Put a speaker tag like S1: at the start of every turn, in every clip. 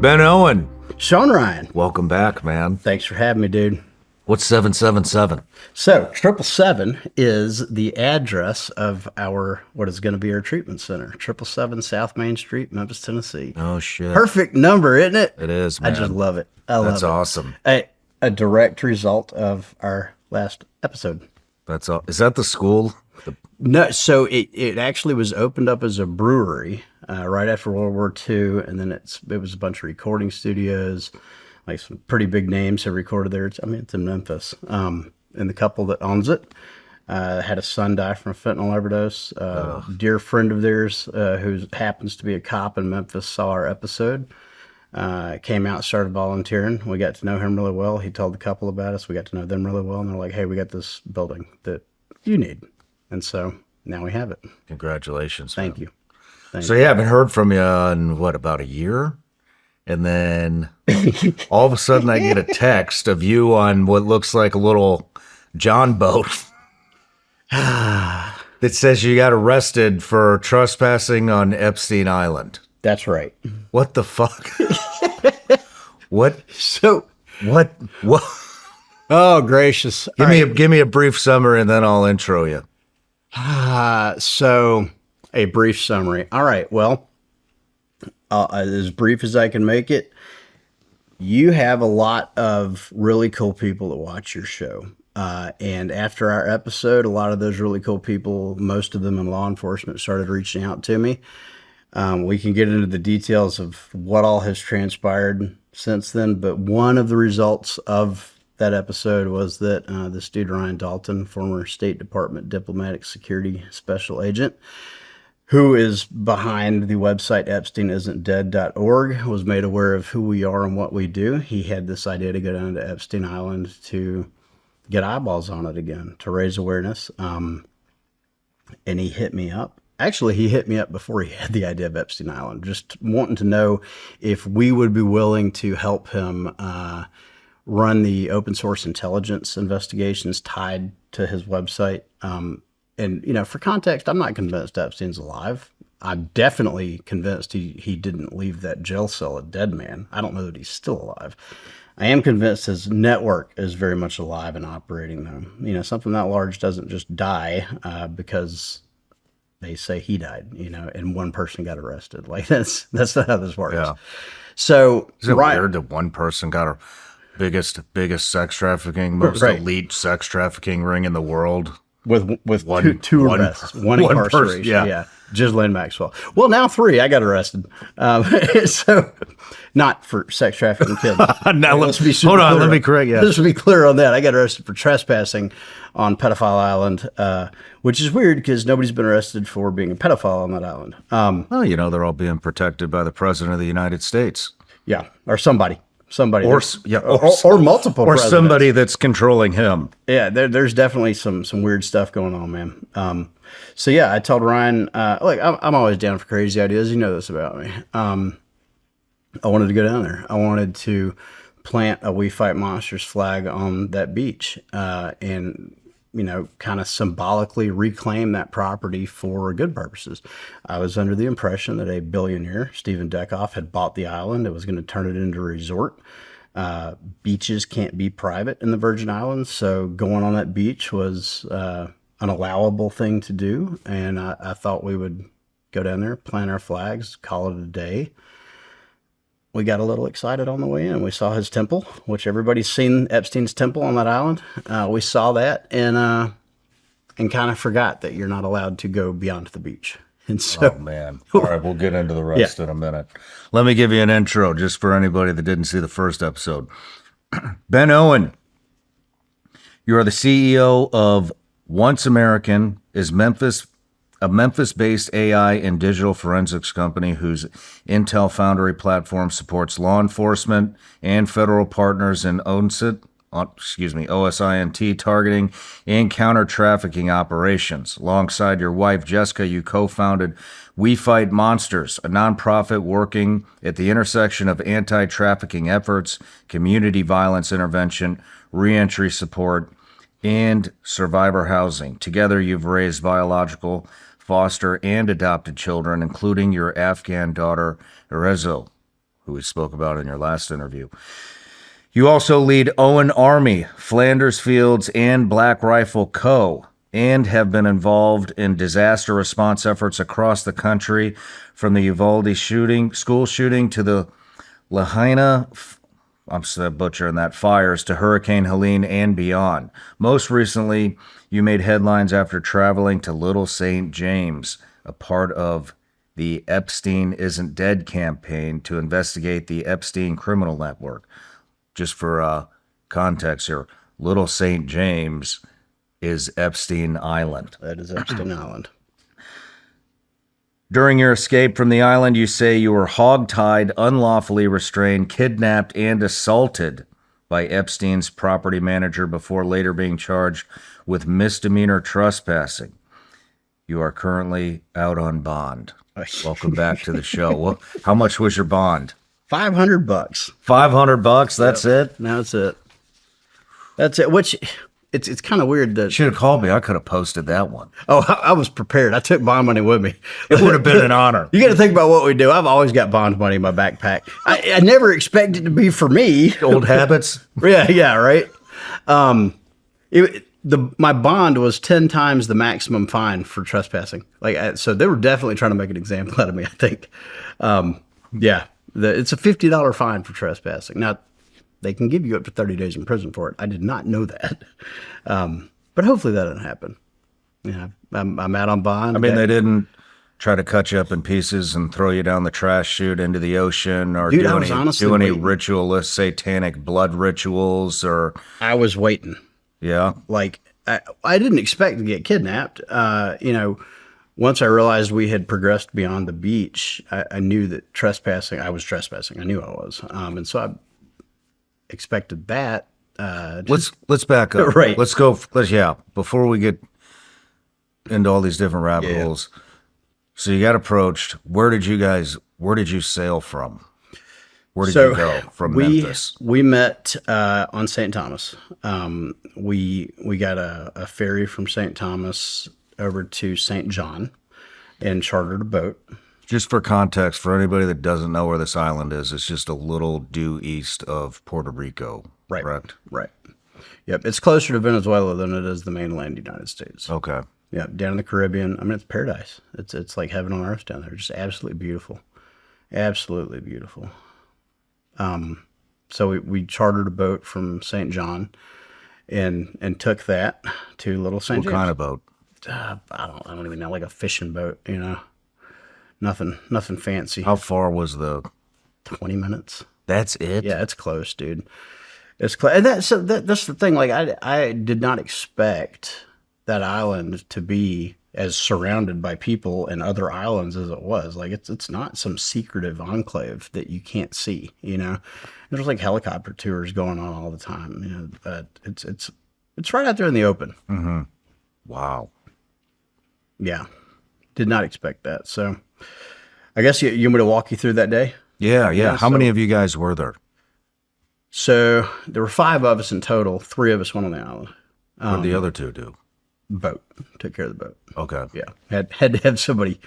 S1: Ben Owen,
S2: Shawn Ryan.
S1: welcome back, man.
S2: Thanks for having me, dude.
S1: What's 777?
S2: So, 777 is the address of what is going to be our treatment center. 777 South Main Street, Memphis, Tennessee.
S1: Oh, shit.
S2: Perfect number, isn't it?
S1: It is, man.
S2: I just love it. I love it.
S1: That's awesome.
S2: A direct result of our last episode.
S1: That's all. Is that the school?
S2: No, so it actually was opened up as a brewery right after World War II, and then it was a bunch of recording studios. Like some pretty big names have recorded there. It's in Memphis. And the couple that owns it had a son die from a fentanyl overdose. A dear friend of theirs who happens to be a cop in Memphis saw our episode, came out, started volunteering. We got to know him really well. He told the couple about us. We got to know them really well. And they're like, hey, we got this building that you need. And so now we have it.
S1: Congratulations.
S2: Thank you.
S1: So you haven't heard from you in, about a year? And then all of a sudden I get a text of you on what looks like a little John boat that says you got arrested for trespassing on Epstein Island.
S2: That's right.
S1: What the fuck? What?
S2: So
S1: What?
S2: oh, gracious.
S1: Give me a brief summary and then I'll intro you.
S2: So a brief summary. All right. Well, as brief as I can make it, you have a lot of really cool people that watch your show. And after our episode, a lot of those really cool people, most of them in law enforcement, started reaching out to me. We can get into the details of what all has transpired since then. But one of the results of that episode was that this dude, Ryan Dalton, former State Department diplomatic security special agent, who is behind the website EpsteinIsn'tDead.org, was made aware of who we are and what we do. He had this idea to go down to Epstein Island to get eyeballs on it again, to raise awareness. And he hit me up. Actually, he hit me up before he had the idea of Epstein Island, just wanting to know if we would be willing to help him run the open source intelligence investigations tied to his website. And, for context, I'm not convinced Epstein's alive. I'm definitely convinced he didn't leave that jail cell a dead man. I don't know that he's still alive. I am convinced his network is very much alive and operating, though. Something that large doesn't just die because they say he died, and one person got arrested. Like, that's not how this works.
S1: Yeah.
S2: So,
S1: is it weird that one person got a biggest sex trafficking, most elite sex trafficking ring in the world?
S2: With two arrests, one incarceration, yeah. Ghislaine Maxwell. Well, now 3. I got arrested. So, not for sex trafficking kids.
S1: Now let me correct. Yeah,
S2: let's be clear on that. I got arrested for trespassing on Pedophile Island, which is weird because nobody's been arrested for being a pedophile on that island.
S1: Well, they're all being protected by the President of the United States.
S2: Yeah, or somebody.
S1: Or
S2: multiple,
S1: or
S2: presidents.
S1: Somebody that's controlling him.
S2: Yeah, there's definitely some weird stuff going on, man. So yeah, I told Ryan, I'm always down for crazy ideas. You know this about me. I wanted to go down there. I wanted to plant a We Fight Monsters flag on that beach, and kind of symbolically reclaim that property for good purposes. I was under the impression that a billionaire, Stephen Deckoff, had bought the island. It was going to turn it into a resort. Beaches can't be private in the Virgin Islands, so going on that beach was an allowable thing to do. And I thought we would go down there, plant our flags, call it a day. We got a little excited on the way in. We saw his temple, which everybody's seen Epstein's temple on that island. We saw that and kind of forgot that you're not allowed to go beyond the beach. And so,
S1: oh man! All right, we'll get into the rest in a minute. Let me give you an intro, just for anybody that didn't see the first episode. Ben Owen, you are the CEO of Once American, a Memphis-based AI and digital forensics company whose Intel Foundry platform supports law enforcement and federal partners in OSINT targeting and counter-trafficking operations. Alongside your wife, Jessica, you co-founded We Fight Monsters, a nonprofit working at the intersection of anti-trafficking efforts, community violence intervention, reentry support, and survivor housing. Together, you've raised biological, foster, and adopted children, including your Afghan daughter, Rezo, who we spoke about in your last interview. You also lead Owen Army, Flanders Fields, and Black Rifle Co., and have been involved in disaster response efforts across the country, from the Uvalde school shooting to the Lahaina, I'm butchering that, fires, to Hurricane Helene and beyond. Most recently, you made headlines after traveling to Little St. James, a part of the Epstein Isn't Dead campaign to investigate the Epstein criminal network. Just for context here, Little St. James is Epstein Island.
S2: That is Epstein Island.
S1: During your escape from the island, you say you were hogtied, unlawfully restrained, kidnapped, and assaulted by Epstein's property manager before later being charged with misdemeanor trespassing. You are currently out on bond. Welcome back to the show. Well, how much was your bond?
S2: $500.
S1: $500. That's it.
S2: That's it. That's it. Which it's kind of weird that
S1: Should have called me. I could have posted that one.
S2: Oh, I was prepared. I took bond money with me.
S1: It would have been an honor.
S2: You got to think about what we do. I've always got bond money in my backpack. I never expect it to be for me.
S1: Old habits.
S2: Yeah, right. My bond was 10 times the maximum fine for trespassing. So they were definitely trying to make an example out of me, I think. It's a $50 fine for trespassing. Now, they can give you up to 30 days in prison for it. I did not know that. But hopefully that doesn't happen. Yeah, I'm out on bond.
S1: I mean, they didn't try to cut you up in pieces and throw you down the trash chute into the ocean, or
S2: Dude,
S1: do any ritualist satanic blood rituals, or...
S2: I was waiting.
S1: Yeah.
S2: I didn't expect to get kidnapped. Once I realized we had progressed beyond the beach, I knew that I was trespassing. I knew I was. And so I expected that.
S1: Let's back up.
S2: Right.
S1: Before we get into all these different rabbit holes. So you got approached. Where did you sail from? Where did you go from Memphis?
S2: We met on St. Thomas. We got a ferry from St. Thomas over to St. John and chartered a boat.
S1: Just for context, for anybody that doesn't know where this island is, it's just a little due east of Puerto Rico,
S2: right?
S1: Correct?
S2: Right. Yep. It's closer to Venezuela than it is the mainland United States.
S1: Okay.
S2: Yeah, down in the Caribbean. I mean, it's paradise. It's like heaven on earth down there. Just absolutely beautiful. Absolutely beautiful. So we chartered a boat from St. John and took that to Little St. James.
S1: What kind of boat?
S2: I don't even know, like a fishing boat, nothing fancy.
S1: How far was
S2: 20 minutes?
S1: That's it?
S2: Yeah, it's close, dude. It's close. And that's the thing. Like, I did not expect that island to be as surrounded by people and other islands as it was. Like, it's not some secretive enclave that you can't see, There's like helicopter tours going on all the time, but it's right out there in the open.
S1: Mm-hmm. Wow.
S2: Yeah. Did not expect that. So I guess you want me to walk you through that day?
S1: Yeah. How many of you guys were there?
S2: So there were 5 of us in total. 3 of us went on the island.
S1: What did the other 2 do?
S2: Boat. Took care of the boat.
S1: Okay.
S2: Yeah. Had to have somebody.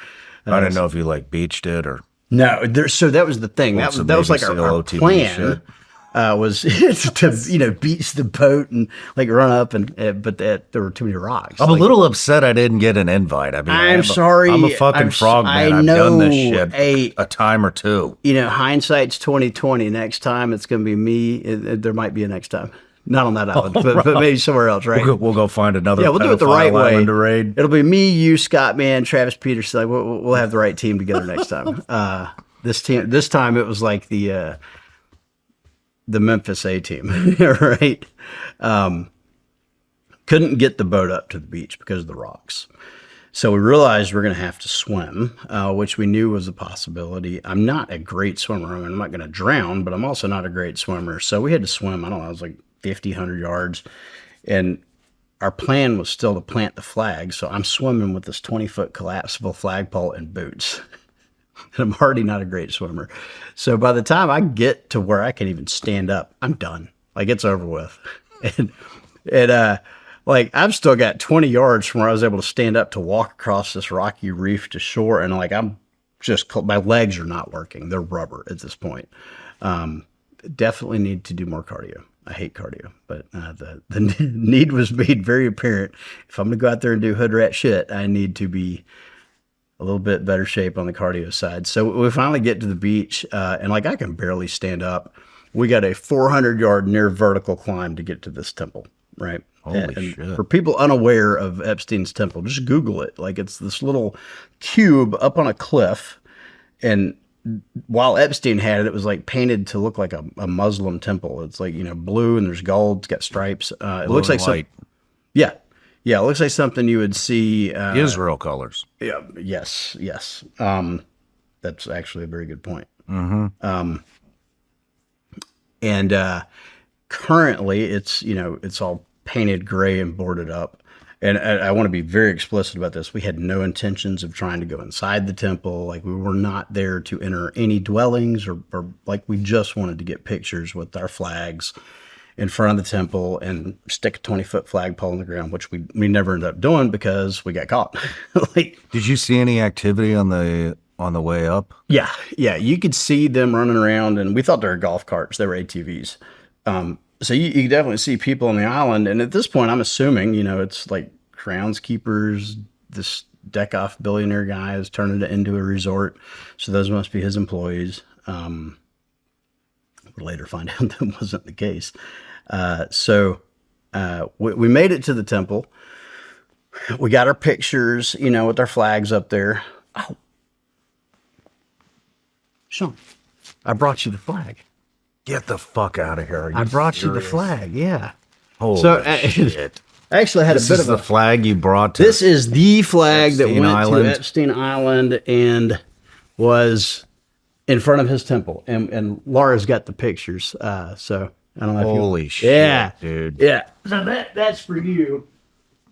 S1: I didn't know if you beached it or.
S2: No. So that was the thing. That was like our plan.
S1: Shit.
S2: Was to beach the boat and run up but there were too many rocks.
S1: I'm a little upset I didn't get an invite. I mean,
S2: I'm sorry.
S1: I'm a fucking frog man. I've done this shit a time or 2.
S2: Hindsight's 20/20. Next time it's going to be me. There might be a next time. Not on that island, but maybe somewhere else, right?
S1: We'll go find another.
S2: Yeah, we'll do it the right way.
S1: To raid.
S2: It'll be me, you, Scott, man, Travis Peterson. We'll have the right team together next time. This time it was like the Memphis A team, right? Couldn't get the boat up to the beach because of the rocks. So we realized we're going to have to swim, which we knew was a possibility. I'm not a great swimmer. I mean, I'm not going to drown, but I'm also not a great swimmer. So we had to swim, I don't know, it was like 50, 100 yards. And our plan was still to plant the flag. So I'm swimming with this 20-foot collapsible flagpole and boots. And I'm already not a great swimmer. So by the time I get to where I can even stand up, I'm done. It's over with. And I've still got 20 yards from where I was able to stand up to walk across this rocky reef to shore. And I'm my legs are not working. They're rubber at this point. Definitely need to do more cardio. I hate cardio, but the need was made very apparent. If I'm going to go out there and do hood rat shit, I need to be a little bit better shape on the cardio side. So we finally get to the beach, and like I can barely stand up. We got a 400-yard near vertical climb to get to this temple, right?
S1: Holy
S2: and
S1: shit.
S2: For people unaware of Epstein's temple, just Google it. Like, it's this little cube up on a cliff, and while Epstein had it, it was like painted to look like a Muslim temple. It's like, blue, and there's gold. It's got stripes. It looks like
S1: white.
S2: Yeah. Yeah, it looks like something you would see.
S1: Israel colors.
S2: Yeah. Yes. That's actually a very good point.
S1: Mm-hmm.
S2: And currently, it's all painted gray and boarded up. And I want to be very explicit about this. We had no intentions of trying to go inside the temple. Like, we were not there to enter any dwellings, or like, we just wanted to get pictures with our flags in front of the temple and stick a 20-foot flagpole in the ground, which we never ended up doing because we got caught.
S1: Did you see any activity on the way up?
S2: Yeah, you could see them running around, and we thought they were golf carts. They were ATVs. So you could definitely see people on the island. And at this point, I'm assuming, it's like groundskeepers, this deck-off billionaire guy is turning it into a resort. So those must be his employees. We'll later find out that wasn't the case. So we made it to the temple. We got our pictures, with our flags up there. Oh, Shawn, I brought you the flag.
S1: Get the fuck out of here.
S2: I brought you the flag. Yeah.
S1: Holy
S2: shit. I actually had
S1: this
S2: a bit
S1: is
S2: of
S1: the flag you brought to
S2: This is the flag
S1: Epstein
S2: that went
S1: Island.
S2: to Epstein Island and was in front of his temple. And Laura's got the pictures. So I don't know
S1: Holy
S2: if
S1: shit,
S2: yeah,
S1: dude.
S2: Yeah. So that's for you.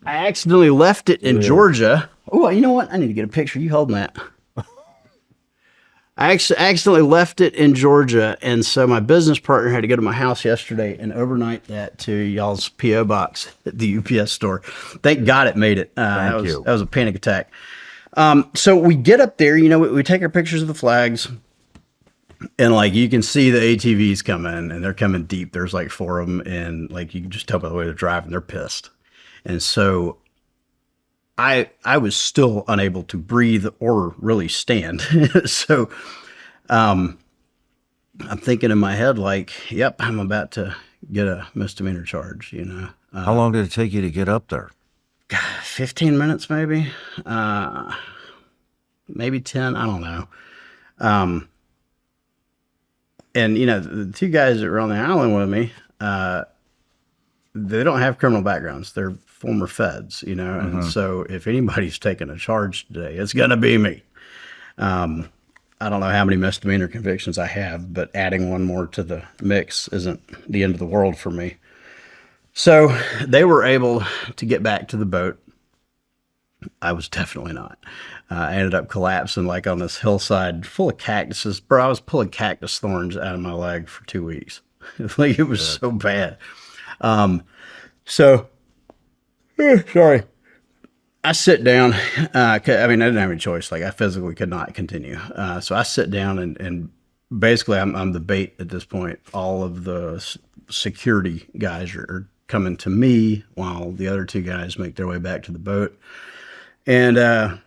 S2: I accidentally left it in Georgia. Oh, you know what? I need to get a picture. You holding that. I accidentally left it in Georgia, and so my business partner had to go to my house yesterday and overnight that to y'all's P.O. box at the UPS store. Thank God it made it.
S1: Thank you.
S2: That was a panic attack. So we get up there, we take our pictures of the flags, and like you can see the ATVs coming, and they're coming deep. There's like 4 of them, and like you can just tell by the way they're driving, they're pissed. And so I was still unable to breathe or really stand. So I'm thinking in my head, like, yep, I'm about to get a misdemeanor charge,
S1: How long did it take you to get up there?
S2: 15 minutes, maybe, maybe 10. I don't know. And, the 2 guys that were on the island with me, they don't have criminal backgrounds. They're former feds, and so if anybody's taking a charge today, it's going to be me. I don't know how many misdemeanor convictions I have, but adding one more to the mix isn't the end of the world for me. So they were able to get back to the boat. I was definitely not. I ended up collapsing like on this hillside full of cactuses. Bro, I was pulling cactus thorns out of my leg for 2 weeks. Like, it was so bad. Sorry. I sit down. I didn't have any choice. Like, I physically could not continue. So I sit down and basically I'm the bait at this point. All of the security guys are coming to me while the other 2 guys make their way back to the boat. And,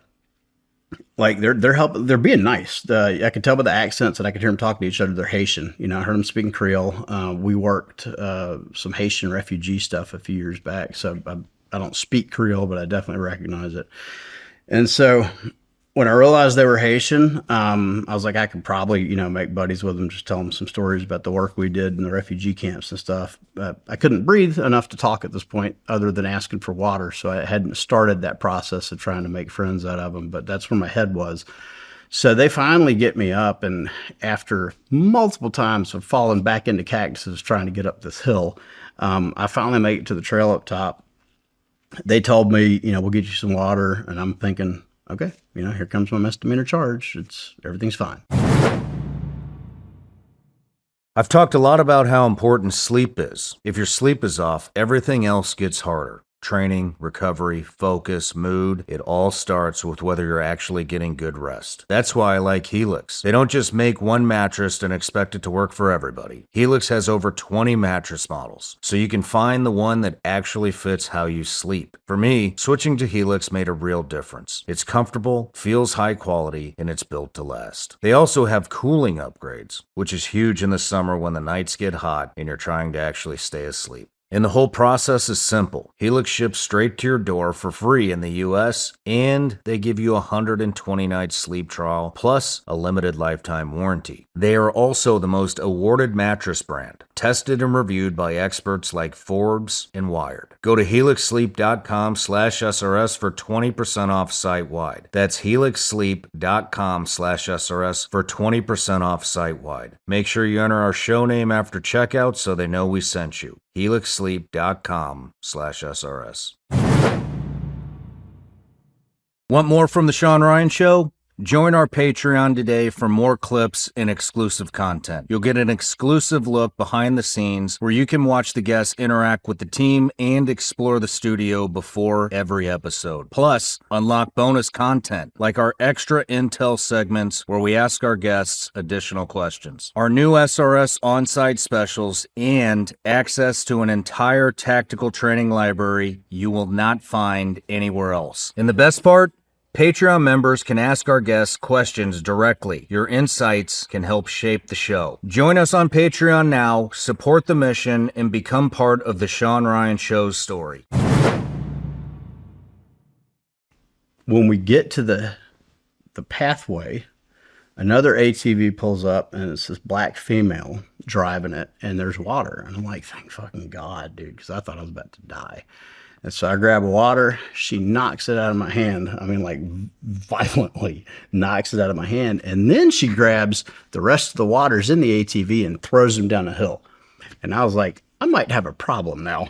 S2: like they're helping, they're being nice. I could tell by the accents, and I could hear them talking to each other. They're Haitian. I heard them speaking Creole. We worked some Haitian refugee stuff a few years back, so I don't speak Creole, but I definitely recognize it. And so when I realized they were Haitian, I was like, I could probably make buddies with them, just tell them some stories about the work we did in the refugee camps and stuff. I couldn't breathe enough to talk at this point, other than asking for water. So I hadn't started that process of trying to make friends out of them, but that's where my head was. So they finally get me up, and after multiple times of falling back into cactuses trying to get up this hill, I finally make it to the trail up top. They told me, we'll get you some water, and I'm thinking, okay, here comes my misdemeanor charge. Everything's fine.
S1: I've talked a lot about how important sleep is. If your sleep is off, everything else gets harder. training, recovery, focus, mood. It all starts with whether you're actually getting good rest. That's why I like Helix. They don't just make one mattress and expect it to work for everybody. Helix has over 20 mattress models, so you can find the one that actually fits how you sleep. For me, switching to Helix made a real difference. It's comfortable, feels high quality, and it's built to last. They also have cooling upgrades, which is huge in the summer when the nights get hot and you're trying to actually stay asleep. And the whole process is simple. Helix ships straight to your door for free in the US, and they give you a 120-night sleep trial plus a limited lifetime warranty. They are also the most awarded mattress brand, tested and reviewed by experts like Forbes and Wired. Go to helixsleep.com/SRS for 20% off site-wide. That's helixsleep.com/SRS for 20% off site-wide. Make sure you enter our show name after checkout so they know we sent you. helixsleep.com/SRS. Want more from the Shawn Ryan Show? Join our Patreon today for more clips and exclusive content. You'll get an exclusive look behind the scenes where you can watch the guests interact with the team and explore the studio before every episode. Plus, unlock bonus content like our extra intel segments where we ask our guests additional questions, our new SRS on-site specials, and access to an entire tactical training library you will not find anywhere else. And the best part? Patreon members can ask our guests questions directly. Your insights can help shape the show. Join us on Patreon now, support the mission, and become part of the Shawn Ryan Show's story.
S2: When we get to the pathway, another ATV pulls up, and it's this black female driving it, and there's water. And I'm like, thank fucking God, dude, because I thought I was about to die. And so I grab water. She knocks it out of my hand. I mean, like, violently knocks it out of my hand. And then she grabs the rest of the waters in the ATV and throws them down a hill. And I was like, I might have a problem now.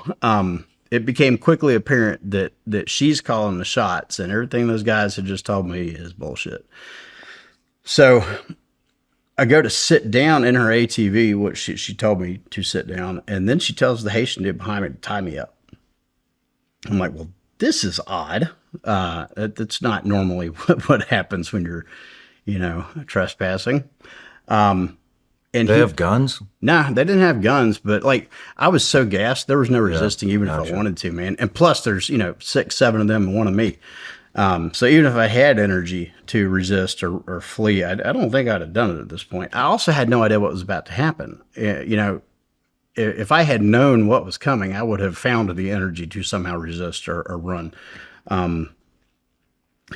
S2: It became quickly apparent that she's calling the shots, and everything those guys had just told me is bullshit. So I go to sit down in her ATV, which she told me to sit down. And then she tells the Haitian dude behind me to tie me up. I'm like, well, this is odd. That's not normally what happens when you're, trespassing. And
S1: they have guns?
S2: Nah, they didn't have guns, but like, I was so gassed, there was no resisting, even if I wanted to, man. And plus there's, 6, 7 of them and one of me. So even if I had energy to resist or flee, I don't think I'd have done it at this point. I also had no idea what was about to happen. If I had known what was coming, I would have found the energy to somehow resist or run.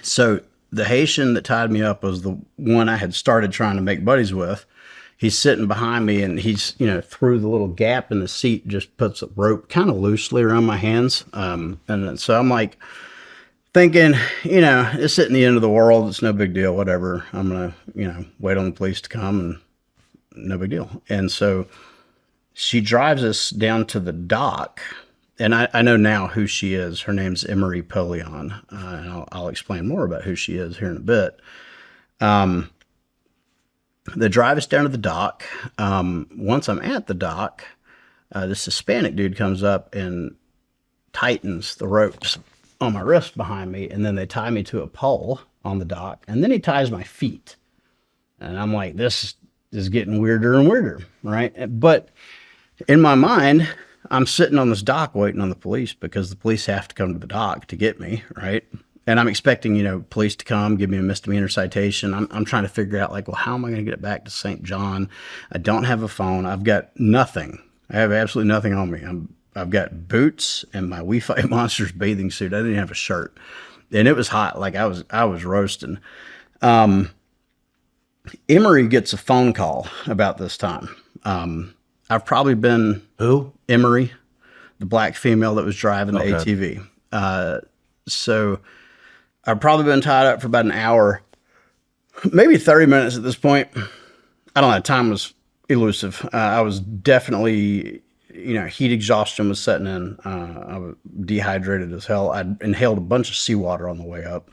S2: So the Haitian that tied me up was the one I had started trying to make buddies with. He's sitting behind me, and he's, through the little gap in the seat, just puts a rope kind of loosely around my hands. And so I'm like thinking, it's at the end of the world. It's no big deal, whatever. I'm going to, wait on the police to come, and no big deal. And so she drives us down to the dock, and I know now who she is. Her name's Emery Polion, and I'll explain more about who she is here in a bit. They drive us down to the dock. Once I'm at the dock, this Hispanic dude comes up and tightens the ropes on my wrist behind me, and then they tie me to a pole on the dock, and then he ties my feet. And I'm like, this is getting weirder and weirder, right? But in my mind, I'm sitting on this dock waiting on the police, because the police have to come to the dock to get me, right? And I'm expecting, police to come, give me a misdemeanor citation. I'm trying to figure out, like, well, how am I going to get back to St. John? I don't have a phone. I've got nothing. I have absolutely nothing on me. I've got boots and my We Fight Monsters bathing suit. I didn't even have a shirt. And it was hot. Like, I was roasting. Emery gets a phone call about this time. I've probably been...
S1: Who?
S2: Emery, the black female that was driving the ATV. So I've probably been tied up for about an hour, maybe 30 minutes at this point. I don't know. Time was elusive. I was definitely, heat exhaustion was setting in. I was dehydrated as hell. I'd inhaled a bunch of seawater on the way up.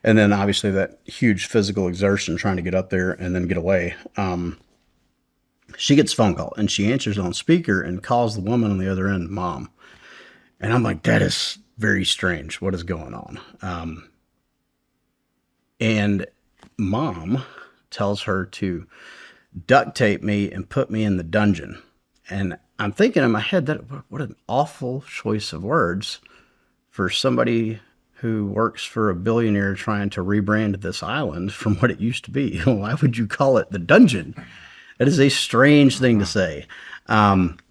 S2: And then obviously that huge physical exertion trying to get up there and then get away. She gets a phone call, and she answers on speaker and calls the woman on the other end Mom. And I'm like, that is very strange. What is going on? And mom tells her to duct tape me and put me in the dungeon. And I'm thinking in my head, that what an awful choice of words for somebody who works for a billionaire trying to rebrand this island from what it used to be. Why would you call it the dungeon? That is a strange thing to say. And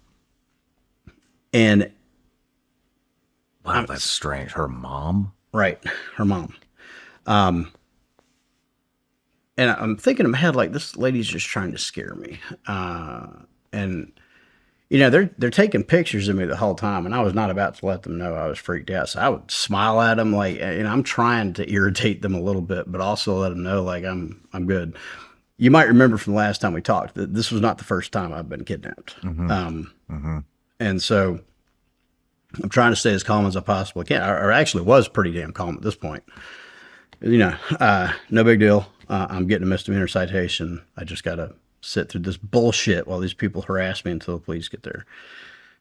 S1: wow, that's strange. Her mom?
S2: Right, her mom. And I'm thinking in my head, like, this lady's just trying to scare me. And, you know, they're taking pictures of me the whole time, and I was not about to let them know I was freaked out. So I would smile at them, like, you know, I'm trying to irritate them a little bit, but also let them know, like, I'm good. You might remember from the last time we talked that this was not the first time I've been kidnapped. And so I'm trying to stay as calm as I possibly can. I actually was pretty damn calm at this point. You know, no big deal. I'm getting a misdemeanor citation. I just got to sit through this bullshit while these people harass me until the police get there.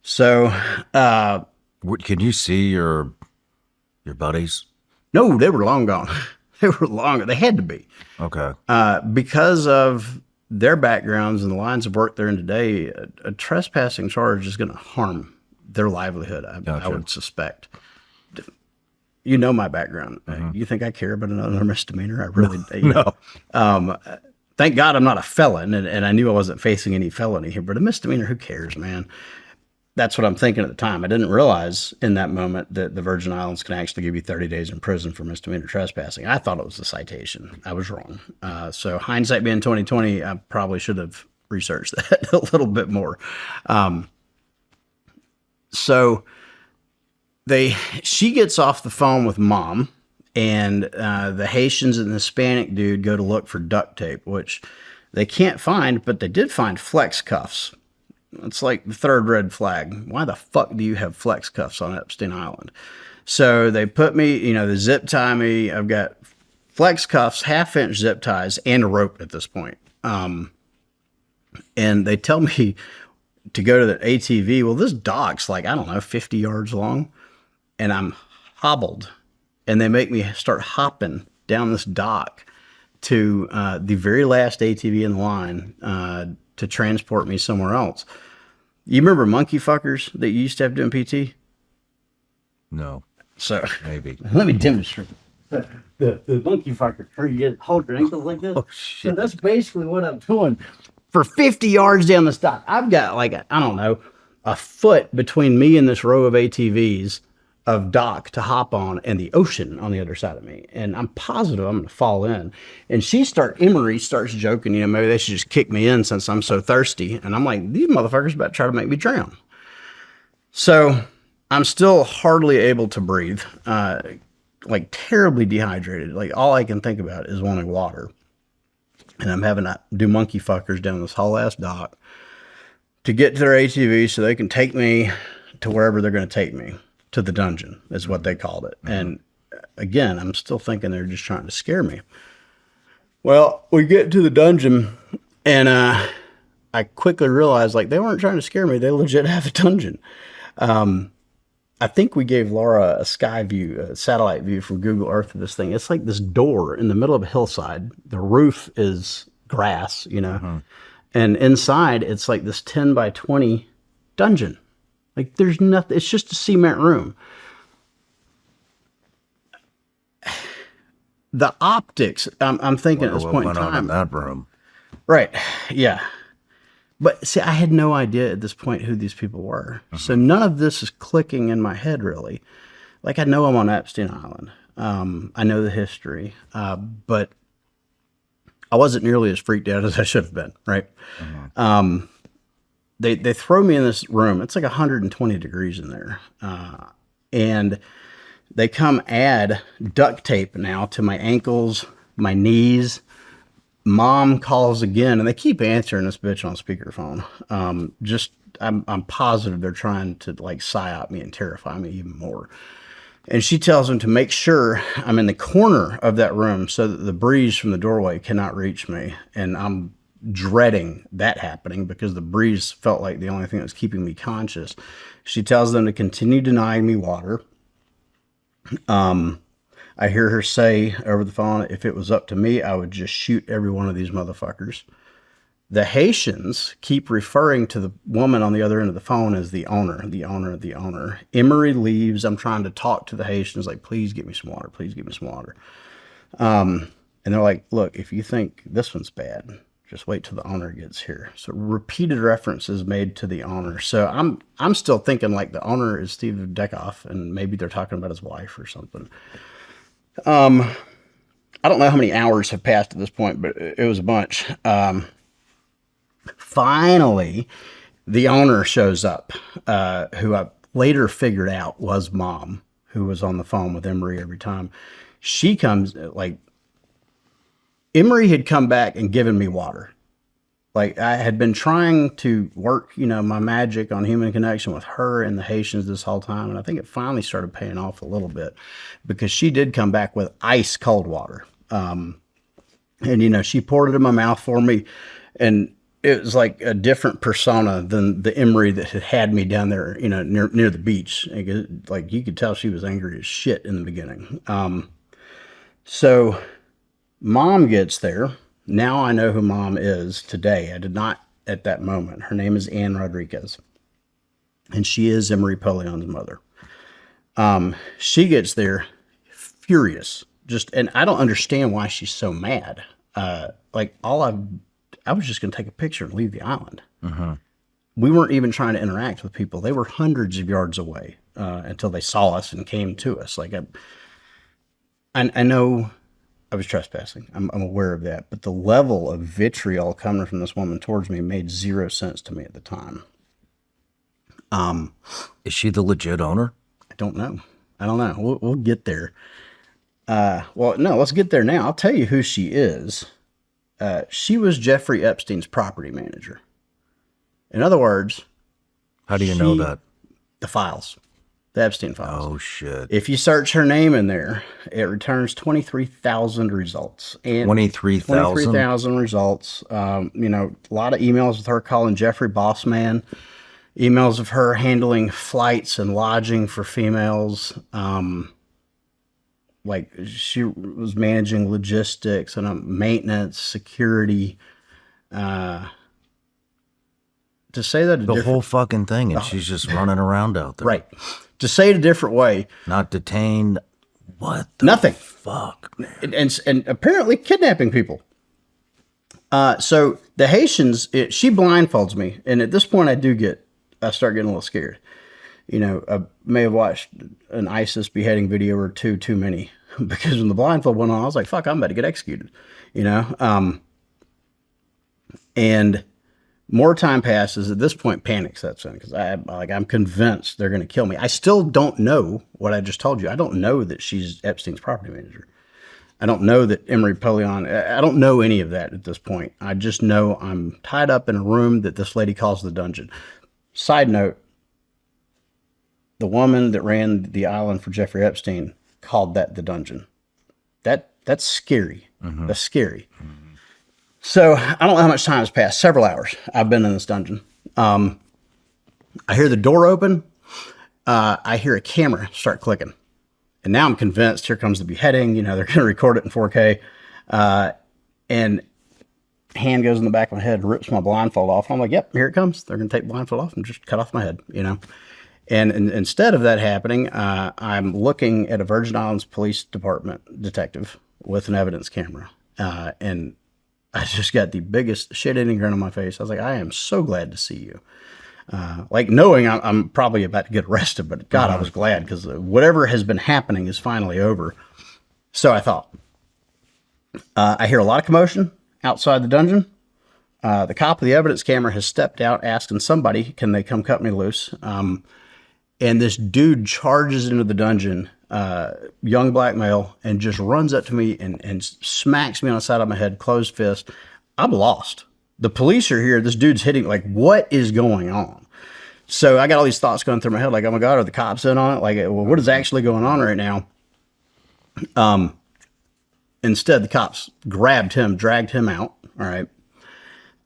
S2: So,
S1: Can you see your buddies?
S2: no, they were long gone. They were long. They had to be.
S1: Okay.
S2: Because of their backgrounds and the lines of work they're in today, a trespassing charge is going to harm their livelihood, I would suspect. You know my background. You think I care about another misdemeanor? I really
S1: No.
S2: Thank God I'm not a felon, and I knew I wasn't facing any felony here. But a misdemeanor, who cares, man? That's what I'm thinking at the time. I didn't realize in that moment that the Virgin Islands can actually give you 30 days in prison for misdemeanor trespassing. I thought it was a citation. I was wrong. So hindsight being 2020, I probably should have researched that a little bit more. So she gets off the phone with mom, and the Haitians and the Hispanic dude go to look for duct tape, which they can't find, but they did find flex cuffs. It's like the third red flag. Why the fuck do you have flex cuffs on Epstein Island? So they put me, you know, they zip tie me. I've got flex cuffs, 1/2-inch zip ties, and a rope at this point. And they tell me to go to the ATV. Well, this dock's like, I don't know, 50 yards long. And I'm hobbled. And they make me start hopping down this dock to the very last ATV in the line to transport me somewhere else. You remember monkey fuckers that you used to have doing PT?
S1: No.
S2: So
S1: Maybe.
S2: let me demonstrate. The monkey fucker, where you just hold your ankles like this.
S1: Oh, shit.
S2: So that's basically what I'm doing. For 50 yards down the dock, I've got like, I don't know, a foot between me and this row of ATVs of dock to hop on, and the ocean on the other side of me. And I'm positive I'm going to fall in. And Emery starts joking, you know, maybe they should just kick me in since I'm so thirsty. And I'm like, these motherfuckers about to try to make me drown. So I'm still hardly able to breathe, like terribly dehydrated. Like all I can think about is wanting water. And I'm having to do monkey fuckers down this whole ass dock to get to their ATV so they can take me to wherever they're going to take me. To the dungeon is what they called it. And again, I'm still thinking they're just trying to scare me. Well, we get to the dungeon, and I quickly realized, like, they weren't trying to scare me. They legit have a dungeon. I think we gave Laura a sky view, a satellite view from Google Earth of this thing. It's like this door in the middle of a hillside. The roof is grass, you know, and inside it's like this 10 by 20 dungeon. Like there's nothing, it's just a cement room. The optics, I'm thinking at this point in time.
S1: In that room.
S2: Right, yeah. But see, I had no idea at this point who these people were. So none of this is clicking in my head really. Like I know I'm on Epstein Island. I know the history, but I wasn't nearly as freaked out as I should have been, right? They throw me in this room. It's like 120 degrees in there. And they come add duct tape now to my ankles, my knees. Mom calls again, and they keep answering this bitch on speakerphone. I'm positive they're trying to like psyop me and terrify me even more. And she tells them to make sure I'm in the corner of that room so that the breeze from the doorway cannot reach me. And I'm dreading that happening because the breeze felt like the only thing that was keeping me conscious. She tells them to continue denying me water. I hear her say over the phone, if it was up to me, I would just shoot every one of these motherfuckers. The Haitians keep referring to the woman on the other end of the phone as the owner, the owner, the owner. Emery leaves. I'm trying to talk to the Haitians, like, please get me some water. Please get me some water. And they're like, look, if you think this one's bad, just wait till the owner gets here. So repeated references made to the owner. So I'm still thinking like the owner is Steve Deckoff, and maybe they're talking about his wife or something. I don't know how many hours have passed at this point, but it was a bunch. Finally, the owner shows up, who I later figured out was Mom, who was on the phone with Emery every time. She comes, like, Emery had come back and given me water. Like, I had been trying to work, my magic on human connection with her and the Haitians this whole time. And I think it finally started paying off a little bit, because she did come back with ice cold water. And, she poured it in my mouth for me. And it was like a different persona than the Emery that had me down there, near the beach. Like, you could tell she was angry as shit in the beginning. So Mom gets there. Now I know who Mom is today. I did not at that moment. Her name is Ann Rodriguez, and she is Emery Polion's mother. She gets there furious, and I don't understand why she's so mad. I was just going to take a picture and leave the island. We weren't even trying to interact with people. They were hundreds of yards away until they saw us and came to us. Like, I know I was trespassing. I'm aware of that. But the level of vitriol coming from this woman towards me made zero sense to me at the time.
S1: Is she the legit owner?
S2: I don't know. We'll get there. No, let's get there now. I'll tell you who she is. She was Jeffrey Epstein's property manager. In other words,
S1: how do you know that?
S2: The files. The Epstein files.
S1: Oh, shit.
S2: If you search her name in there, it returns 23,000 results.
S1: 23,000?
S2: 23,000 results. A lot of emails with her calling Jeffrey boss man. Emails of her handling flights and lodging for females. Like, she was managing logistics and maintenance, security. To say that
S1: the whole fucking thing, and she's just running around out there.
S2: Right. To say it a different way.
S1: Not detained. What the
S2: nothing.
S1: Fuck, man.
S2: And apparently kidnapping people. So the Haitians, she blindfolds me. And at this point, I start getting a little scared. I may have watched an ISIS beheading video or two too many, because when the blindfold went on, I was like, fuck, I'm about to get executed, and more time passes. At this point, panic sets in, because I'm convinced they're going to kill me. I still don't know what I just told you. I don't know that she's Epstein's property manager. I don't know that Emery Polion. I don't know any of that at this point. I just know I'm tied up in a room that this lady calls the dungeon. Side note, the woman that ran the island for Jeffrey Epstein called that the dungeon. That's scary. Mm-hmm. That's scary. Mm-hmm. So I don't know how much time has passed. Several hours I've been in this dungeon. I hear the door open. I hear a camera start clicking. And now I'm convinced here comes the beheading. They're going to record it in 4K. And hand goes in the back of my head and rips my blindfold off. I'm like, yep, here it comes. They're going to take the blindfold off and just cut off my head, And instead of that happening, I'm looking at a Virgin Islands Police Department detective with an evidence camera. And I just got the biggest shit-eating grin on my face. I was like, I am so glad to see you. Knowing I'm probably about to get arrested, but God, I was glad, because whatever has been happening is finally over. So I thought. I hear a lot of commotion outside the dungeon. The cop with the evidence camera has stepped out asking somebody, can they come cut me loose? And this dude charges into the dungeon, young black male, and just runs up to me and smacks me on the side of my head, closed fist. I'm lost. The police are here. This dude's hitting, like, what is going on? So I got all these thoughts going through my head, like, oh my God, are the cops in on it? Like, well, what is actually going on right now? Instead, the cops grabbed him, dragged him out. All right.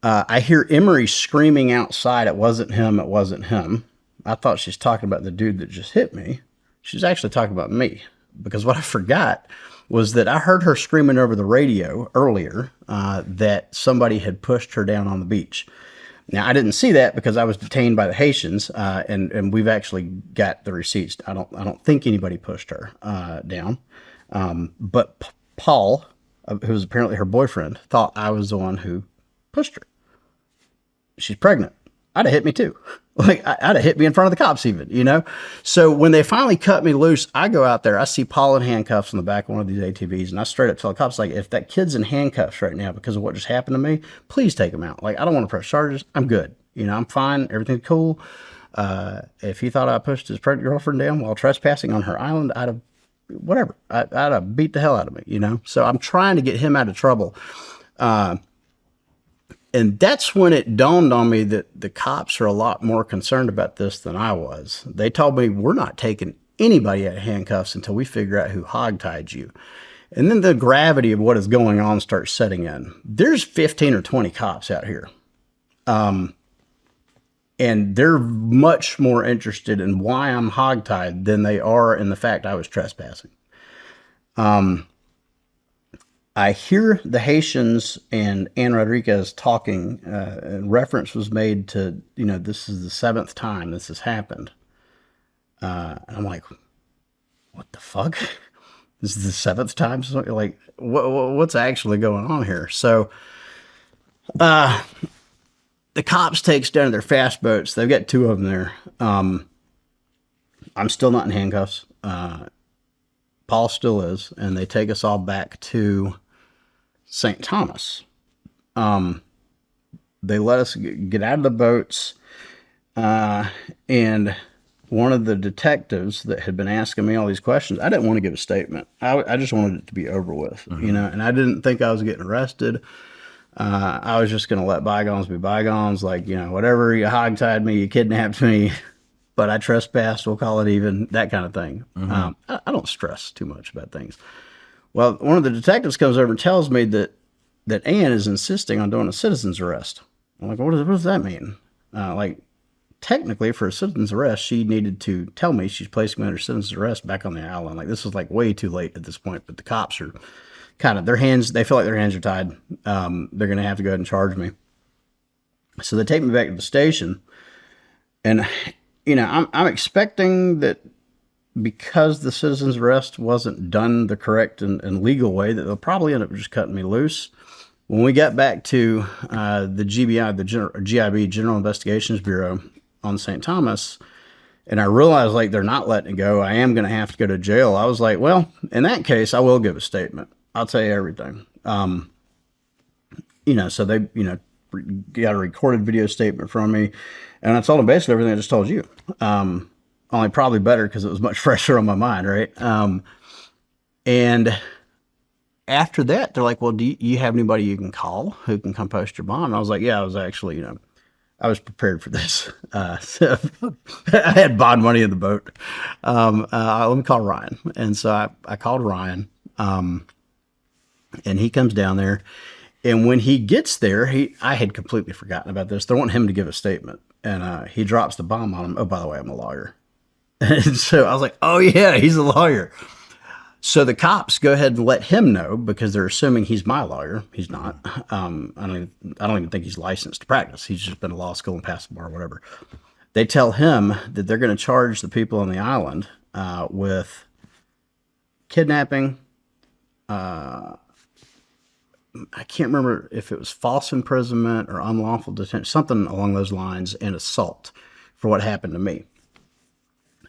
S2: I hear Emery screaming outside, it wasn't him, it wasn't him. I thought she's talking about the dude that just hit me. She's actually talking about me. because what I forgot was that I heard her screaming over the radio earlier that somebody had pushed her down on the beach. Now, I didn't see that because I was detained by the Haitians, and we've actually got the receipts. I don't think anybody pushed her down, but Paul, who was apparently her boyfriend, thought I was the one who pushed her. She's pregnant. I'd have hit me too. Like, I'd have hit me in front of the cops even, you know? So when they finally cut me loose, I go out there, I see Paul in handcuffs on the back of one of these ATVs, and I straight up tell the cops, like, if that kid's in handcuffs right now because of what just happened to me, please take him out. Like, I don't want to press charges. I'm good. You know, I'm fine. Everything's cool. If he thought I pushed his pregnant girlfriend down while trespassing on her island, I'd have, whatever. I'd have beat the hell out of me, you know? So I'm trying to get him out of trouble. And that's when it dawned on me that the cops are a lot more concerned about this than I was. They told me, we're not taking anybody out of handcuffs until we figure out who hogtied you. And then the gravity of what is going on starts setting in. There's 15 or 20 cops out here. And they're much more interested in why I'm hogtied than they are in the fact I was trespassing. I hear the Haitians and Ann Rodriguez talking, and reference was made to, you know, this is the 7th time this has happened. And I'm like, what the fuck? This is the 7th time? Like, what's actually going on here? So, the cops takes down their fast boats. They've got 2 of them there. I'm still not in handcuffs. Paul still is. And they take us all back to St. Thomas. They let us get out of the boats. And one of the detectives that had been asking me all these questions, I didn't want to give a statement. I just wanted it to be over with, you know, and I didn't think I was getting arrested. I was just going to let bygones be bygones. Like, you know, whatever, you hogtied me, you kidnapped me, but I trespassed, we'll call it even, that kind of thing. I don't stress too much about things. Well, one of the detectives comes over and tells me that Ann is insisting on doing a citizen's arrest. I'm like, what does that mean? Like, technically, for a citizen's arrest, she needed to tell me she's placing me under citizen's arrest back on the island. Like, this was like way too late at this point, but the cops are kind of, they feel like their hands are tied. They're going to have to go ahead and charge me. So they take me back to the station, and, you know, I'm expecting that because the citizen's arrest wasn't done the correct and legal way, that they'll probably end up just cutting me loose. When we got back to the GBI, the GIB, General Investigations Bureau on St. Thomas, and I realized, like, they're not letting it go, I am going to have to go to jail. I was like, well, in that case, I will give a statement. I'll tell you everything. You know, so they, you know, got a recorded video statement from me, and I told them basically everything I just told you. Only probably better because it was much fresher on my mind, right? And after that, they're like, well, do you have anybody you can call who can come post your bond? And I was like, yeah, I was actually, you know, I was prepared for this. So I had bond money in the boat. Let me call Ryan. And so I called Ryan, and he comes down there. And when he gets there, I had completely forgotten about this. They want him to give a statement. And he drops the bomb on him. Oh, by the way, I'm a lawyer. And so I was like, oh, yeah, he's a lawyer. So the cops go ahead and let him know because they're assuming he's my lawyer. He's not. I don't even think he's licensed to practice. He's just been to law school and passed the bar, whatever. They tell him that they're going to charge the people on the island with kidnapping. I can't remember if it was false imprisonment or unlawful detention, something along those lines, and assault for what happened to me.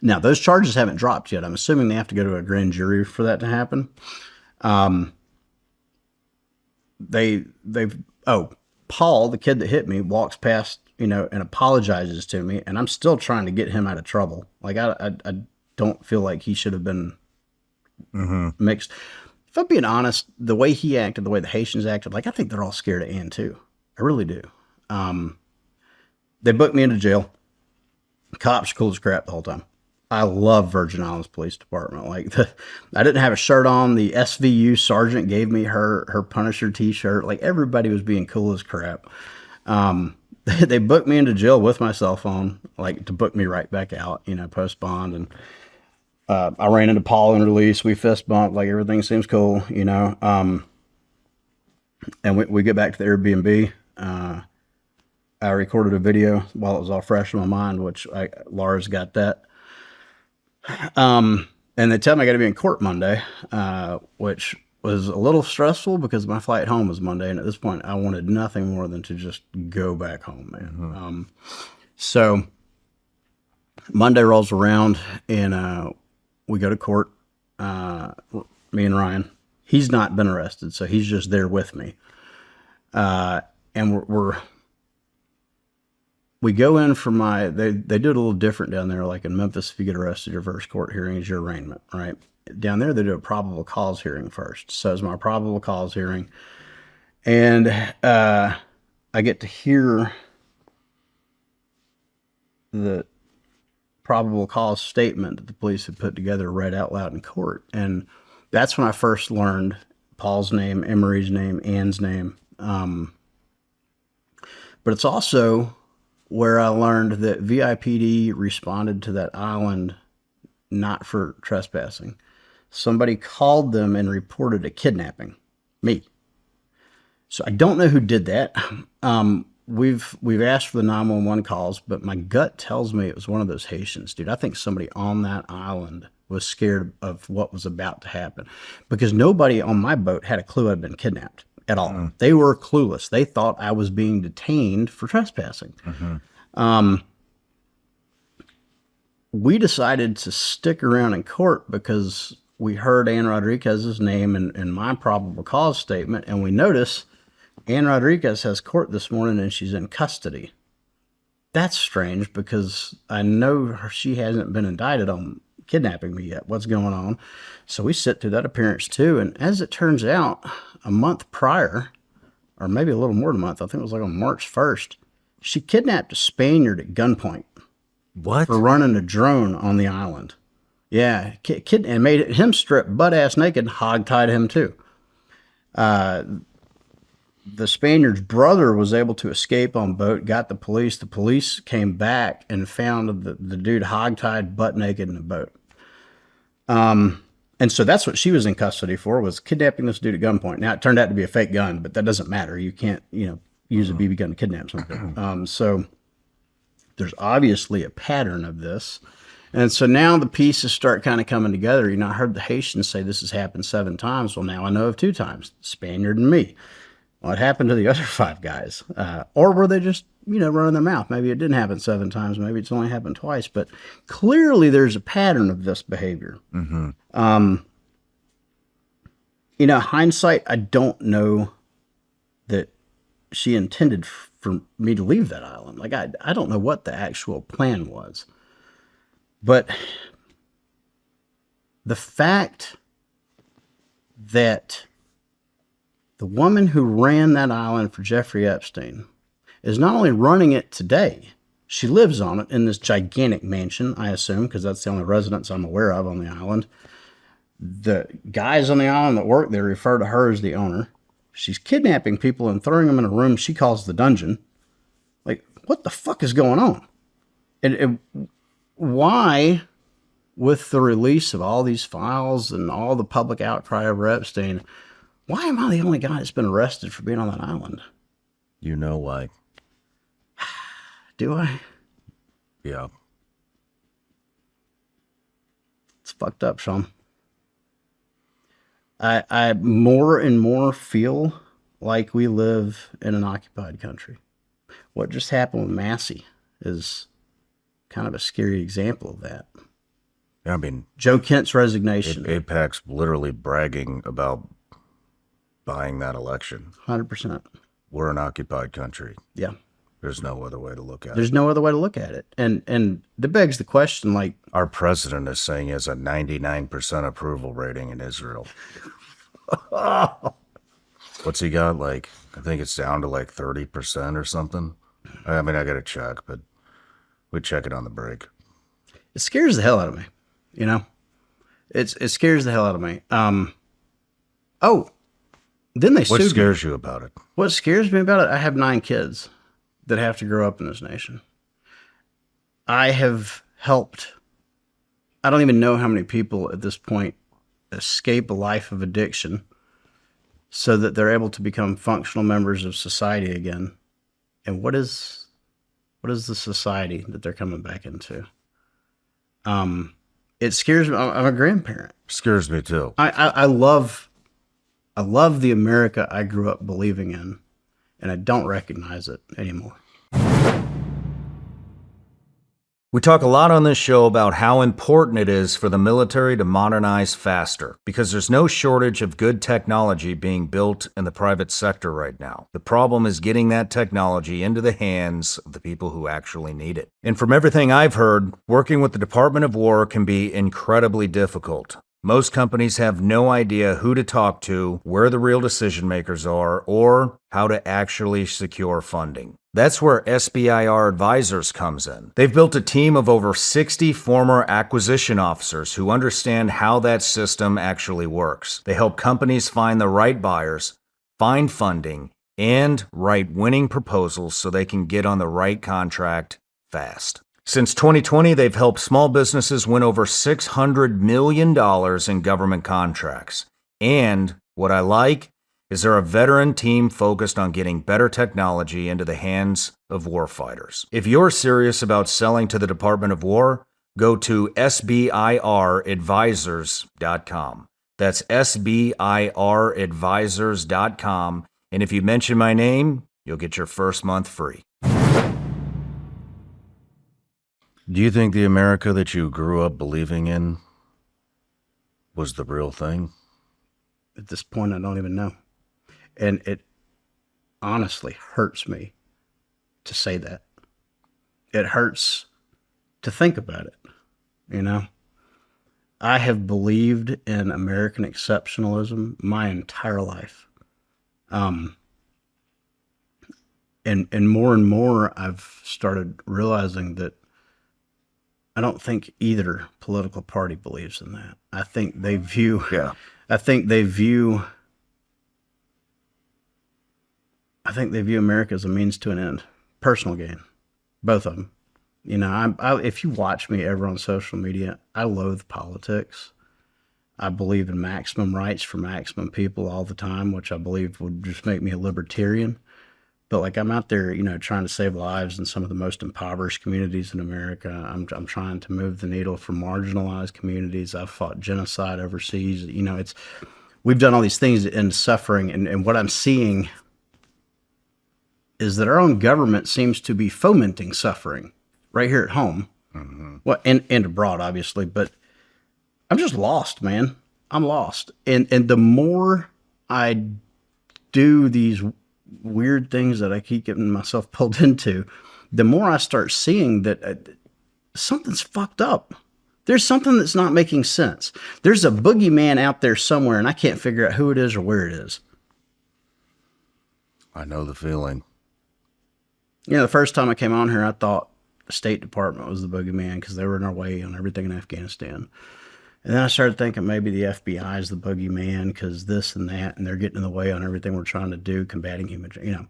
S2: Now, those charges haven't dropped yet. I'm assuming they have to go to a grand jury for that to happen. Paul, the kid that hit me, walks past, you know, and apologizes to me, and I'm still trying to get him out of trouble. Like, I don't feel like he should have been mixed. If I'm being honest, the way he acted, the way the Haitians acted, like, I think they're all scared of Ann too. I really do. They booked me into jail. Cops cool as crap the whole time. I love Virgin Islands Police Department. Like, I didn't have a shirt on. The SVU sergeant gave me her Punisher t-shirt. Like, everybody was being cool as crap. They booked me into jail with my cell phone, like, to book me right back out, you know, post bond. And I ran into Paul and release. We fist bumped, like everything seems cool, you know. And we get back to the Airbnb. I recorded a video while it was all fresh in my mind, which Lars got that. And they tell me I got to be in court Monday, which was a little stressful because my flight home was Monday. And at this point, I wanted nothing more than to just go back home, man. So Monday rolls around and we go to court. Me and Ryan. He's not been arrested, so he's just there with me. And we go in for they do it a little different down there. Like in Memphis, if you get arrested, your first court hearing is your arraignment, right? Down there, they do a probable cause hearing first. So it's my probable cause hearing. And I get to hear the probable cause statement that the police had put together read out loud in court. And that's when I first learned Paul's name, Emery's name, Ann's name. But it's also where I learned that VIPD responded to that island not for trespassing. Somebody called them and reported a kidnapping. Me. So I don't know who did that. We've asked for the 911 calls, but my gut tells me it was one of those Haitians, dude. I think somebody on that island was scared of what was about to happen because nobody on my boat had a clue I'd been kidnapped at all. They were clueless. They thought I was being detained for trespassing. We decided to stick around in court because we heard Ann Rodriguez's name in my probable cause statement, and we noticed Ann Rodriguez has court this morning and she's in custody. That's strange because I know she hasn't been indicted on kidnapping me yet. What's going on? So we sit through that appearance too. And as it turns out, a month prior, or maybe a little more than a month, I think it was like on March 1st, she kidnapped a Spaniard at gunpoint.
S1: What?
S2: For running a drone on the island. Yeah. And made him strip butt-ass naked, hog-tied him too. The Spaniard's brother was able to escape on boat, got the police. The police came back and found the dude hog-tied, butt naked in the boat. And so that's what she was in custody for, was kidnapping this dude at gunpoint. Now, it turned out to be a fake gun, but that doesn't matter. You can't, use a BB gun to kidnap somebody. So there's obviously a pattern of this. And so now the pieces start kind of coming together. I heard the Haitians say this has happened 7 times. Well, now I know of 2 times, Spaniard and me. What happened to the other 5 guys? Or were they just, running their mouth? Maybe it didn't happen 7 times. Maybe it's only happened twice. But clearly there's a pattern of this behavior. Hindsight, I don't know that she intended for me to leave that island. Like, I don't know what the actual plan was. But the fact that the woman who ran that island for Jeffrey Epstein is not only running it today, she lives on it in this gigantic mansion, I assume, because that's the only residence I'm aware of on the island. The guys on the island that work there refer to her as the owner. She's kidnapping people and throwing them in a room she calls the dungeon. Like, what the fuck is going on? And why, with the release of all these files and all the public outcry over Epstein, why am I the only guy that's been arrested for being on that island?
S1: You know why.
S2: Do I?
S1: Yeah.
S2: It's fucked up, Shawn. I more and more feel like we live in an occupied country. What just happened with Massey is kind of a scary example of that.
S1: I mean,
S2: Joe Kent's resignation.
S1: AIPAC's literally bragging about buying that election.
S2: 100%.
S1: We're an occupied country.
S2: Yeah.
S1: There's no other way to look at it.
S2: There's no other way to look at it. And that begs the question, like...
S1: Our president is saying he has a 99% approval rating in Israel. What's he got? Like, I think it's down to like 30% or something. I mean, I got to check, but we check it on the break.
S2: It scares the hell out of me, It scares the hell out of me. Then they sued me.
S1: What scares you about it?
S2: What scares me about it? I have 9 kids that have to grow up in this nation. I have helped I don't even know how many people at this point escape a life of addiction so that they're able to become functional members of society again. And what is the society that they're coming back into? It scares me. I'm a grandparent.
S1: Scares me too.
S2: I love the America I grew up believing in, and I don't recognize it anymore.
S1: We talk a lot on this show about how important it is for the military to modernize faster, because there's no shortage of good technology being built in the private sector right now. The problem is getting that technology into the hands of the people who actually need it. And from everything I've heard, working with the Department of War can be incredibly difficult. Most companies have no idea who to talk to, where the real decision makers are, or how to actually secure funding. That's where SBIR Advisors comes in. They've built a team of over 60 former acquisition officers who understand how that system actually works. They help companies find the right buyers, find funding, and write winning proposals so they can get on the right contract fast. Since 2020, they've helped small businesses win over $600 million in government contracts. And what I like is they're a veteran team focused on getting better technology into the hands of warfighters. If you're serious about selling to the Department of War, go to SBIRadvisors.com. That's SBIRadvisors.com. And if you mention my name, you'll get your first month free. Do you think the America that you grew up believing in was the real thing?
S2: At this point, I don't even know. And it honestly hurts me to say that. It hurts to think about it, you know? I have believed in American exceptionalism my entire life. And more I've started realizing that I don't think either political party believes in that. I think they view America as a means to an end, personal gain, both of them. You know, if you watch me ever on social media, I loathe politics. I believe in maximum rights for maximum people all the time, which I believe would just make me a libertarian. But like, I'm out there, you know, trying to save lives in some of the most impoverished communities in America. I'm trying to move the needle for marginalized communities. I've fought genocide overseas. You know, we've done all these things that end suffering. And what I'm seeing is that our own government seems to be fomenting suffering right here at home. Mm-hmm. Well, and abroad, obviously. But I'm just lost, man. I'm lost. And the more I do these weird things that I keep getting myself pulled into, the more I start seeing that something's fucked up. There's something that's not making sense. There's a boogeyman out there somewhere, and I can't figure out who it is or where it is.
S1: I know the feeling.
S2: You know, the first time I came on here, I thought the State Department was the boogeyman because they were in our way on everything in Afghanistan. And then I started thinking maybe the FBI is the boogeyman because this and that, and they're getting in the way on everything we're trying to do, combating human, you know.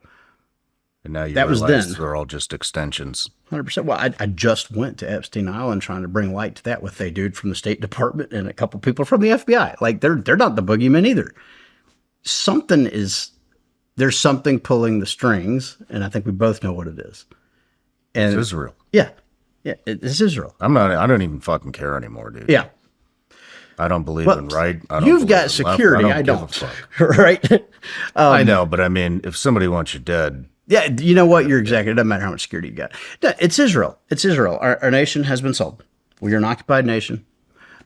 S1: And now you
S2: that
S1: realize
S2: was then.
S1: They're all just extensions.
S2: 100%. Well, I just went to Epstein Island trying to bring light to that with a dude from the State Department and a couple people from the FBI. Like, they're not the boogeyman either. There's something pulling the strings, and I think we both know what it is. And
S1: it's Israel.
S2: Yeah. Yeah, it's Israel.
S1: I don't even fucking care anymore, dude.
S2: Yeah.
S1: I don't believe in right.
S2: You've got security. I don't. Right?
S1: I know, but I mean, if somebody wants you dead.
S2: Yeah, you know what? You're exactly. It doesn't matter how much security you got. It's Israel. It's Israel. Our nation has been sold. We are an occupied nation.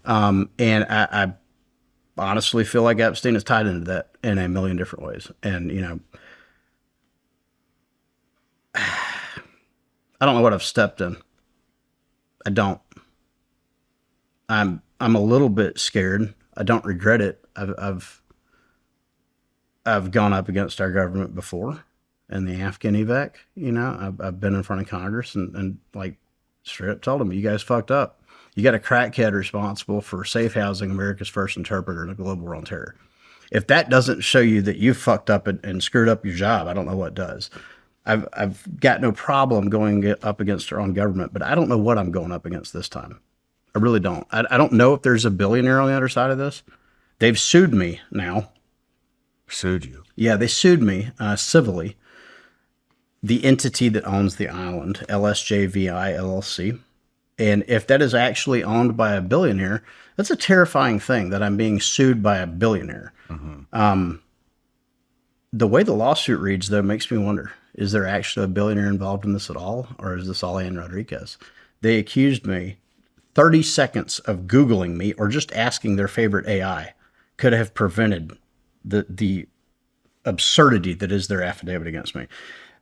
S2: And I honestly feel like Epstein is tied into that in a million different ways. And, you know, I don't know what I've stepped in. I don't. I'm a little bit scared. I don't regret it. I've gone up against our government before in the Afghan evac. You know, I've been in front of Congress and like straight up told them, you guys fucked up. You got a crackhead responsible for safe housing America's first interpreter in a global war on terror. If that doesn't show you that you fucked up and screwed up your job, I don't know what does. I've got no problem going up against our own government, but I don't know what I'm going up against this time. I really don't. I don't know if there's a billionaire on the other side of this. They've sued me now.
S1: Sued you?
S2: Yeah, they sued me civilly. The entity that owns the island, LSJVI LLC. And if that is actually owned by a billionaire, that's a terrifying thing that I'm being sued by a billionaire. The way the lawsuit reads, though, makes me wonder, is there actually a billionaire involved in this at all? Or is this all Ann Rodriguez? They accused me 30 seconds of Googling me or just asking their favorite AI could have prevented the absurdity that is their affidavit against me.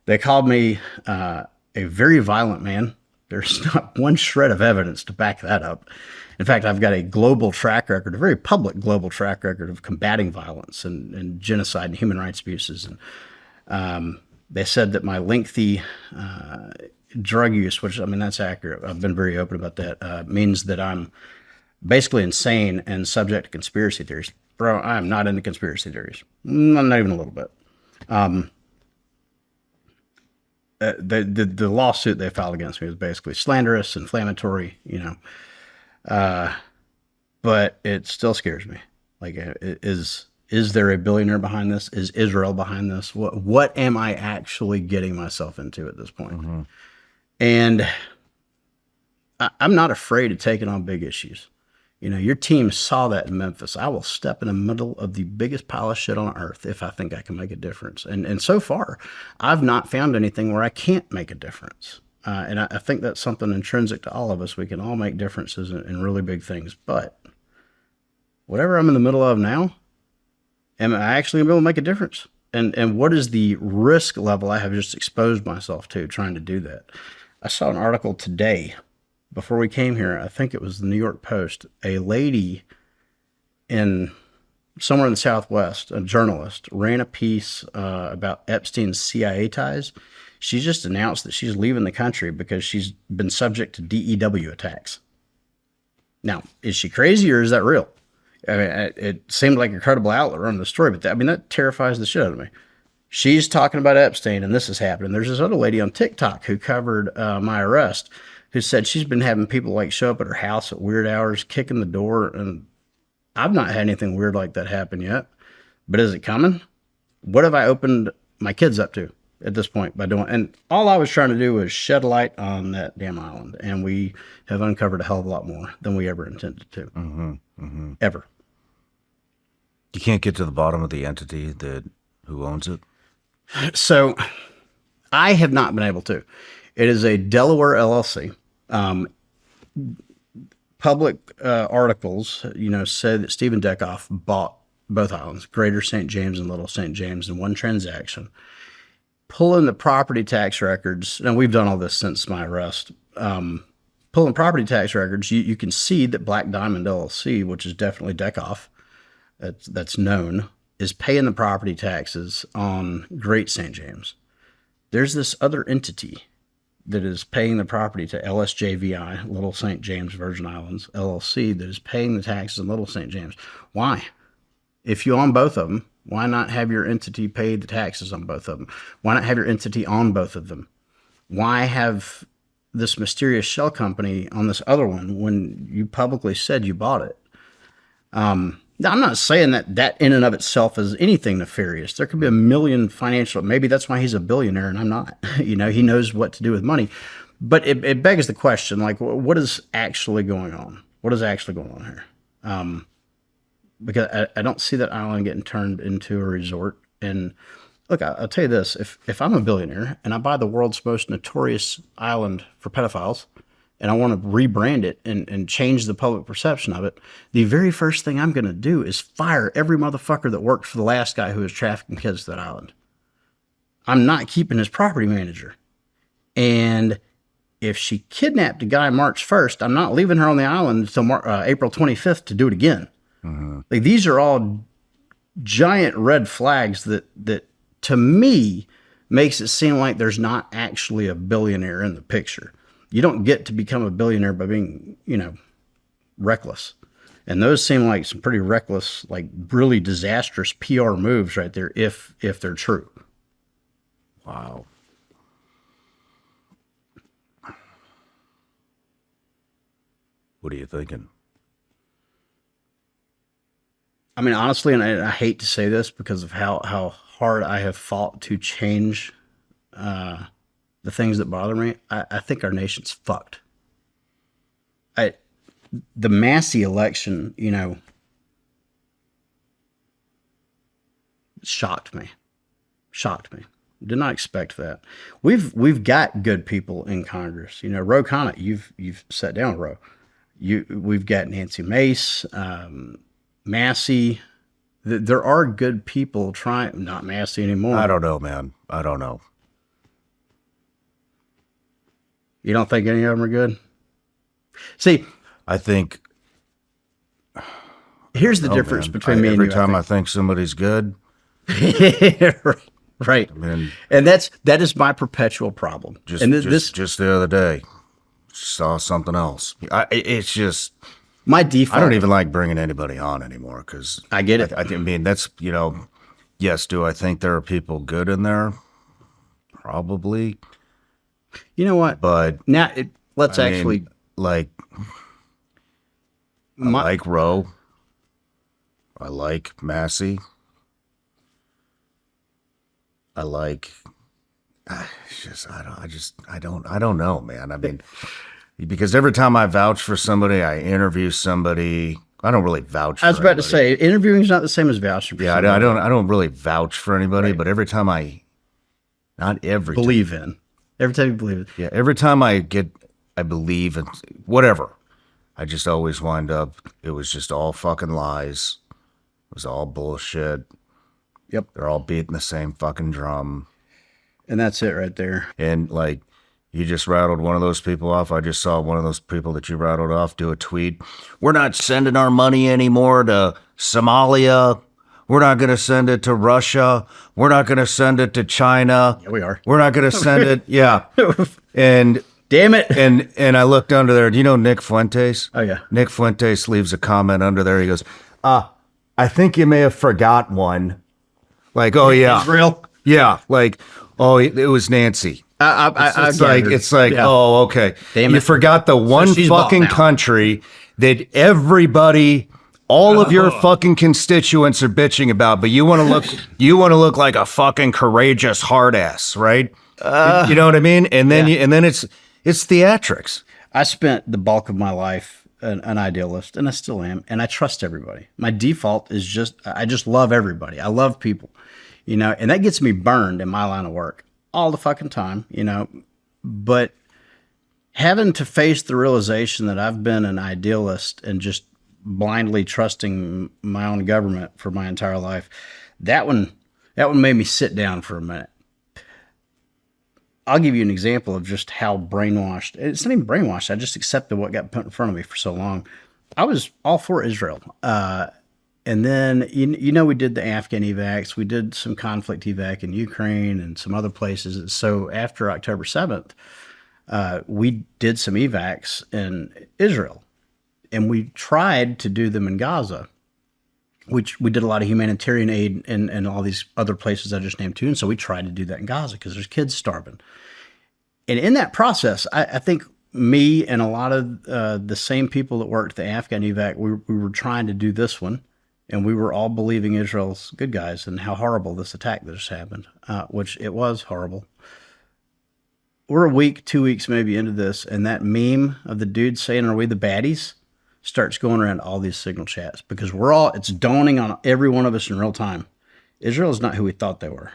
S2: They called me a very violent man. There's not one shred of evidence to back that up. In fact, I've got a global track record, a very public global track record of combating violence and genocide and human rights abuses. And they said that my lengthy drug use, which, I mean, that's accurate. I've been very open about that, means that I'm basically insane and subject to conspiracy theories. Bro, I'm not into conspiracy theories. Not even a little bit. The lawsuit they filed against me was basically slanderous, inflammatory, but it still scares me. Like, is there a billionaire behind this? Is Israel behind this? What am I actually getting myself into at this point? And I'm not afraid of taking on big issues. Your team saw that in Memphis. I will step in the middle of the biggest pile of shit on earth if I think I can make a difference. And so far, I've not found anything where I can't make a difference. And I think that's something intrinsic to all of us. We can all make differences in really big things. But whatever I'm in the middle of now, am I actually going to be able to make a difference? And what is the risk level I have just exposed myself to trying to do that? I saw an article today before we came here. I think it was the New York Post. A lady in somewhere in the Southwest, a journalist, ran a piece about Epstein's CIA ties. She just announced that she's leaving the country because she's been subject to DEW attacks. Now, is she crazy or is that real? I mean, it seemed like a credible outlet running the story, but that terrifies the shit out of me. She's talking about Epstein and this is happening. There's this other lady on TikTok who covered my arrest, who said she's been having people like show up at her house at weird hours, kicking the door. And I've not had anything weird like that happen yet, but is it coming? What have I opened my kids up to at this point by doing? And all I was trying to do was shed light on that damn island. And we have uncovered a hell of a lot more than we ever intended to. Ever.
S1: You can't get to the bottom of the entity who owns it?
S2: So I have not been able to. It is a Delaware LLC. Public articles, said that Stephen Deckoff bought both islands, Greater St. James and Little St. James, in one transaction. Pulling the property tax records, and we've done all this since my arrest. Pulling property tax records, you can see that Black Diamond LLC, which is definitely Deckoff, that's known, is paying the property taxes on Great St. James. There's this other entity that is paying the property to LSJVI, Little St. James Virgin Islands, LLC, that is paying the taxes in Little St. James. Why? If you own both of them, why not have your entity pay the taxes on both of them? Why not have your entity on both of them? Why have this mysterious shell company on this other one when you publicly said you bought it? Now, I'm not saying that in and of itself is anything nefarious. There could be a million financial, maybe that's why he's a billionaire and I'm not. He knows what to do with money. But it begs the question, like, what is actually going on? What is actually going on here? Because I don't see that island getting turned into a resort. And look, I'll tell you this, if I'm a billionaire and I buy the world's most notorious island for pedophiles, and I want to rebrand it and change the public perception of it, the very first thing I'm going to do is fire every motherfucker that worked for the last guy who was trafficking kids to that island. I'm not keeping his property manager. And if she kidnapped a guy March 1st, I'm not leaving her on the island until April 25th to do it again. Like, these are all giant red flags that to me makes it seem like there's not actually a billionaire in the picture. You don't get to become a billionaire by being, reckless. And those seem like some pretty reckless, like really disastrous PR moves right there, if they're true.
S1: Wow. What are you thinking?
S2: I mean, honestly, and I hate to say this because of how hard I have fought to change the things that bother me. I think our nation's fucked. The Massey election, shocked me. Did not expect that. We've got good people in Congress. Ro Khanna, you've sat down, Ro. We've got Nancy Mace, Massey. There are good people trying. Not Massey anymore.
S1: I don't know, man. I don't know.
S2: You don't think any of them are good? See,
S1: I think
S2: here's the difference between me and you.
S1: Every time I think somebody's good,
S2: right.
S1: I mean,
S2: and that is my perpetual problem.
S1: Just the other day, saw something else. It's just
S2: my default.
S1: I don't even like bringing anybody on anymore because
S2: I get it.
S1: I mean, that's yes. Do I think there are people good in there? Probably.
S2: You know what?
S1: But
S2: now let's actually
S1: like. I like Roe. I like Massey. I like. I don't know, man. I mean, because every time I vouch for somebody, I interview somebody. I don't really vouch.
S2: I was about to say, interviewing is not the same as vouching for somebody.
S1: I don't really vouch for anybody, but every time every time you believe it. Yeah, every time I believe in whatever. I just always wind up, it was just all fucking lies. It was all bullshit.
S2: Yep.
S1: They're all beating the same fucking drum.
S2: And that's it right there.
S1: And like, you just rattled one of those people off. I just saw one of those people that you rattled off do a tweet. We're not sending our money anymore to Somalia. We're not going to send it to Russia. We're not going to send it to China.
S2: Yeah, we are.
S1: We're not going to send it. Yeah. And...
S2: Damn it.
S1: And I looked under there. Do you know Nick Fuentes?
S2: Oh, yeah.
S1: Nick Fuentes leaves a comment under there. He goes, I think you may have forgot one. Like, oh, yeah.
S2: Israel?
S1: Yeah. Like, oh, it was Nancy. It's like, yeah. Oh, okay.
S2: Damn
S1: you
S2: it.
S1: forgot the one fucking country that everybody, all of your fucking constituents are bitching about, but you want to look like a fucking courageous hard ass, right? You know what I mean? And then it's theatrics.
S2: I spent the bulk of my life an idealist, and I still am, and I trust everybody. My default is I just love everybody. I love people, and that gets me burned in my line of work all the fucking time, But having to face the realization that I've been an idealist and just blindly trusting my own government for my entire life, that one made me sit down for a minute. I'll give you an example of just how brainwashed. It's not even brainwashed. I just accepted what got put in front of me for so long. I was all for Israel. And then, we did the Afghan evacs. We did some conflict evac in Ukraine and some other places. So after October 7th, we did some evacs in Israel. And we tried to do them in Gaza. We did a lot of humanitarian aid in all these other places I just named too. And so we tried to do that in Gaza because there's kids starving. And in that process, I think me and a lot of the same people that worked the Afghan evac, we were trying to do this one. And we were all believing Israel's good guys and how horrible this attack that just happened, which it was horrible. We're a week, 2 weeks maybe into this, and that meme of the dude saying, "Are we the baddies?" starts going around all these signal chats because it's dawning on every one of us in real time. Israel is not who we thought they were.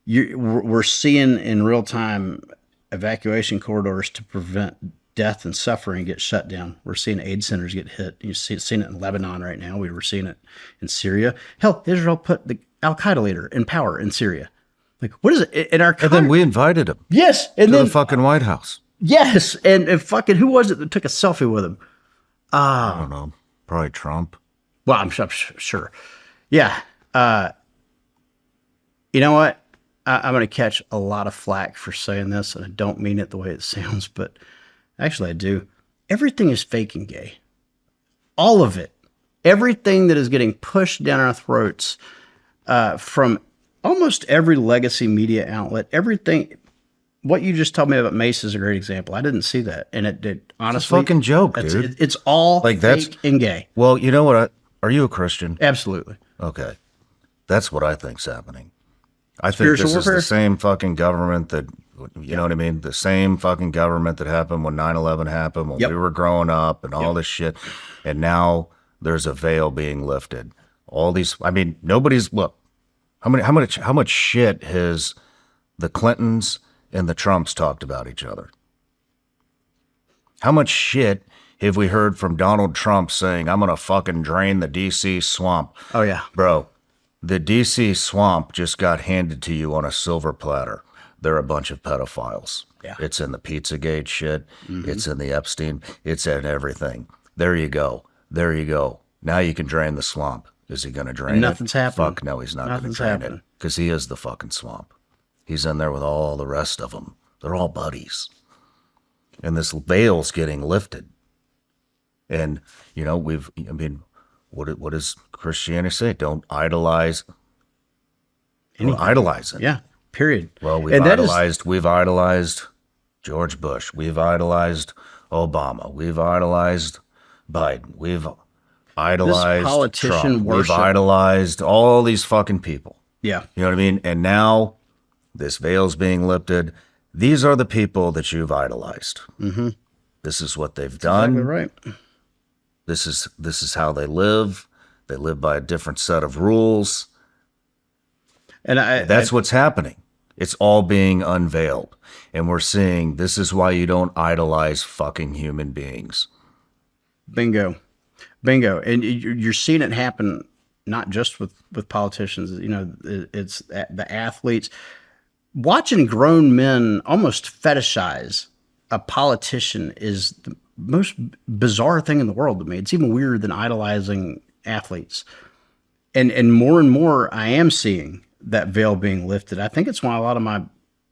S2: We're seeing in real time evacuation corridors to prevent death and suffering get shut down. We're seeing aid centers get hit. You've seen it in Lebanon right now. We were seeing it in Syria. Hell, Israel put the Al-Qaeda leader in power in Syria. Like, what is it? In our
S1: and then we invited him.
S2: Yes.
S1: And to the fucking White House.
S2: Yes, and fucking who was it that took a selfie with him?
S1: I don't know. Probably Trump.
S2: Well, I'm sure. Yeah. You know what? I'm going to catch a lot of flack for saying this, and I don't mean it the way it sounds, but actually I do. Everything is fake and gay. All of it. Everything that is getting pushed down our throats from almost every legacy media outlet, everything. what you just told me about Mace is a great example. I didn't see that, and it honestly,
S1: It's a fucking joke, dude.
S2: It's all
S1: Like,
S2: fake and gay.
S1: Well, you know what? Are you a Christian?
S2: Absolutely.
S1: Okay. That's what I think's happening. I think
S2: Spiritual
S1: this
S2: warfare?
S1: is the same fucking government that, you know what I mean? The same fucking government that happened when 9/11 happened, when
S2: Yep.
S1: we were growing up and all this shit. And now there's a veil being lifted. All these, I mean, nobody's, look, how much shit has the Clintons and the Trumps talked about each other? How much shit have we heard from Donald Trump saying, I'm going to fucking drain the DC swamp?
S2: Oh yeah.
S1: Bro, the DC swamp just got handed to you on a silver platter. They're a bunch of pedophiles.
S2: Yeah.
S1: It's in the Pizzagate shit. It's in the Epstein. It's in everything. There you go. There you go. Now you can drain the swamp. Is he going to drain
S2: Nothing's
S1: it?
S2: happening.
S1: Fuck no, he's not going to
S2: Nothing's
S1: drain
S2: happening.
S1: it. Because he is the fucking swamp. He's in there with all the rest of them. They're all buddies. And this veil's getting lifted. And, you know, what does Christianity say? Don't idolize. Don't idolize it.
S2: Yeah. Period.
S1: Well, we've
S2: And that is-
S1: idolized George Bush. We've idolized Obama. We've idolized Biden. We've idolized
S2: politician
S1: Trump.
S2: worship.
S1: We've idolized all these fucking people.
S2: Yeah.
S1: You know what I mean? And now this veil's being lifted. These are the people that you've idolized. Mm-hmm. This is what they've done.
S2: Exactly right.
S1: This is how they live. They live by a different set of rules.
S2: And
S1: That's what's happening. It's all being unveiled. And we're seeing this is why you don't idolize fucking human beings.
S2: Bingo. And you're seeing it happen not just with politicians. You know, it's the athletes. Watching grown men almost fetishize a politician is the most bizarre thing in the world to me. It's even weirder than idolizing athletes. And more I am seeing that veil being lifted. I think it's why a lot of my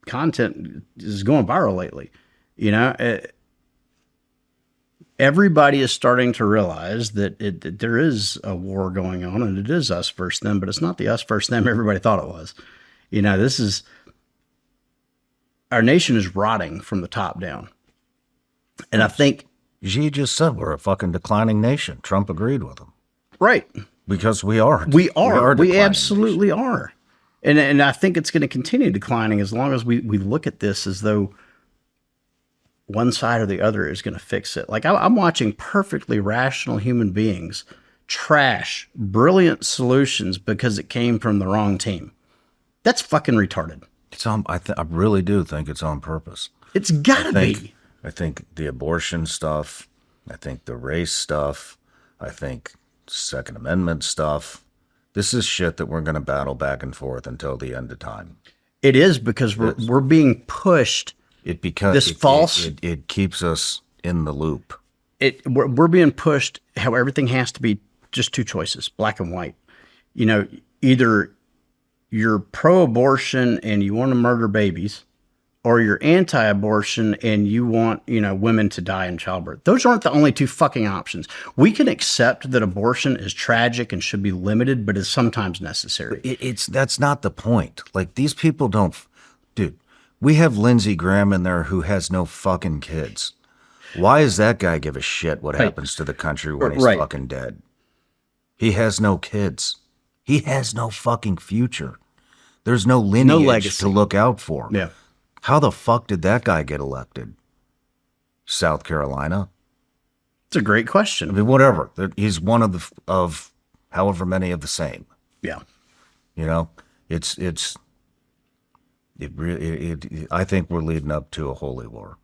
S2: content is going viral lately. You know, everybody is starting to realize that there is a war going on, and it is us versus them, but it's not the us versus them everybody thought it was. You know, our nation is rotting from the top down. And I think,
S1: Xi just said we're a fucking declining nation. Trump agreed with him.
S2: right.
S1: Because we are.
S2: We are. We
S1: declining
S2: absolutely are. And I think it's going to continue declining as long as we look at this as though one side or the other is going to fix it. Like I'm watching perfectly rational human beings trash brilliant solutions because it came from the wrong team. That's fucking retarded.
S1: It's on. I really do think it's on purpose.
S2: It's got to be.
S1: I think the abortion stuff. I think the race stuff. I think Second Amendment stuff. This is shit that we're going to battle back and forth until the end of time.
S2: It is because we're being pushed.
S1: It because
S2: This false-
S1: It keeps us in the loop.
S2: We're being pushed how everything has to be just two choices, black and white. You know, either you're pro-abortion and you want to murder babies, or you're anti-abortion and you want, you know, women to die in childbirth. Those aren't the only two fucking options. We can accept that abortion is tragic and should be limited, but is sometimes necessary.
S1: That's not the point. Like these people don't, dude. We have Lindsey Graham in there who has no fucking kids. Why does that guy give a shit what happens to the country when he's fucking dead? He has no kids. He has no fucking future. There's no lineage
S2: legacy
S1: to look out for.
S2: Yeah.
S1: How the fuck did that guy get elected? South Carolina?
S2: It's a great
S1: I
S2: question.
S1: mean, whatever. He's one of however many of the same.
S2: Yeah.
S1: You know, I think we're leading up to a holy war.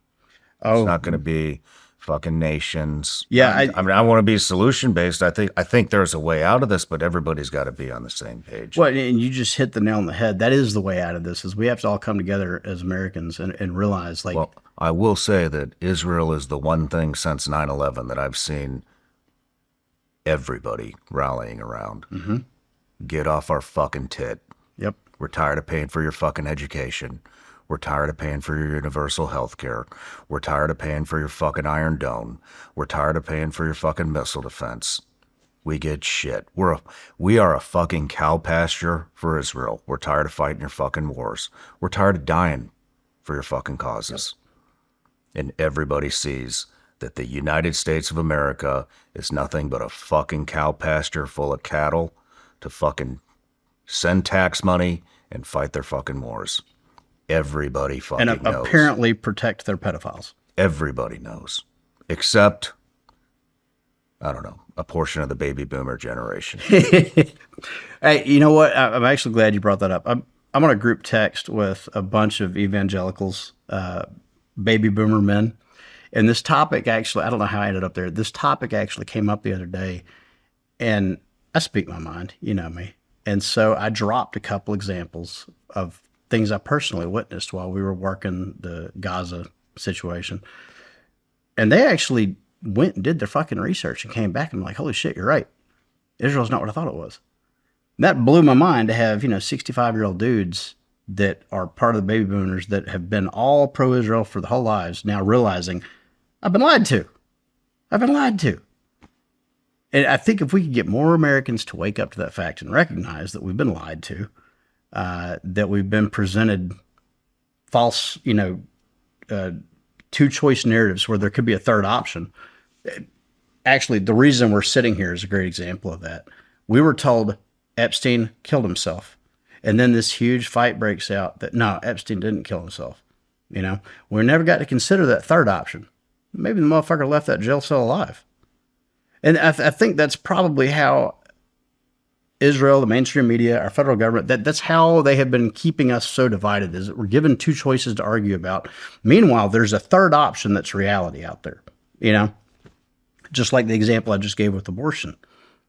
S2: Oh,
S1: It's not going to be fucking nations.
S2: Yeah,
S1: I mean, I want to be solution based. I think there's a way out of this, but everybody's got to be on the same page.
S2: well, and you just hit the nail on the head. That is the way out of this, is we have to all come together as Americans and realize, like,
S1: Well, I will say that Israel is the one thing since 9/11 that I've seen everybody rallying around. Mm-hmm. Get off our fucking tit.
S2: yep.
S1: We're tired of paying for your fucking education. We're tired of paying for your universal health care. We're tired of paying for your fucking Iron Dome. We're tired of paying for your fucking missile defense. We get shit. We are a fucking cow pasture for Israel. We're tired of fighting your fucking wars. We're tired of dying. for your fucking causes. And everybody sees that the United States of America is nothing but a fucking cow pasture full of cattle to fucking send tax money and fight their fucking wars. Everybody fucking
S2: And
S1: knows.
S2: apparently protect their pedophiles.
S1: Everybody knows. Except, I don't know, a portion of the baby boomer generation.
S2: Hey, you know what? I'm actually glad you brought that up. I'm on a group text with a bunch of evangelicals, baby boomer men. And this topic actually, I don't know how I ended up there. This topic actually came up the other day. And I speak my mind, you know me. And so I dropped a couple examples of things I personally witnessed while we were working the Gaza situation. And they actually went and did their fucking research and came back and like, holy shit, you're right. Israel's not what I thought it was. And that blew my mind to have, 65-year-old dudes that are part of the baby boomers that have been all pro-Israel for the whole lives now realizing, I've been lied to. I've been lied to. And I think if we could get more Americans to wake up to that fact and recognize that we've been lied to, that we've been presented false, two-choice narratives where there could be a third option. Actually, the reason we're sitting here is a great example of that. We were told Epstein killed himself. And then this huge fight breaks out that, no, Epstein didn't kill himself. We never got to consider that third option. Maybe the motherfucker left that jail cell alive. And I think that's probably how Israel, the mainstream media, our federal government, that's how they have been keeping us so divided, is that we're given two choices to argue about. Meanwhile, there's a third option that's reality out there, just like the example I just gave with abortion.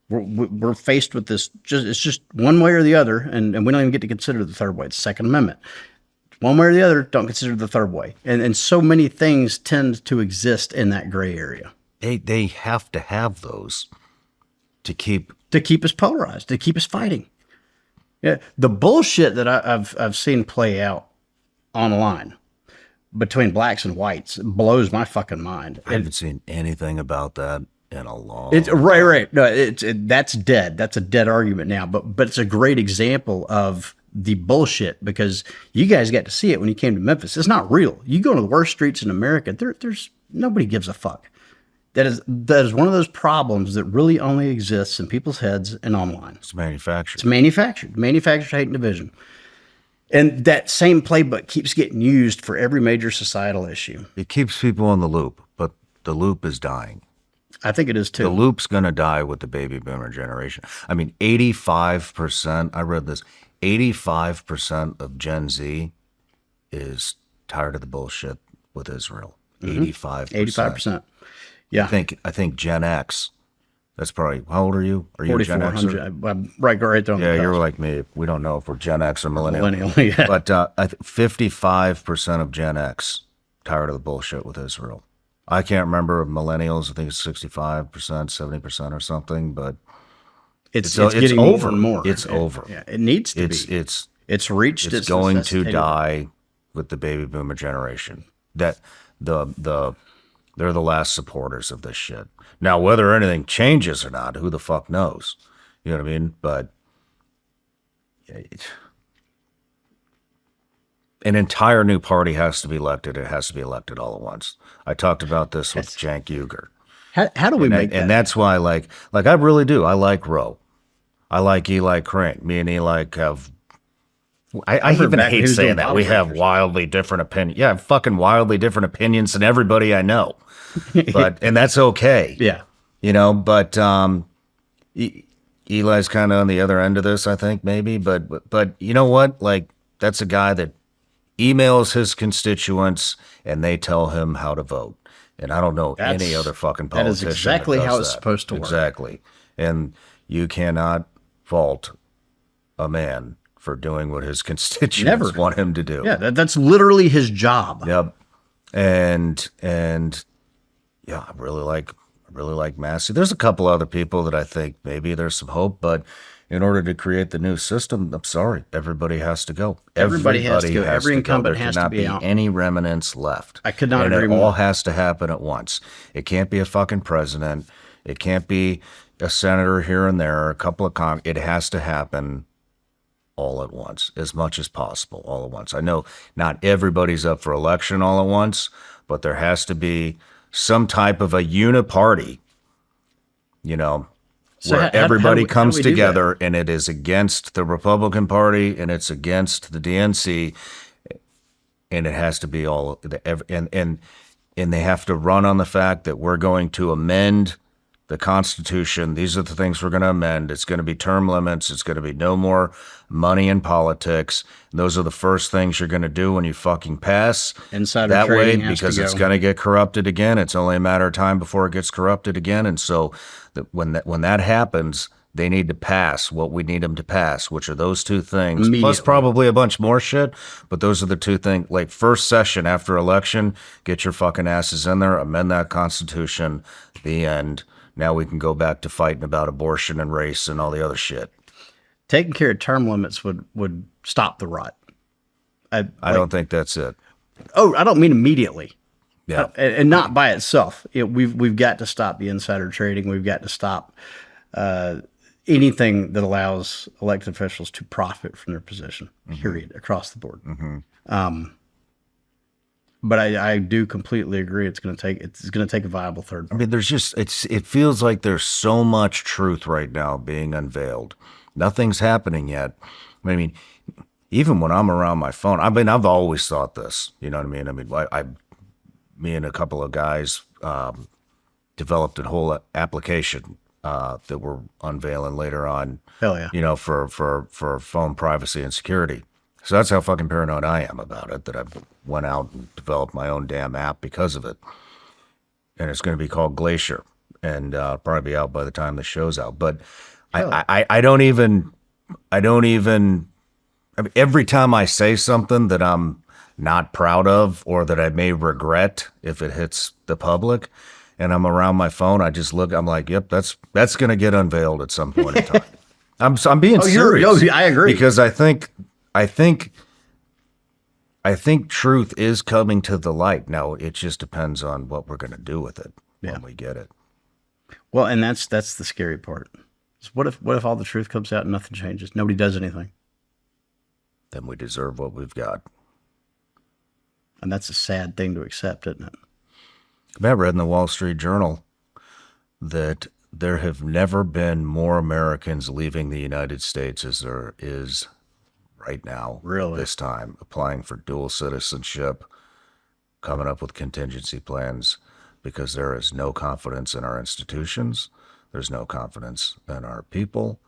S2: We're faced with this, it's just one way or the other, and we don't even get to consider the third way. It's the Second Amendment. One way or the other, don't consider the third way. And so many things tend to exist in that gray area.
S1: They have to have those to keep
S2: us polarized, to keep us fighting. Yeah, the bullshit that I've seen play out online between blacks and whites blows my fucking mind.
S1: I haven't seen anything about that in a long
S2: It's right. No, that's dead. That's a dead argument now. But it's a great example of the bullshit because you guys got to see it when you came to Memphis. It's not real. You go to the worst streets in America. There's nobody gives a fuck. That is one of those problems that really only exists in people's heads and online.
S1: It's manufactured.
S2: It's manufactured. Manufactured hate and division. And that same playbook keeps getting used for every major societal issue.
S1: It keeps people in the loop, but the loop is dying.
S2: I think it is too.
S1: The loop's going to die with the baby boomer generation. I mean, 85%, I read this, 85% of Gen Z is tired of the bullshit with Israel. 85%.
S2: 85%. Yeah.
S1: I think Gen X, that's probably, how old are you? Are you a Gen X?
S2: I'm right there on
S1: Yeah,
S2: the
S1: you're like me. We don't know if we're Gen X or millennial.
S2: yeah.
S1: But 55% of Gen X tired of the bullshit with Israel. I can't remember millennials. I think it's 65%, 70% or something, but
S2: it's getting
S1: over.
S2: More and more.
S1: It's over.
S2: Yeah, it needs to be. It's reached its
S1: going to die with the baby boomer generation. That they're the last supporters of this shit. Now, whether anything changes or not, who the fuck knows? You know what I mean? But an entire new party has to be elected. It has to be elected all at once. I talked about this with Cenk Uygur.
S2: How do we make that?
S1: And that's why, like I really do. I like Roe. I like Eli Crane. Me and Eli have. I even hate saying that. We have wildly different opinions. Yeah, fucking wildly different opinions than everybody I know. And that's okay.
S2: Yeah.
S1: But Eli's kind of on the other end of this, I think, maybe. But you know what? Like, that's a guy that emails his constituents and they tell him how to vote. And I don't know any other fucking politician.
S2: That is exactly how it's
S1: that.
S2: supposed to work.
S1: Exactly. And you cannot fault a man for doing what his constituents want him to do.
S2: Yeah, that's literally his job.
S1: Yep. And yeah, I really like Massey. There's a couple other people that I think maybe there's some hope, but in order to create the new system, I'm sorry, everybody has to go.
S2: Everybody has to go. Every incumbent has to be out.
S1: There cannot be any remnants left.
S2: I could not agree
S1: more.
S2: It
S1: all has to happen at once. It can't be a fucking president. It can't be a senator here and there, a couple of it has to happen all at once, as much as possible, all at once. I know not everybody's up for election all at once, but there has to be some type of a uniparty,
S2: So
S1: where
S2: how do
S1: everybody
S2: we- how do
S1: comes
S2: we do that?
S1: together, and it is against the Republican Party and it's against the DNC, and it has to be and they have to run on the fact that we're going to amend the Constitution. These are the things we're going to amend. It's going to be term limits. It's going to be no more money in politics. Those are the first things you're going to do when you fucking pass.
S2: Insider
S1: that way,
S2: trading has to
S1: because it's
S2: go.
S1: going to get corrupted again. It's only a matter of time before it gets corrupted again. And so when that happens, they need to pass what we need them to pass, which are those two things, plus
S2: Immediately.
S1: probably a bunch more shit. But those are the two things. Like, first session after election, get your fucking asses in there, amend that Constitution. The end. Now we can go back to fighting about abortion and race and all the other shit.
S2: Taking care of term limits would stop the rot.
S1: I don't think that's it.
S2: I don't mean immediately.
S1: Yeah.
S2: And not by itself. We've got to stop the insider trading. We've got to stop anything that allows elected officials to profit from their position. Period, across the board. But I do completely agree. It's going to take a viable third
S1: I mean, it feels like there's so much truth right now being unveiled. Nothing's happening yet. I mean, even when I'm around my phone, I've always thought this, you know what I mean? Me and a couple of guys developed a whole application that we're unveiling later on.
S2: Hell yeah.
S1: For phone privacy and security. So that's how fucking paranoid I am about it, that I went out and developed my own damn app because of it. And it's going to be called Glacier, and probably be out by the time the show's out. But I don't even, I mean, every time I say something that I'm not proud of or that I may regret if it hits the public and I'm around my phone, I just look, I'm like, yep, that's going to get unveiled at some point in time. I'm being serious.
S2: I agree.
S1: Because I think truth is coming to the light. Now, it just depends on what we're going to do with it when we get it.
S2: Well, and that's the scary part. What if all the truth comes out and nothing changes? Nobody does anything.
S1: Then we deserve what we've got.
S2: And that's a sad thing to accept, isn't it?
S1: I read in the Wall Street Journal that there have never been more Americans leaving the United States as there is right now.
S2: Really?
S1: This time, applying for dual citizenship, coming up with contingency plans, because there is no confidence in our institutions. There's no confidence in our people.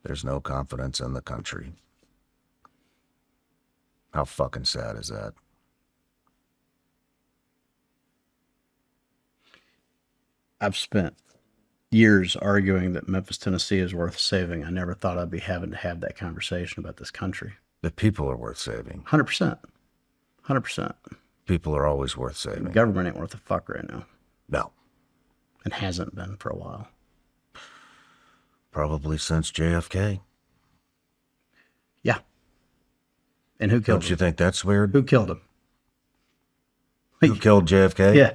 S1: There's no confidence in the country. How fucking sad is that?
S2: I've spent years arguing that Memphis, Tennessee is worth saving. I never thought I'd be having to have that conversation about this country.
S1: The people are worth saving.
S2: 100%. 100%.
S1: People are always worth saving.
S2: The government ain't worth a fuck right now.
S1: No.
S2: And hasn't been for a while.
S1: Probably since JFK.
S2: Yeah. And who killed
S1: Don't
S2: him?
S1: you think that's weird?
S2: Who killed him?
S1: Who killed JFK?
S2: Yeah.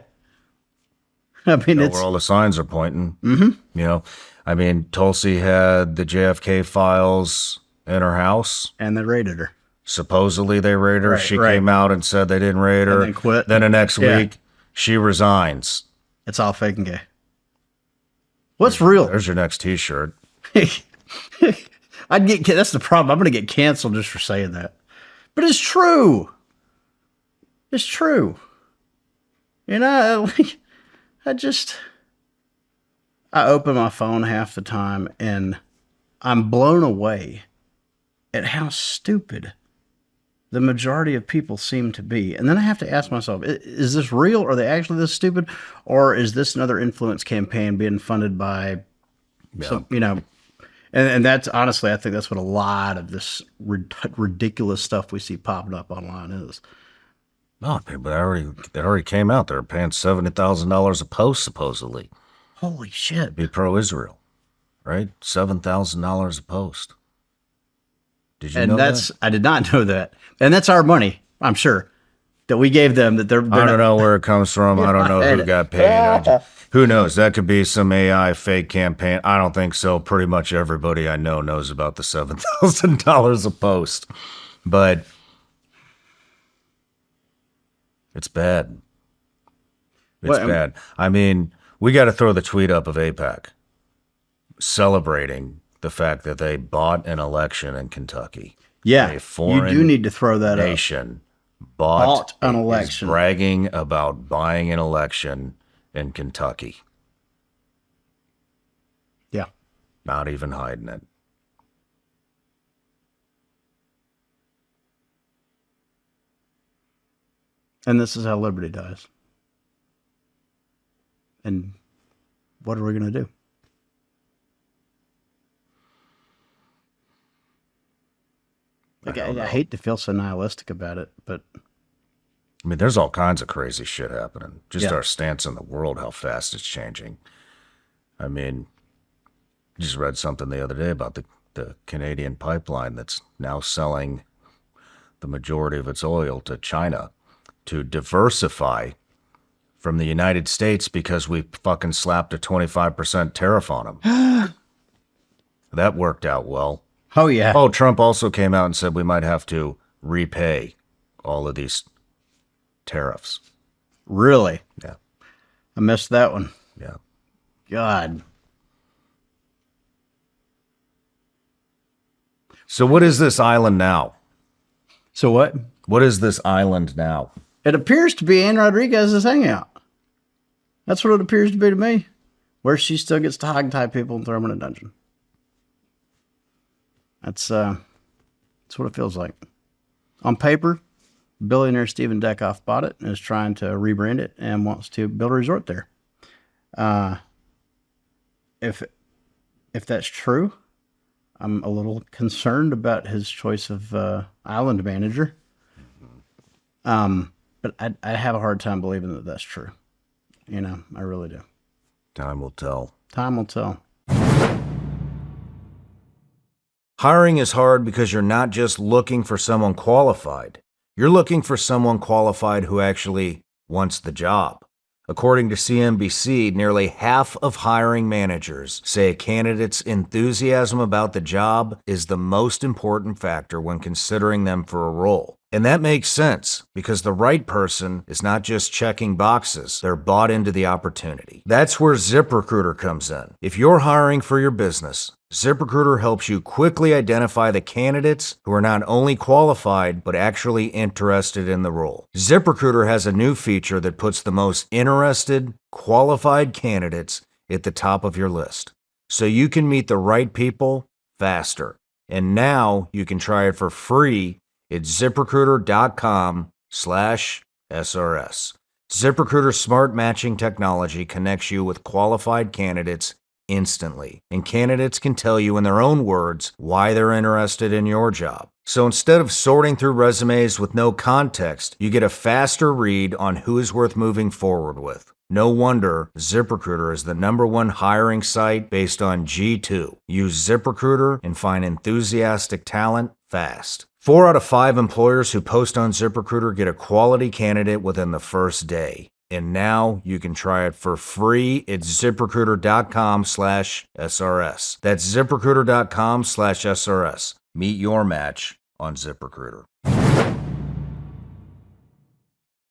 S2: I mean, it's
S1: Where all the signs are pointing. Mm-hmm. I mean, Tulsi had the JFK files in her house.
S2: and they raided her.
S1: Supposedly they raided her.
S2: Right,
S1: She
S2: right.
S1: came out and said they didn't raid her.
S2: then quit.
S1: Then the next
S2: Yeah.
S1: week, she resigns.
S2: It's all fake and gay. What's real?
S1: There's your next T-shirt.
S2: That's the problem. I'm going to get canceled just for saying that. But it's true. It's true. I open my phone half the time and I'm blown away at how stupid the majority of people seem to be. And then I have to ask myself, is this real? Are they actually this stupid? Or is this another influence campaign being funded by some, and that's honestly, I think that's what a lot of this ridiculous stuff we see popping up online is.
S1: No, but they already came out. They're paying $70,000 a post, supposedly.
S2: Holy shit.
S1: Be pro-Israel, right? $7,000 a post. Did you know that?
S2: I did not know that. And that's our money, I'm sure, that we gave them. That they're
S1: I don't know where it comes from. I don't know who got paid. Who knows? That could be some AI fake campaign. I don't think so. Pretty much everybody I know knows about the $7,000 a post. But it's bad. It's bad. I mean, we got to throw the tweet up of AIPAC celebrating the fact that they bought an election in Kentucky.
S2: Yeah,
S1: A foreign
S2: you do need to throw that
S1: nation bought
S2: an
S1: is
S2: election.
S1: bragging about buying an election in Kentucky.
S2: Yeah.
S1: Not even hiding it.
S2: And this is how liberty dies. And what are we going to do? Like, I hate to feel so nihilistic about it, but
S1: I mean, there's all kinds of crazy shit happening. Just
S2: Yeah.
S1: our stance on the world, how fast it's changing. I mean, just read something the other day about the Canadian pipeline that's now selling the majority of its oil to China to diversify from the United States because we fucking slapped a 25% tariff on them. That worked out well.
S2: oh yeah,
S1: Oh, Trump also came out and said we might have to repay all of these tariffs.
S2: really?
S1: Yeah.
S2: I missed that one.
S1: Yeah.
S2: God.
S1: So what is this island now?
S2: So what?
S1: What is this island now?
S2: It appears to be Ann Rodriguez's hangout. That's what it appears to be to me. Where she still gets to hog-tie people and throw them in a dungeon. That's what it feels like. On paper, billionaire Stephen Deckoff bought it and is trying to rebrand it and wants to build a resort there. If that's true, I'm a little concerned about his choice of island manager. But I have a hard time believing that that's true. You know, I really do.
S1: Time will tell.
S2: Time will tell.
S1: Hiring is hard because you're not just looking for someone qualified. You're looking for someone qualified who actually wants the job. According to CNBC, nearly half of hiring managers say a candidate's enthusiasm about the job is the most important factor when considering them for a role. And that makes sense because the right person is not just checking boxes, they're bought into the opportunity. That's where ZipRecruiter comes in. If you're hiring for your business, ZipRecruiter helps you quickly identify the candidates who are not only qualified, but actually interested in the role. ZipRecruiter has a new feature that puts the most interested, qualified candidates at the top of your list, so you can meet the right people faster. And now you can try it for free at ZipRecruiter.com/SRS. ZipRecruiter's smart matching technology connects you with qualified candidates instantly, and candidates can tell you in their own words why they're interested in your job. So instead of sorting through resumes with no context, you get a faster read on who is worth moving forward with. No wonder ZipRecruiter is the #1 hiring site based on G2. Use ZipRecruiter and find enthusiastic talent fast. 4 out of 5 employers who post on ZipRecruiter get a quality candidate within the first day. And now you can try it for free at ZipRecruiter.com/SRS. That's ZipRecruiter.com/SRS. Meet your match on ZipRecruiter.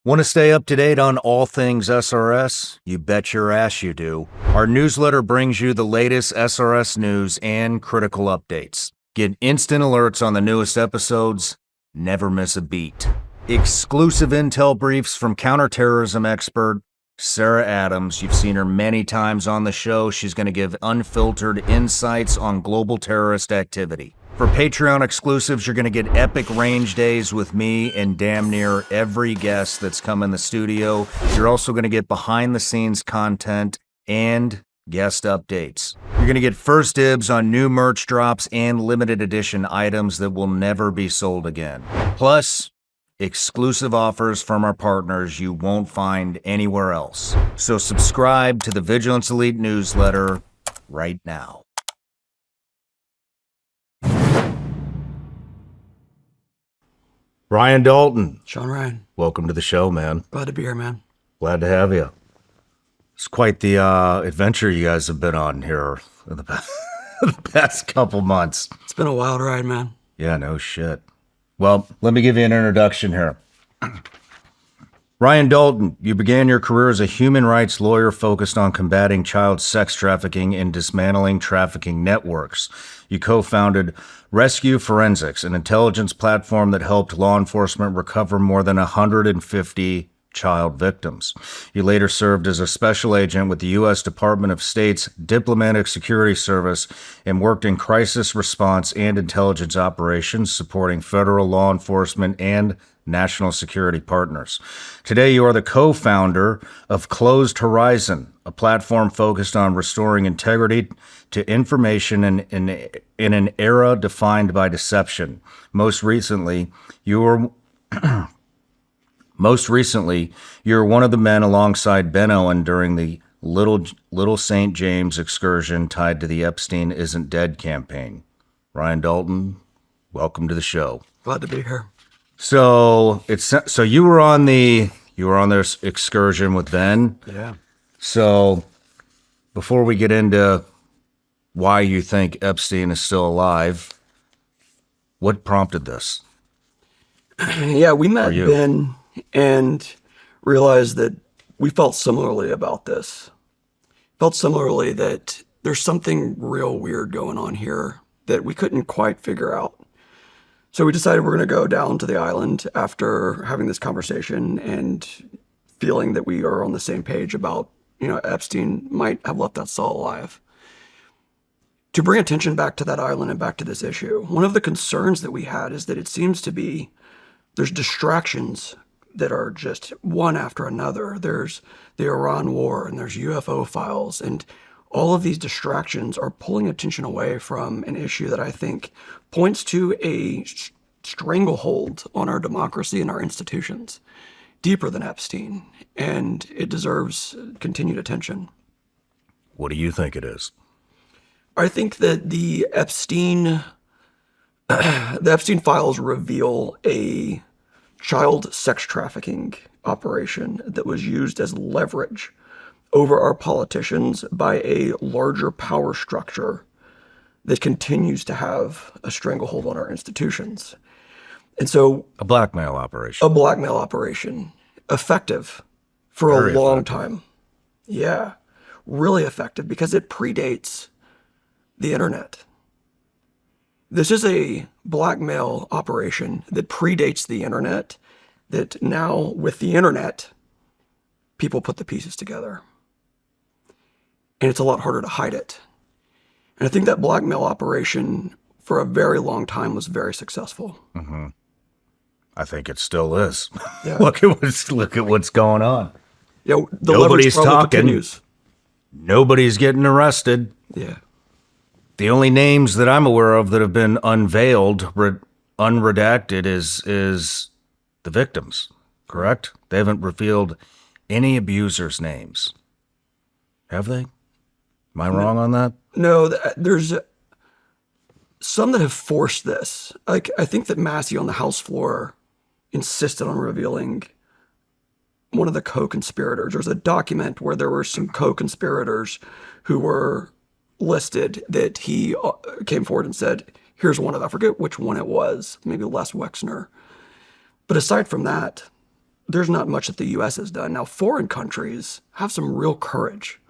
S1: Want to stay up to date on all things SRS? You bet your ass you do. Our newsletter brings you the latest SRS news and critical updates. Get instant alerts on the newest episodes. Never miss a beat. Exclusive intel briefs from counterterrorism expert Sarah Adams. You've seen her many times on the show. She's going to give unfiltered insights on global terrorist activity. For Patreon exclusives, you're going to get epic range days with me and damn near every guest that's come in the studio. You're also going to get behind-the-scenes content and guest updates. You're going to get first dibs on new merch drops and limited edition items that will never be sold again. Plus, exclusive offers from our partners you won't find anywhere else. So subscribe to the Vigilance Elite newsletter right now. Ryan Dalton,
S3: Shawn Ryan,
S1: welcome to the show, man.
S3: glad to be here, man.
S1: Glad to have you. It's quite the adventure you guys have been on here in the past, the past couple months.
S3: It's been a wild ride, man.
S1: Yeah, no shit. Well, let me give you an introduction here. Ryan Dalton, you began your career as a human rights lawyer focused on combating child sex trafficking and dismantling trafficking networks. You co-founded Rescue Forensics, an intelligence platform that helped law enforcement recover more than 150 child victims. You later served as a special agent with the U.S. Department of State's Diplomatic Security Service and worked in crisis response and intelligence operations, supporting federal law enforcement and national security partners. Today, you are the co-founder of Closed Horizon, a platform focused on restoring integrity to information in an era defined by deception. Most recently, you were one of the men alongside Ben Owen during the Little St. James excursion tied to the Epstein Isn't Dead campaign. Ryan Dalton, welcome to the show.
S3: Glad to be here.
S1: So you were on this excursion with Ben.
S3: Yeah.
S1: So before we get into why you think Epstein is still alive, what prompted this?
S3: Yeah, we met
S1: you?
S3: Ben and realized that we felt similarly about this. Felt similarly that there's something real weird going on here that we couldn't quite figure out. So we decided we're going to go down to the island after having this conversation and feeling that we are on the same page about, Epstein might have left that cell alive. To bring attention back to that island and back to this issue, one of the concerns that we had is that it seems to be there's distractions that are just one after another. There's the Iran war and there's UFO files, and all of these distractions are pulling attention away from an issue that I think points to a stranglehold on our democracy and our institutions, deeper than Epstein, and it deserves continued attention.
S1: What do you think it is?
S3: I think that the Epstein files reveal a child sex trafficking operation that was used as leverage over our politicians by a larger power structure that continues to have a stranglehold on our institutions. And so
S1: A blackmail operation.
S3: a blackmail operation, effective for
S1: Very
S3: a long
S1: effective.
S3: time. Yeah, really effective because it predates the internet. This is a blackmail operation that predates the internet, that now with the internet, people put the pieces together. And it's a lot harder to hide it. And I think that blackmail operation for a very long time was very successful.
S1: I think it still is.
S3: Yeah.
S1: Look at what's going on.
S3: Yeah, the
S1: Nobody's
S3: leverage problem
S1: talking.
S3: continues.
S1: Nobody's getting arrested.
S3: Yeah.
S1: The only names that I'm aware of that have been unveiled, unredacted, is the victims. Correct? They haven't revealed any abusers' names, have they? Am I wrong on that?
S3: No, there's some that have forced this. Like, I think that Massey on the House floor insisted on revealing one of the co-conspirators. There's a document where there were some co-conspirators who were listed that he came forward and said, here's one of them. I forget which one it was, maybe Les Wexner. But aside from that, there's not much that the U.S. has done. Now, foreign countries have some real courage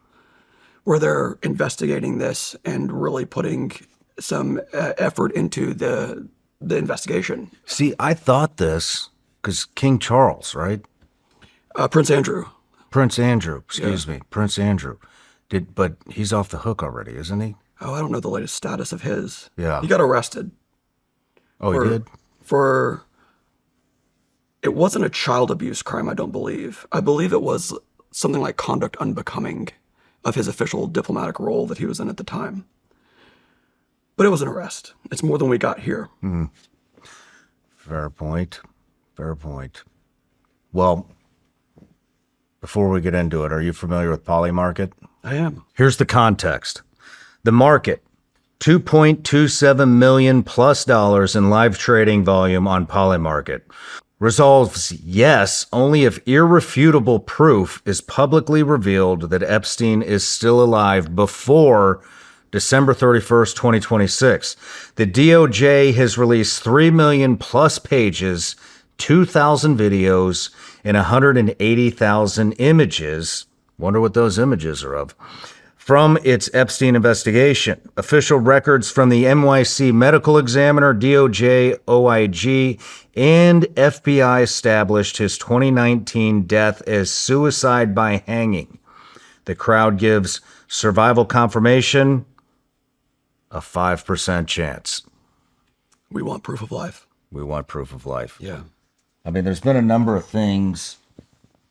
S3: where they're investigating this and really putting some effort into the investigation.
S1: See, I thought this because King Charles, right?
S3: Prince Andrew.
S1: Prince Andrew, excuse me, Prince Andrew. But he's off the hook already, isn't he?
S3: Oh, I don't know the latest status of his.
S1: Yeah.
S3: He got arrested.
S1: Oh, he did?
S3: It wasn't a child abuse crime, I don't believe. I believe it was something like conduct unbecoming of his official diplomatic role that he was in at the time. But it was an arrest. It's more than we got here.
S1: Fair point. Fair point. Well, before we get into it, are you familiar with Polymarket?
S3: I am.
S1: Here's the context. The market, $2.27 million plus in live trading volume on Polymarket. resolves yes only if irrefutable proof is publicly revealed that Epstein is still alive before December 31st, 2026. The DOJ has released 3 million plus pages, 2,000 videos, and 180,000 images. Wonder what those images are of. From its Epstein investigation. Official records from the NYC Medical Examiner, DOJ, OIG, and FBI established his 2019 death as suicide by hanging. The crowd gives survival confirmation a 5% chance.
S3: We want proof of life.
S1: We want proof of life.
S3: Yeah.
S1: I mean, there's been a number of things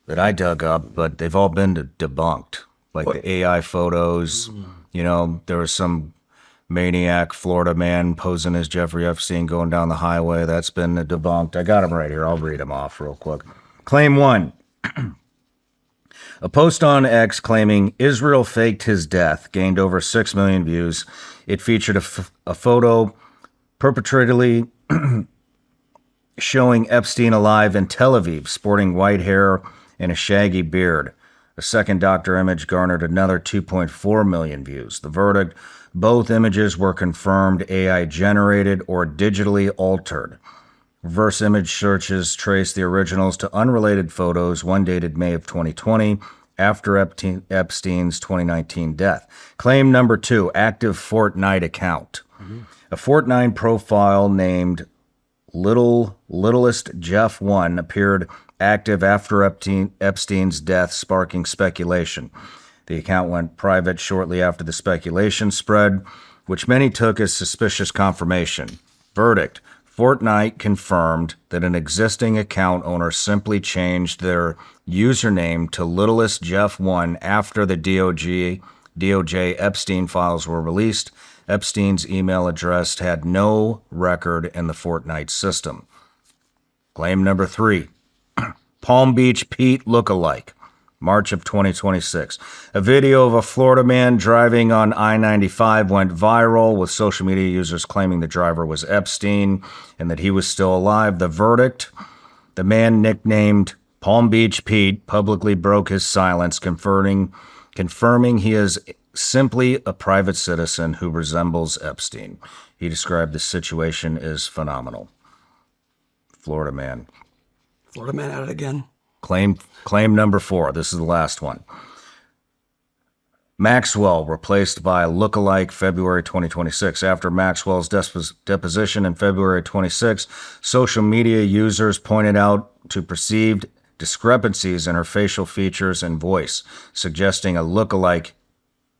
S1: that I dug up, but they've all been debunked. Like the AI photos, you know, there was some maniac Florida man posing as Jeffrey Epstein going down the highway. That's been debunked. I got them right here. I'll read them off real quick. Claim 1. A post on X claiming Israel faked his death gained over 6 million views. It featured a photo perpetually showing Epstein alive in Tel Aviv, sporting white hair and a shaggy beard. A second doctor image garnered another 2.4 million views. The verdict, both images were confirmed AI generated or digitally altered. Reverse image searches traced the originals to unrelated photos, one dated May of 2020, after Epstein's 2019 death. Claim number 2, active Fortnite account. A Fortnite profile named Littlest Jeff 1 appeared active after Epstein's death, sparking speculation. The account went private shortly after the speculation spread, which many took as suspicious confirmation. Verdict: Fortnite confirmed that an existing account owner simply changed their username to Littlest Jeff 1 after the DOJ Epstein files were released. Epstein's email address had no record in the Fortnite system. Claim number 3. Palm Beach Pete lookalike. March of 2026. A video of a Florida man driving on I-95 went viral, with social media users claiming the driver was Epstein and that he was still alive. The verdict: the man nicknamed Palm Beach Pete publicly broke his silence, confirming he is simply a private citizen who resembles Epstein. He described the situation as phenomenal. Florida man.
S3: Florida man at it again.
S1: Claim number 4. This is the last one. Maxwell replaced by lookalike February 2026. After Maxwell's deposition in February 26, social media users pointed out to perceived discrepancies in her facial features and voice, suggesting a lookalike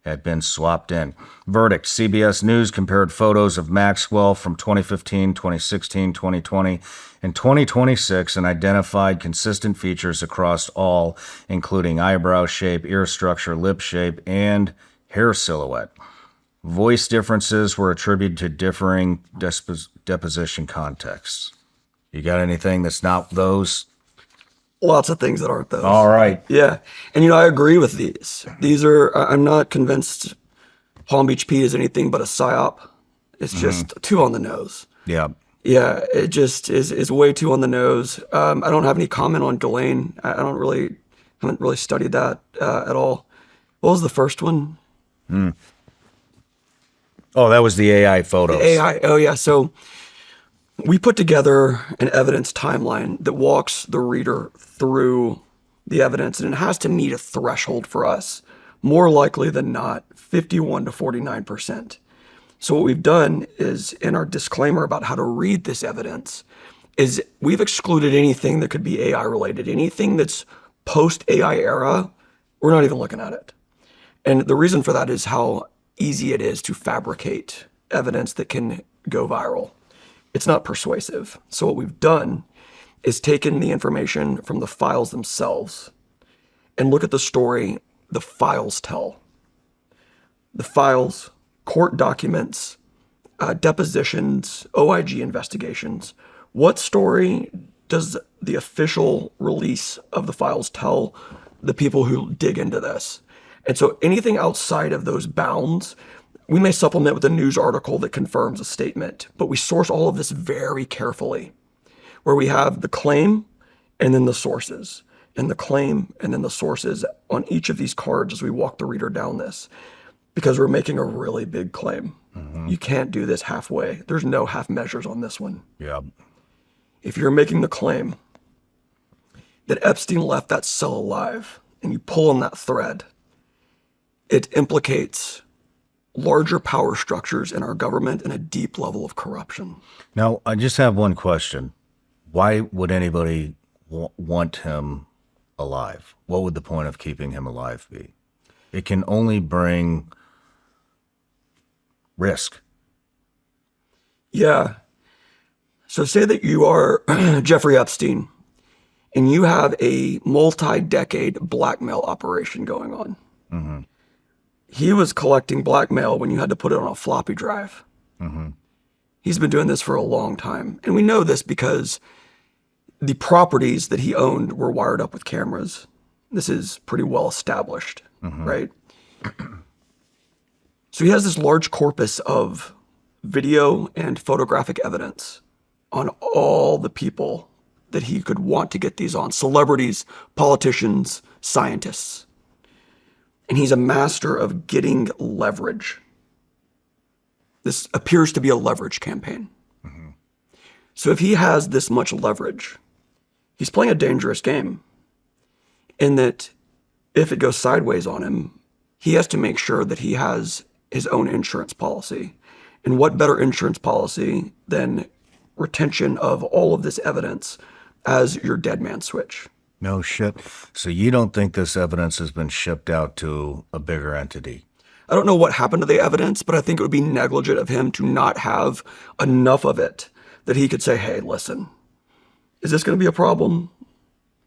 S1: had been swapped in. Verdict: CBS News compared photos of Maxwell from 2015, 2016, 2020, and 2026 and identified consistent features across all, including eyebrow shape, ear structure, lip shape, and hair silhouette. Voice differences were attributed to differing deposition contexts. You got anything that's not those?
S3: Lots of things that aren't those.
S1: All right.
S3: Yeah. And, I agree with these. These are, I'm not convinced Palm Beach Pete is anything but a psyop. It's just too on the nose.
S1: Yeah.
S3: Yeah. It just is way too on the nose. I don't have any comment on Delane. I haven't really studied that at all. What was the first one?
S1: Oh, that was the AI photos.
S3: The AI. Oh, yeah. So we put together an evidence timeline that walks the reader through the evidence, and it has to meet a threshold for us. More likely than not, 51 to 49%. So what we've done is, in our disclaimer about how to read this evidence, is we've excluded anything that could be AI related. Anything that's post-AI era, we're not even looking at it. And the reason for that is how easy it is to fabricate evidence that can go viral. It's not persuasive. So what we've done is taken the information from the files themselves and look at the story the files tell. The files, court documents, depositions, OIG investigations. What story does the official release of the files tell the people who dig into this? And so anything outside of those bounds, we may supplement with a news article that confirms a statement, but we source all of this very carefully. where we have the claim and then the sources, and the claim and then the sources on each of these cards as we walk the reader down this, because we're making a really big claim. You can't do this halfway. There's no half measures on this one.
S1: Yeah.
S3: If you're making the claim that Epstein left that cell alive and you pull on that thread, it implicates larger power structures in our government and a deep level of corruption.
S1: Now, I just have one question. Why would anybody want him alive? What would the point of keeping him alive be? It can only bring risk.
S3: Yeah. So say that you are Jeffrey Epstein and you have a multi-decade blackmail operation going on. He was collecting blackmail when you had to put it on a floppy drive. He's been doing this for a long time. And we know this because the properties that he owned were wired up with cameras. This is pretty well established, right? So he has this large corpus of video and photographic evidence on all the people that he could want to get these on: celebrities, politicians, scientists. And he's a master of getting leverage. This appears to be a leverage campaign. So if he has this much leverage, he's playing a dangerous game, in that if it goes sideways on him, he has to make sure that he has his own insurance policy. And what better insurance policy than retention of all of this evidence as your dead man switch?
S1: No shit. So you don't think this evidence has been shipped out to a bigger entity?
S3: I don't know what happened to the evidence, but I think it would be negligent of him to not have enough of it that he could say, hey, listen, is this going to be a problem?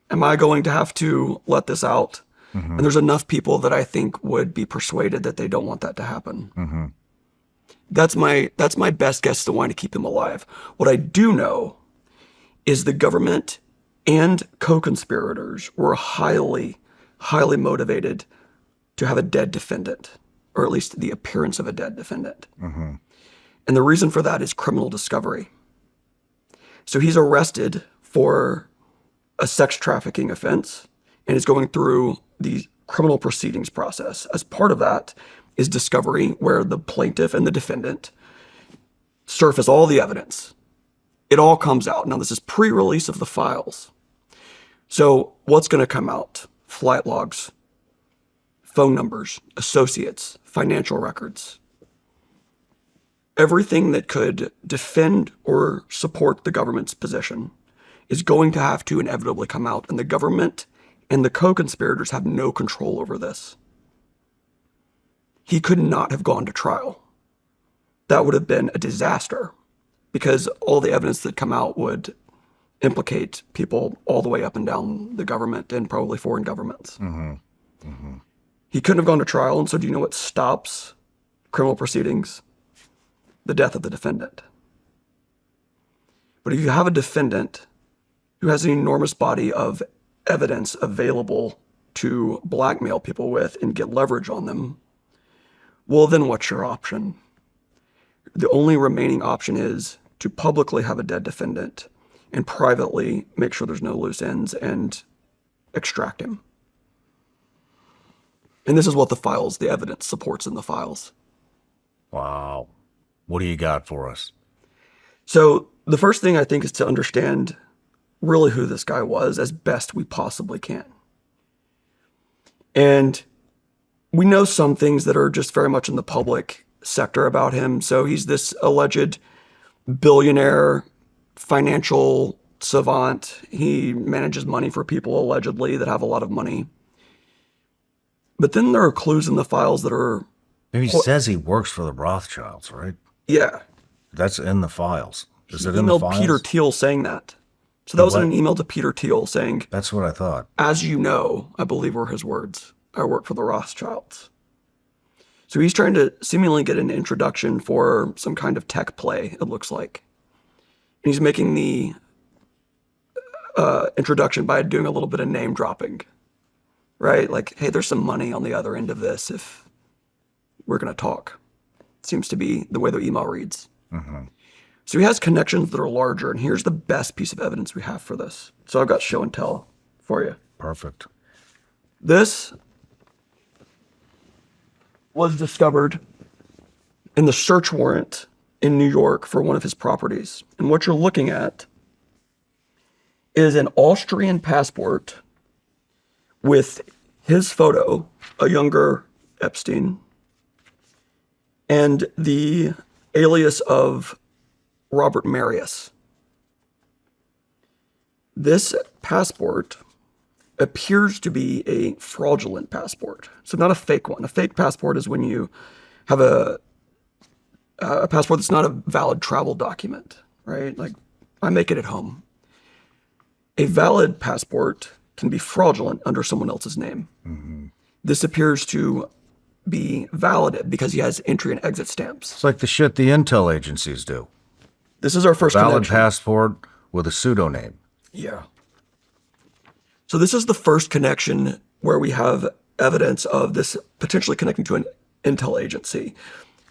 S3: Am I going to have to let this out? And there's enough people that I think would be persuaded that they don't want that to happen. That's my best guess to why to keep him alive. What I do know is the government and co-conspirators were highly, highly motivated to have a dead defendant, or at least the appearance of a dead defendant. And the reason for that is criminal discovery. So he's arrested for a sex trafficking offense and is going through the criminal proceedings process. As part of that is discovery, where the plaintiff and the defendant surface all the evidence. It all comes out. Now, this is pre-release of the files. So what's going to come out? Flight logs, phone numbers, associates, financial records. Everything that could defend or support the government's position is going to have to inevitably come out. And the government and the co-conspirators have no control over this. He could not have gone to trial. That would have been a disaster, because all the evidence that come out would implicate people all the way up and down the government and probably foreign governments. He couldn't have gone to trial. And so do you know what stops criminal proceedings? The death of the defendant. But if you have a defendant who has an enormous body of evidence available to blackmail people with and get leverage on them, well, then what's your option? The only remaining option is to publicly have a dead defendant and privately make sure there's no loose ends and extract him. And this is what the evidence supports in the files.
S1: Wow. What do you got for us?
S3: So the first thing I think is to understand really who this guy was as best we possibly can. And we know some things that are just very much in the public sector about him. So he's this alleged billionaire, financial savant. He manages money for people allegedly that have a lot of money. But then there are clues in the files that are...
S1: He says he works for the Rothschilds, right?
S3: Yeah.
S1: That's in the files. Is it
S3: He
S1: in the
S3: emailed
S1: files?
S3: Peter Thiel saying that. So that was in an email to Peter Thiel saying,
S1: That's what I thought.
S3: as you know, I believe were his words, I work for the Rothschilds. So he's trying to seemingly get an introduction for some kind of tech play, it looks like. And he's making the introduction by doing a little bit of name dropping, right? Like, hey, there's some money on the other end of this if we're going to talk. Seems to be the way the email reads. So he has connections that are larger, and here's the best piece of evidence we have for this. So I've got show and tell for you.
S1: Perfect.
S3: This was discovered in the search warrant in New York for one of his properties. And what you're looking at is an Austrian passport with his photo, a younger Epstein, and the alias of Robert Marius. This passport appears to be a fraudulent passport. So not a fake one. A fake passport is when you have a passport that's not a valid travel document, right? Like, I make it at home. A valid passport can be fraudulent under someone else's name. Mm-hmm. This appears to be valid because he has entry and exit stamps.
S1: It's like the shit the intel agencies do.
S3: This is our first
S1: Valid
S3: connection.
S1: passport with a pseudonym.
S3: Yeah. So this is the first connection where we have evidence of this potentially connecting to an intel agency.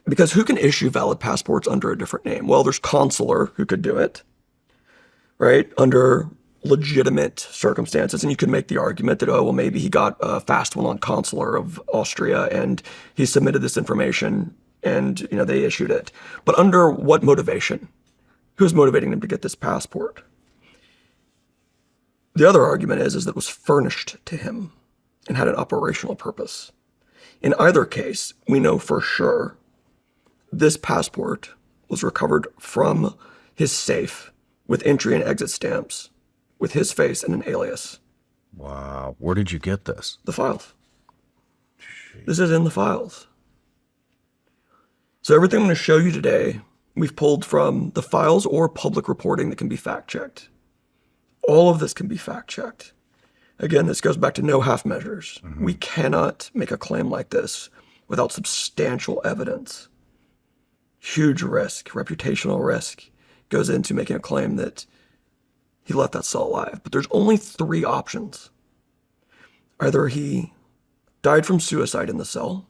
S3: Because who can issue valid passports under a different name? Well, there's consular who could do it, right? Under legitimate circumstances. And you could make the argument that, oh, well, maybe he got a fast one on consular of Austria and he submitted this information and, you know, they issued it. But under what motivation? Who's motivating him to get this passport? The other argument is that it was furnished to him and had an operational purpose. In either case, we know for sure this passport was recovered from his safe with entry and exit stamps, with his face and an alias.
S1: Wow. Where did you get this?
S3: The files. Jeez. This is in the files. So everything I'm going to show you today, we've pulled from the files or public reporting that can be fact-checked. All of this can be fact-checked. Again, this goes back to no half measures. Mm-hmm. We cannot make a claim like this without substantial evidence. Huge risk, reputational risk, goes into making a claim that he left that cell alive. But there's only three options. Either he died from suicide in the cell,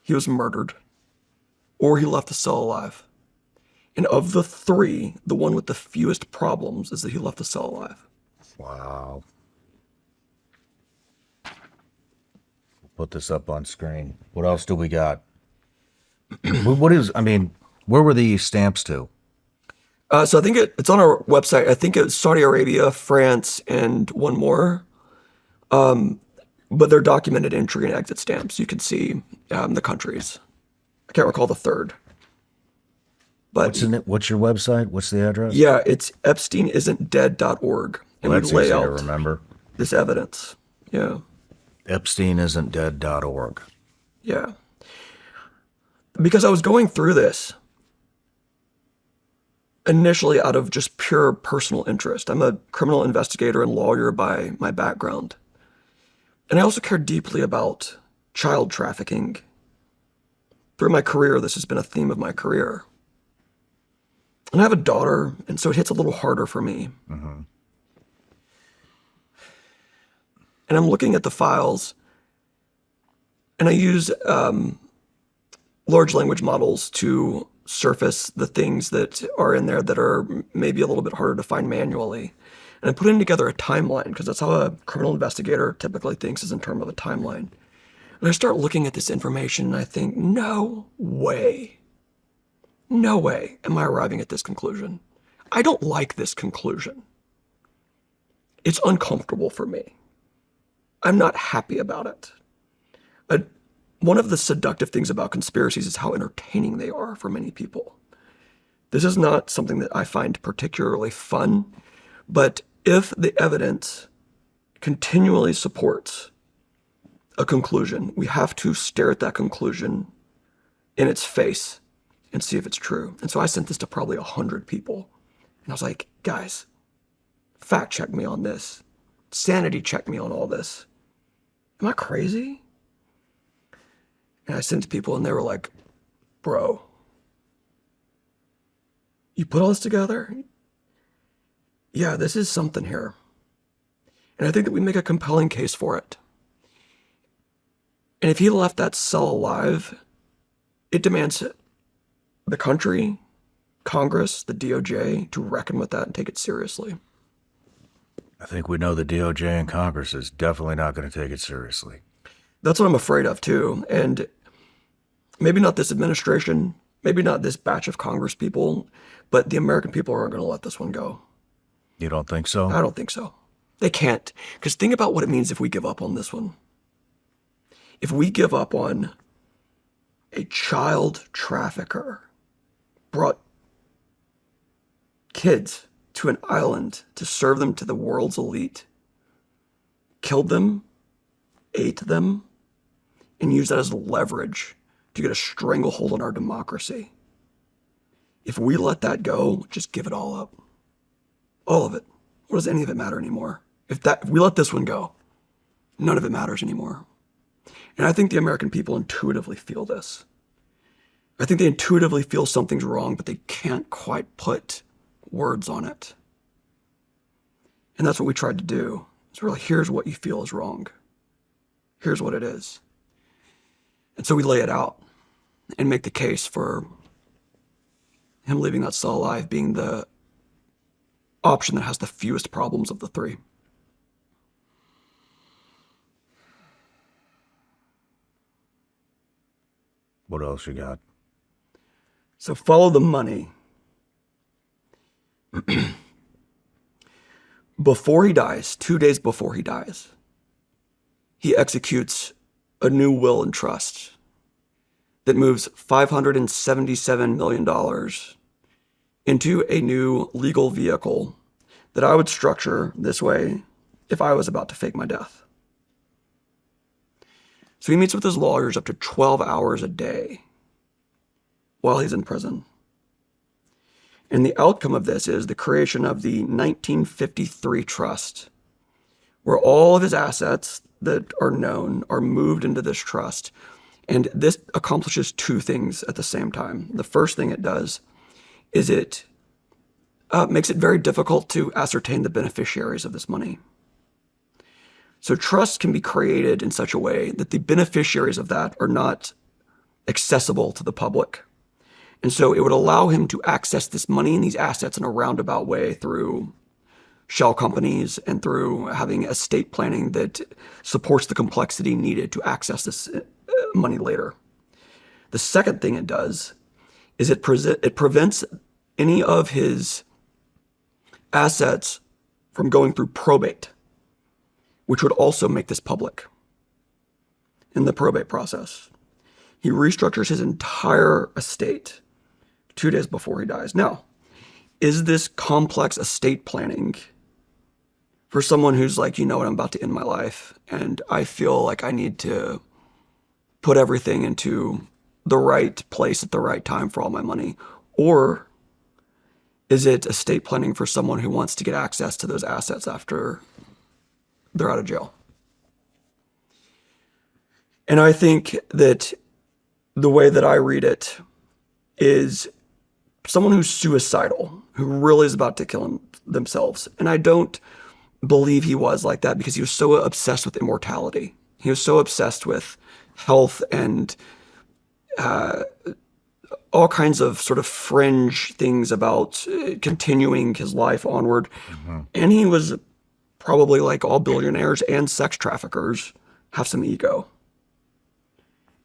S3: he was murdered, or he left the cell alive. And of the three, the one with the fewest problems is that he left the cell alive.
S1: Wow. We'll put this up on screen. What else do we got? Where were the stamps to?
S3: So I think it's on our website. I think it's Saudi Arabia, France, and one more. But they're documented entry and exit stamps. You can see the countries. I can't recall the third. But
S1: what's your website? What's the address?
S3: Yeah, it's epsteinisn'tdead.org. And
S1: that's
S3: we lay
S1: easy to
S3: out
S1: remember.
S3: This evidence. Yeah.
S1: Epsteinisn'tdead.org.
S3: Yeah. Because I was going through this initially out of just pure personal interest. I'm a criminal investigator and lawyer by my background. And I also care deeply about child trafficking. Through my career, this has been a theme of my career. And I have a daughter, and so it hits a little harder for me. Mm-hmm. And I'm looking at the files, and I use large language models to surface the things that are in there that are maybe a little bit harder to find manually. And I'm putting together a timeline, because that's how a criminal investigator typically thinks, is in terms of a timeline. And I start looking at this information, and I think, no way am I arriving at this conclusion. I don't like this conclusion. It's uncomfortable for me. I'm not happy about it. One of the seductive things about conspiracies is how entertaining they are for many people. This is not something that I find particularly fun, but if the evidence continually supports a conclusion, we have to stare at that conclusion in its face and see if it's true. And so I sent this to probably 100 people. And I was like, guys, fact check me on this. Sanity check me on all this. Am I crazy? And I sent to people and they were like, bro, you put all this together? Yeah, this is something here. And I think that we make a compelling case for it. And if he left that cell alive, it demands the country, Congress, the DOJ, to reckon with that and take it seriously.
S1: I think we know the DOJ and Congress is definitely not going to take it seriously.
S3: That's what I'm afraid of, too. And maybe not this administration, maybe not this batch of Congress people, but the American people aren't going to let this one go.
S1: You don't think so?
S3: I don't think so. They can't. Because think about what it means if we give up on this one. If we give up on a child trafficker brought kids to an island to serve them to the world's elite, killed them, ate them, and used that as leverage to get a stranglehold on our democracy. If we let that go, just give it all up. All of it. What does any of it matter anymore? If we let this one go, none of it matters anymore. And I think the American people intuitively feel this. I think they intuitively feel something's wrong, but they can't quite put words on it. And that's what we tried to do. It's really, here's what you feel is wrong. Here's what it is. And so we lay it out and make the case for him leaving that cell alive being the option that has the fewest problems of the three.
S1: What else you got?
S3: So follow the money. Before he dies, 2 days before he dies, he executes a new will and trust that moves $577 million into a new legal vehicle that I would structure this way if I was about to fake my death. So he meets with his lawyers up to 12 hours a day while he's in prison. And the outcome of this is the creation of the 1953 trust, where all of his assets that are known are moved into this trust. And this accomplishes two things at the same time. The first thing it does is it makes it very difficult to ascertain the beneficiaries of this money. So trust can be created in such a way that the beneficiaries of that are not accessible to the public. And so it would allow him to access this money and these assets in a roundabout way through shell companies and through having estate planning that supports the complexity needed to access this money later. The second thing it does is it prevents any of his assets from going through probate, which would also make this public in the probate process. He restructures his entire estate 2 days before he dies. Now, is this complex estate planning for someone who's like, you know what, I'm about to end my life and I feel like I need to put everything into the right place at the right time for all my money? Or is it estate planning for someone who wants to get access to those assets after they're out of jail? And I think that the way that I read it is someone who's suicidal, who really is about to kill themselves. And I don't believe he was like that because he was so obsessed with immortality. He was so obsessed with health and all kinds of sort of fringe things about continuing his life onward. Mm-hmm. And he was probably, like all billionaires and sex traffickers, have some ego.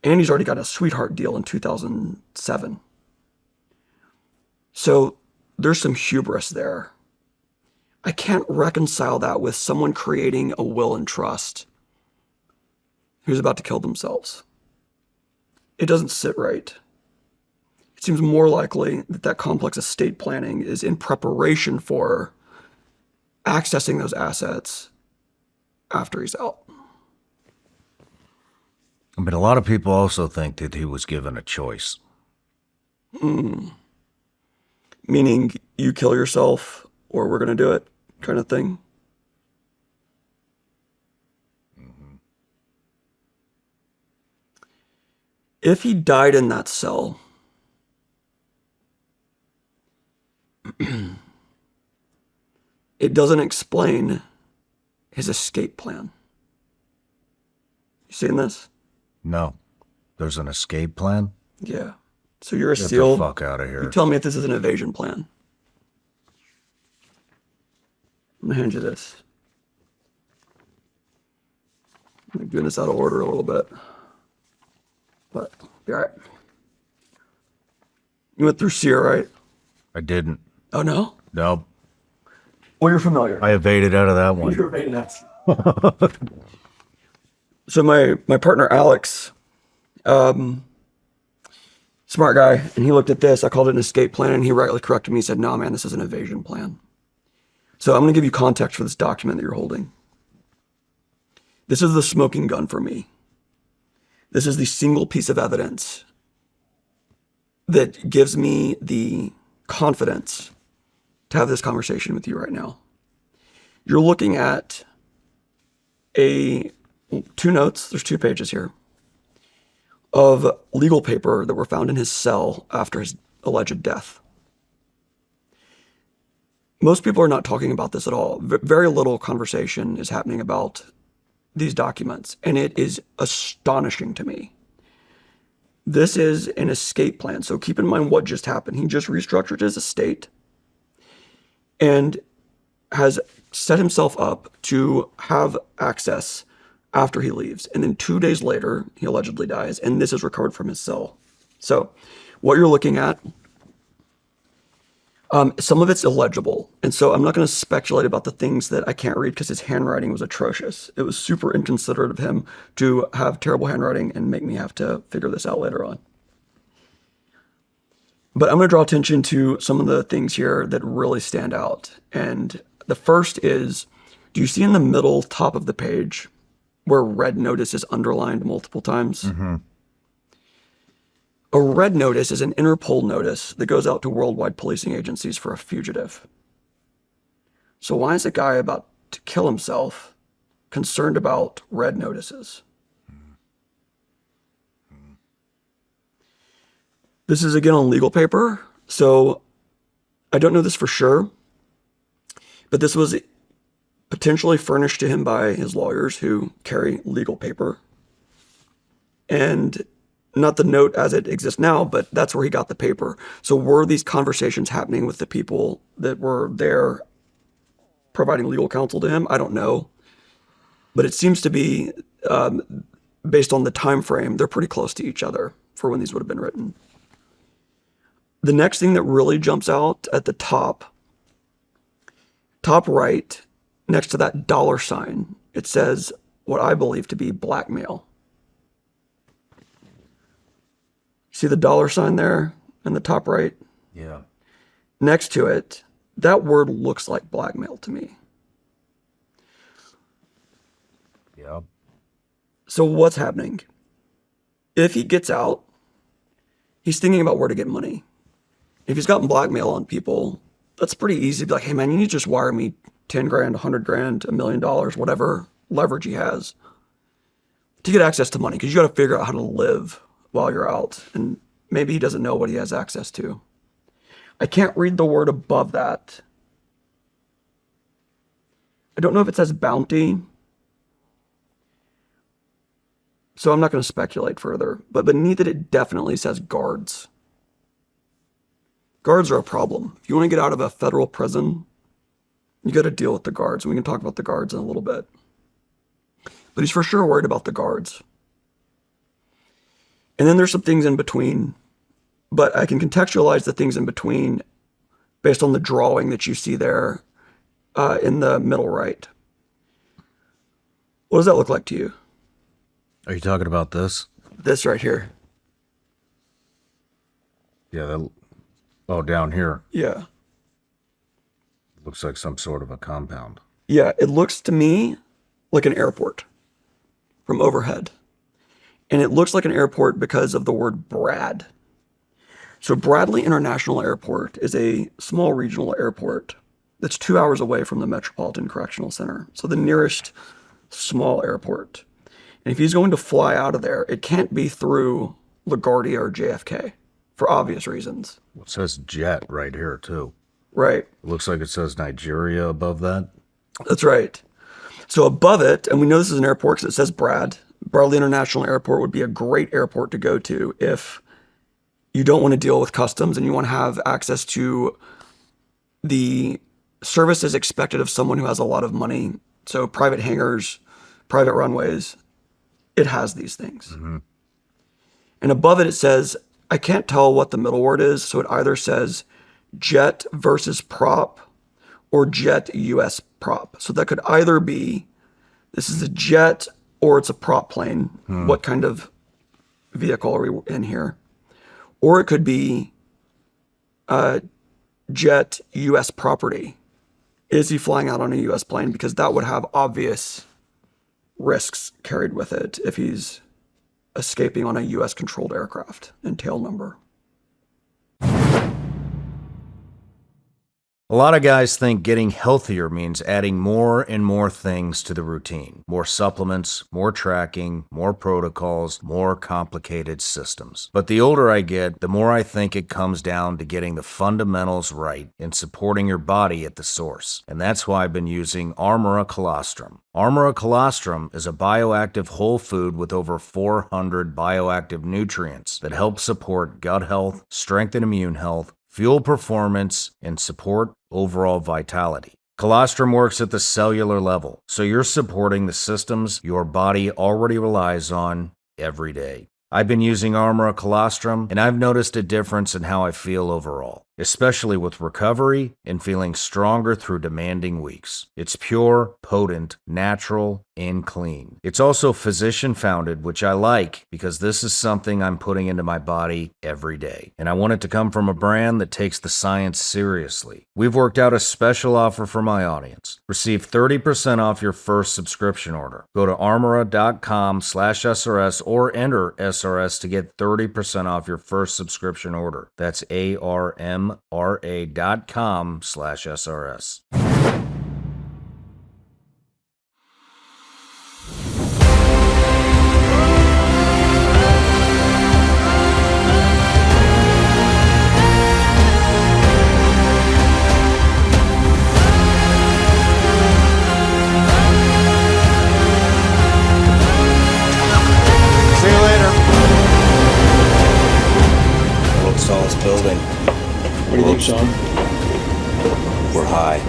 S3: And he's already got a sweetheart deal in 2007. So there's some hubris there. I can't reconcile that with someone creating a will and trust who's about to kill themselves. It doesn't sit right. It seems more likely that that complex estate planning is in preparation for accessing those assets after he's out.
S1: I mean, a lot of people also think that he was given a choice.
S3: Meaning you kill yourself or we're going to do it kind of thing. Mm-hmm. If he died in that cell, it doesn't explain his escape plan. You seen this?
S1: No. There's an escape plan?
S3: Yeah. So you're a
S1: Get
S3: SEAL.
S1: the fuck out of
S3: You
S1: here.
S3: tell me if this is an evasion plan. I'm gonna hand you this. I'm doing this out of order a little bit, but be all right. You went through SEER, right?
S1: I didn't.
S3: Oh no.
S1: Nope.
S3: Well, you're familiar.
S1: I evaded out of that one.
S3: You're evading that. So my partner Alex, smart guy, and he looked at this. I called it an escape plan, and he rightly corrected me. He said, "No, man, this is an evasion plan." So I'm going to give you context for this document that you're holding. This is the smoking gun for me. This is the single piece of evidence that gives me the confidence to have this conversation with you right now. You're looking at two notes, there's 2 pages here, of legal paper that were found in his cell after his alleged death. Most people are not talking about this at all. Very little conversation is happening about these documents, and it is astonishing to me. This is an escape plan. So keep in mind what just happened. He just restructured his estate and has set himself up to have access after he leaves. And then 2 days later, he allegedly dies, and this is recovered from his cell. So what you're looking at, some of it's illegible. And so I'm not going to speculate about the things that I can't read because his handwriting was atrocious. It was super inconsiderate of him to have terrible handwriting and make me have to figure this out later on. But I'm going to draw attention to some of the things here that really stand out. And the first is, do you see in the middle top of the page where red notice is underlined multiple times?
S1: Mm-hmm.
S3: A red notice is an Interpol notice that goes out to worldwide policing agencies for a fugitive. So why is a guy about to kill himself concerned about red notices? This is again on legal paper. So I don't know this for sure, but this was potentially furnished to him by his lawyers who carry legal paper. And not the note as it exists now, but that's where he got the paper. So were these conversations happening with the people that were there providing legal counsel to him? I don't know. But it seems to be, based on the time frame, they're pretty close to each other for when these would have been written. The next thing that really jumps out at the top right, next to that $sign, it says what I believe to be blackmail. See the $sign there in the top right?
S1: Yeah.
S3: Next to it, that word looks like blackmail to me.
S1: Yeah.
S3: So what's happening? If he gets out, he's thinking about where to get money. If he's gotten blackmail on people, that's pretty easy to be like, hey man, you need to just wire me 10 grand, 100 grand, $1 million, whatever leverage he has to get access to money. Because you got to figure out how to live while you're out. And maybe he doesn't know what he has access to. I can't read the word above that. I don't know if it says bounty. So I'm not going to speculate further. But beneath it, it definitely says guards. Guards are a problem. If you want to get out of a federal prison, you got to deal with the guards. And we can talk about the guards in a little bit. But he's for sure worried about the guards. And then there's some things in between, but I can contextualize the things in between based on the drawing that you see there in the middle right. What does that look like to you?
S1: Are you talking about this?
S3: This right here.
S1: Yeah. Down here.
S3: Yeah.
S1: Looks like some sort of a compound.
S3: Yeah, it looks to me like an airport from overhead. And it looks like an airport because of the word Brad. So Bradley International Airport is a small regional airport that's 2 hours away from the Metropolitan Correctional Center. So the nearest small airport. And if he's going to fly out of there, it can't be through LaGuardia or JFK for obvious reasons.
S1: It says jet right here, too.
S3: Right.
S1: It looks like it says Nigeria above that.
S3: That's right. So above it, and we know this is an airport because it says Bradley International Airport would be a great airport to go to if you don't want to deal with customs and you want to have access to the services expected of someone who has a lot of money. So private hangars, private runways, it has these things. And above it, it says, I can't tell what the middle word is. So it either says jet versus prop or jet US prop. So that could either be, this is a jet or it's a prop plane. What kind of vehicle are we in here? Or it could be jet US property. Is he flying out on a US plane? Because that would have obvious risks carried with it if he's escaping on a US controlled aircraft and tail number.
S1: A lot of guys think getting healthier means adding more and more things to the routine. More supplements, more tracking, more protocols, more complicated systems. But the older I get, the more I think it comes down to getting the fundamentals right and supporting your body at the source. And that's why I've been using Armora Colostrum. Armora Colostrum is a bioactive whole food with over 400 bioactive nutrients that help support gut health, strengthen immune health, fuel performance, and support overall vitality. Colostrum works at the cellular level, so you're supporting the systems your body already relies on every day. I've been using Armora Colostrum, and I've noticed a difference in how I feel overall, especially with recovery and feeling stronger through demanding weeks. It's pure, potent, natural, and clean. It's also physician-founded, which I like because this is something I'm putting into my body every day. And I want it to come from a brand that takes the science seriously. We've worked out a special offer for my audience. Receive 30% off your first subscription order. Go to armora.com/SRS or enter SRS to get 30% off your first subscription order. That's armra.com/SRS. See you later. World's tallest building.
S4: What do you think, Shawn?
S1: We're high.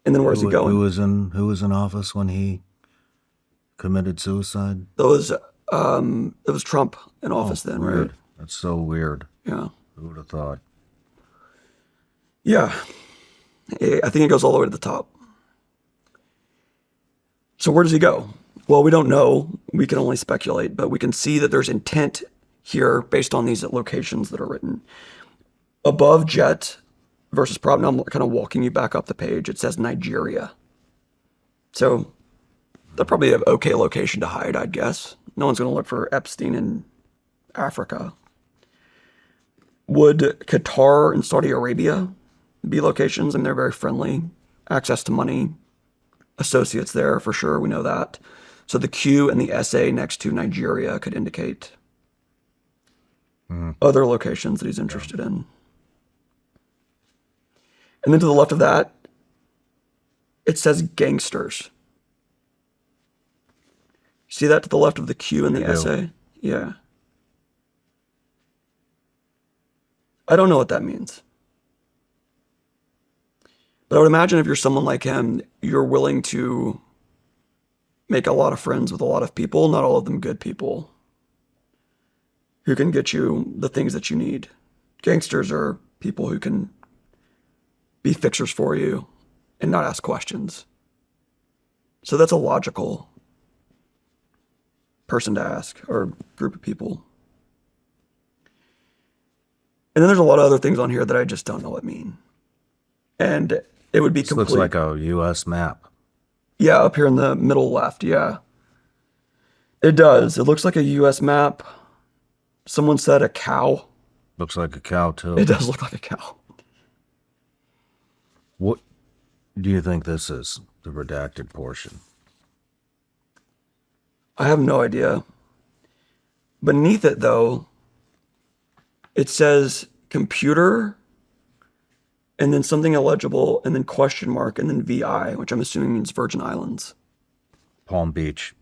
S3: And then where's he going?
S1: Who was in office when he committed suicide?
S3: It was Trump in office then,
S1: Weird.
S3: right?
S1: That's so weird.
S3: Yeah.
S1: Who would have thought?
S3: Yeah. I think it goes all the way to the top. So where does he go? Well, we don't know. We can only speculate, but we can see that there's intent here based on these locations that are written. Above jet versus prop, now I'm kind of walking you back up the page. It says Nigeria. So that's probably an okay location to hide, I'd guess. No one's going to look for Epstein in Africa. Would Qatar and Saudi Arabia be locations? I mean, they're very friendly. Access to money. Associates there, for sure. We know that. So the Q and the SA next to Nigeria could indicate other locations that he's interested in. And then to the left of that, it says gangsters. See that to the left of the Q and the SA? Yeah. I don't know what that means. But I would imagine if you're someone like him, you're willing to make a lot of friends with a lot of people, not all of them good people, who can get you the things that you need. Gangsters are people who can be fixers for you and not ask questions. So that's a logical person to ask, or group of people. And then there's a lot of other things on here that I just don't know what mean. And it would be
S1: This looks like a U.S. map.
S3: Yeah, up here in the middle left, yeah. It does. It looks like a U.S. map. Someone said a cow.
S1: Looks like a cow, too.
S3: It does look like a cow.
S1: What do you think this is, the redacted portion?
S3: I have no idea. Beneath it, though, it says computer, and then something illegible, and then question mark, and then VI, which I'm assuming means Virgin Islands.
S1: Palm Beach.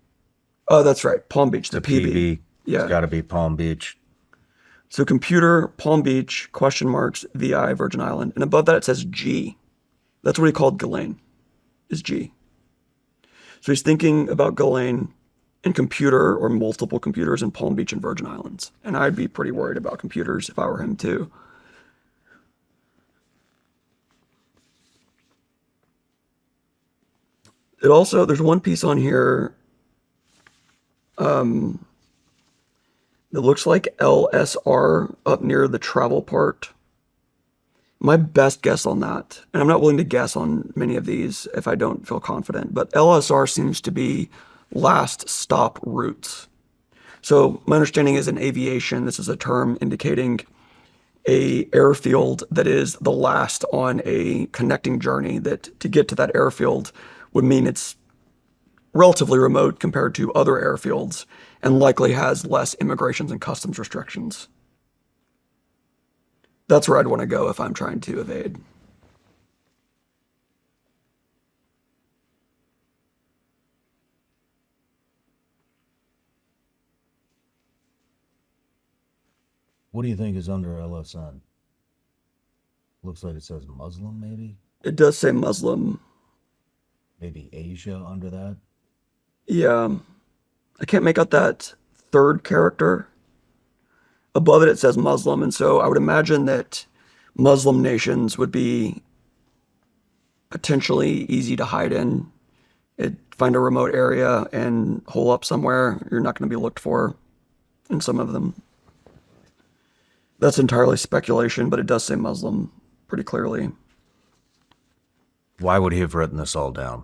S3: Oh, that's right. Palm Beach, the PB.
S1: PB.
S3: Yeah.
S1: It's got to be Palm Beach.
S3: So computer, Palm Beach, question marks, VI, Virgin Island. And above that it says G. That's what he called Ghislaine, is G. So he's thinking about Ghislaine and computer or multiple computers in Palm Beach and Virgin Islands. And I'd be pretty worried about computers if I were him too. It also, there's one piece on here that looks like LSR up near the travel part. My best guess on that, and I'm not willing to guess on many of these if I don't feel confident, but LSR seems to be last stop routes. So my understanding is in aviation, this is a term indicating a airfield that is the last on a connecting journey, that to get to that airfield would mean it's relatively remote compared to other airfields and likely has less immigrations and customs restrictions. That's where I'd want to go if I'm trying to evade.
S1: What do you think is under LSN? Looks like it says Muslim, maybe?
S3: It does say Muslim.
S1: Maybe Asia under that?
S3: Yeah. I can't make out that third character. Above it, it says Muslim. And so I would imagine that Muslim nations would be potentially easy to hide in. Find a remote area and hole up somewhere. You're not going to be looked for in some of them. That's entirely speculation, but it does say Muslim pretty clearly.
S1: Why would he have written this all down?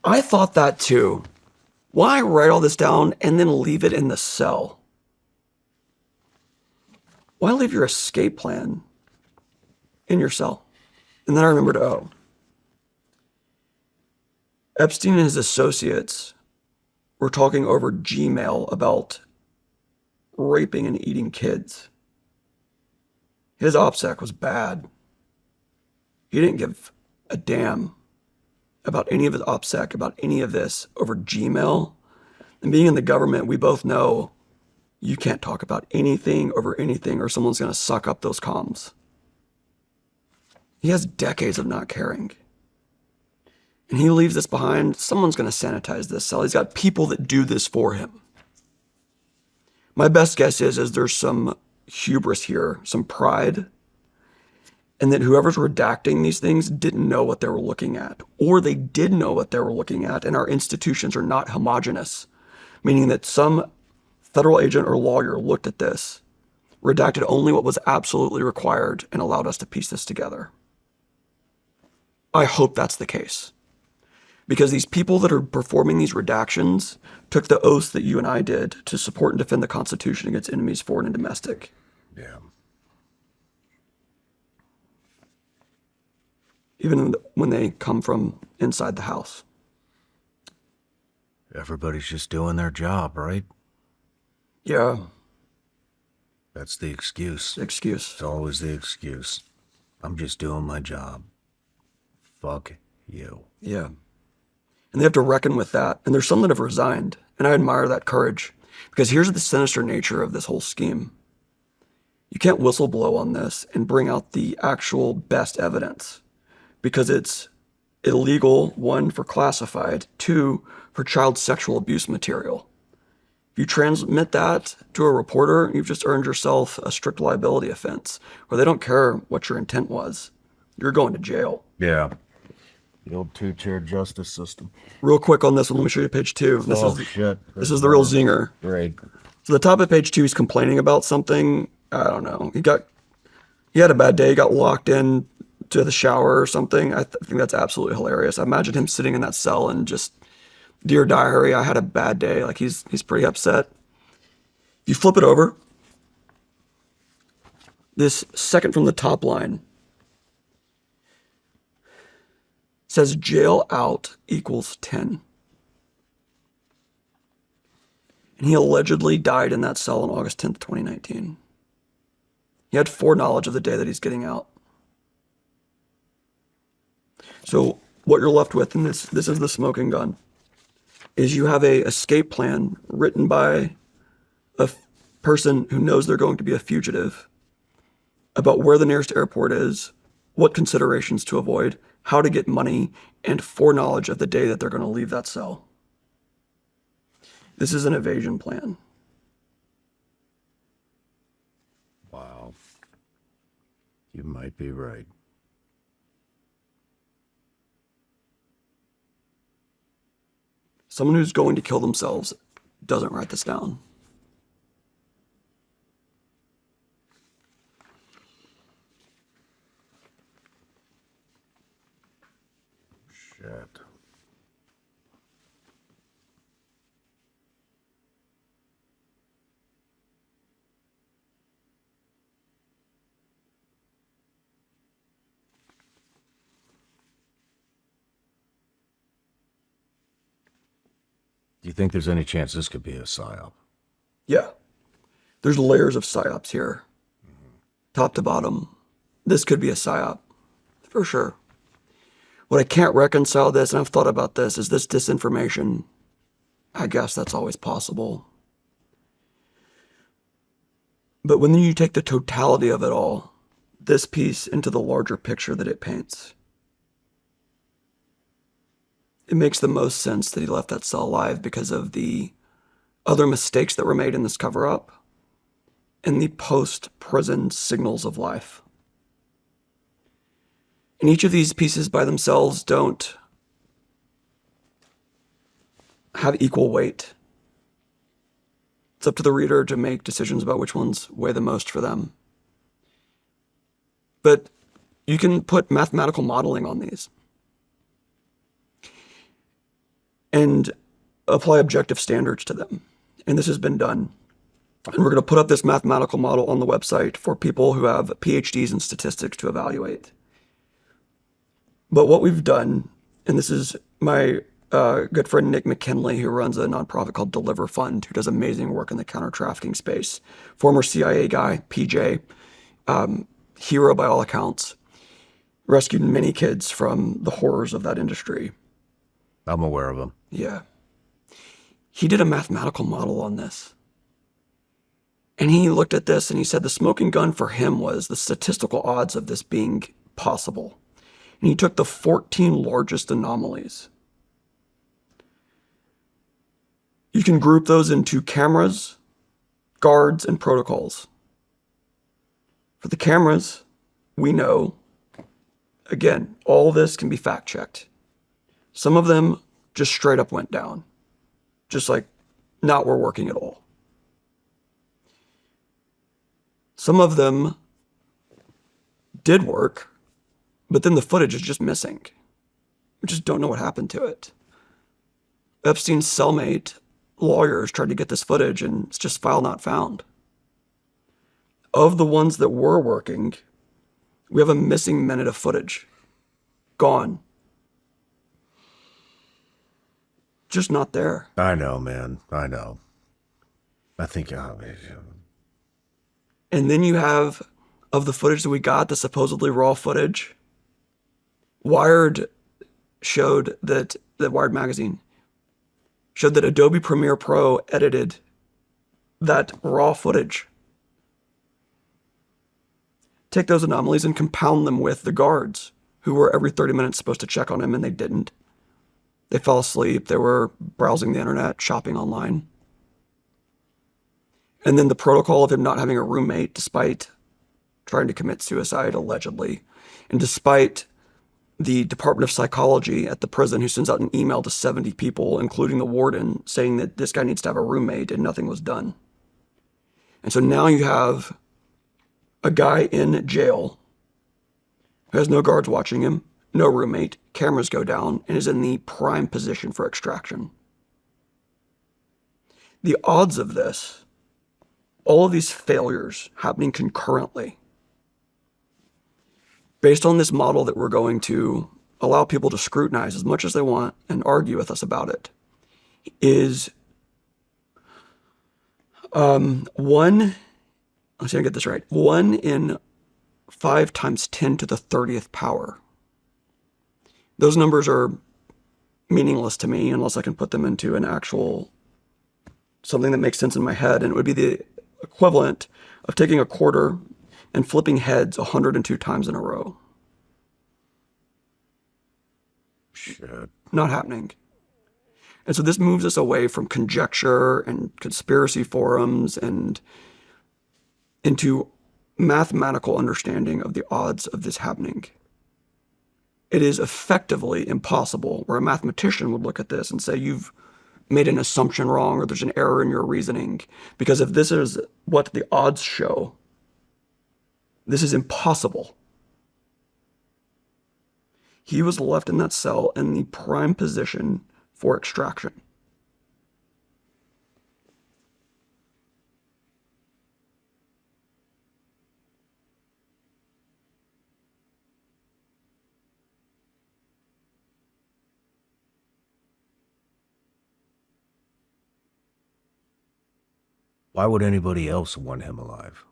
S3: I thought that too. Why write all this down and then leave it in the cell? Why leave your escape plan in your cell? And then I remembered, oh, Epstein and his associates were talking over Gmail about raping and eating kids. His OPSEC was bad. He didn't give a damn about any of his OPSEC, about any of this over Gmail. And being in the government, we both know you can't talk about anything over anything or someone's going to suck up those comms. He has decades of not caring. And he leaves this behind. Someone's going to sanitize this cell. He's got people that do this for him. My best guess is there's some hubris here, some pride, and that whoever's redacting these things didn't know what they were looking at, or they did know what they were looking at, and our institutions are not homogenous, meaning that some federal agent or lawyer looked at this, redacted only what was absolutely required, and allowed us to piece this together. I hope that's the case. Because these people that are performing these redactions took the oaths that you and I did to support and defend the Constitution against enemies, foreign and domestic.
S1: Yeah.
S3: Even when they come from inside the house.
S1: Everybody's just doing their job, right?
S3: Yeah.
S1: That's the excuse.
S3: Excuse.
S1: It's always the excuse. I'm just doing my job. Fuck you.
S3: Yeah. And they have to reckon with that. And there's some that have resigned. And I admire that courage. Because here's the sinister nature of this whole scheme. You can't whistleblow on this and bring out the actual best evidence. Because it's illegal, 1, for classified, 2, for child sexual abuse material. If you transmit that to a reporter, you've just earned yourself a strict liability offense, where they don't care what your intent was. You're going to jail.
S1: Yeah. The old two-tier justice system.
S3: Real quick on this one, let me show you page 2.
S1: Shit.
S3: This is the real zinger.
S1: Great.
S3: So the top of page 2, he's complaining about something. I don't know. He had a bad day. He got locked in to the shower or something. I think that's absolutely hilarious. I imagine him sitting in that cell and just, dear diary, I had a bad day. Like he's pretty upset. If you flip it over, this second from the top line says jail out equals 10. And he allegedly died in that cell on August 10th, 2019. He had foreknowledge of the day that he's getting out. So what you're left with, and this is the smoking gun, is you have a escape plan written by a person who knows they're going to be a fugitive about where the nearest airport is, what considerations to avoid, how to get money, and foreknowledge of the day that they're going to leave that cell. This is an evasion plan.
S1: Wow. You might be right.
S3: Someone who's going to kill themselves doesn't write this down.
S1: Shit. Do you think there's any chance this could be a psyop?
S3: Yeah. There's layers of psyops here. Top to bottom. This could be a psyop. For sure. What I can't reconcile this, and I've thought about this, is this disinformation. I guess that's always possible. But when you take the totality of it all, this piece into the larger picture that it paints, it makes the most sense that he left that cell alive because of the other mistakes that were made in this cover-up and the post-prison signals of life. And each of these pieces by themselves don't have equal weight. It's up to the reader to make decisions about which ones weigh the most for them. But you can put mathematical modeling on these and apply objective standards to them. And this has been done. And we're going to put up this mathematical model on the website for people who have PhDs in statistics to evaluate. But what we've done, and this is my good friend Nick McKinley, who runs a nonprofit called Deliver Fund, who does amazing work in the counter-trafficking space. Former CIA guy, PJ, hero by all accounts, rescued many kids from the horrors of that industry.
S1: I'm aware of him.
S3: Yeah. He did a mathematical model on this. And he looked at this and he said the smoking gun for him was the statistical odds of this being possible. And he took the 14 largest anomalies. You can group those into cameras, guards, and protocols. For the cameras, we know, again, all this can be fact-checked. Some of them just straight up went down. Just like, not were working at all. Some of them did work, but then the footage is just missing. We just don't know what happened to it. Epstein's cellmate lawyers tried to get this footage and it's just file not found. Of the ones that were working, we have a missing minute of footage. Gone. Just not there.
S1: I know, man. I know. I think
S3: And then you have, of the footage that we got, the supposedly raw footage, Wired showed that Wired magazine showed that Adobe Premiere Pro edited that raw footage. Take those anomalies and compound them with the guards, who were every 30 minutes supposed to check on him, and they didn't. They fell asleep. They were browsing the internet, shopping online. And then the protocol of him not having a roommate, despite trying to commit suicide, allegedly, and despite the Department of Psychology at the prison, who sends out an email to 70 people, including the warden, saying that this guy needs to have a roommate, and nothing was done. And so now you have a guy in jail who has no guards watching him, no roommate, cameras go down, and is in the prime position for extraction. The odds of this, all of these failures happening concurrently, based on this model that we're going to allow people to scrutinize as much as they want and argue with us about it, is 1 let's see if I get this right. 1 in 5 times 10 to the 30th power. Those numbers are meaningless to me unless I can put them into an actual, something that makes sense in my head. And it would be the equivalent of taking a quarter and flipping heads 102 times in a row.
S1: Shit.
S3: Not happening. And so this moves us away from conjecture and conspiracy forums and into mathematical understanding of the odds of this happening. It is effectively impossible, where a mathematician would look at this and say, you've made an assumption wrong, or there's an error in your reasoning. Because if this is what the odds show, this is impossible. He was left in that cell in the prime position for extraction.
S1: Why would anybody else want him alive?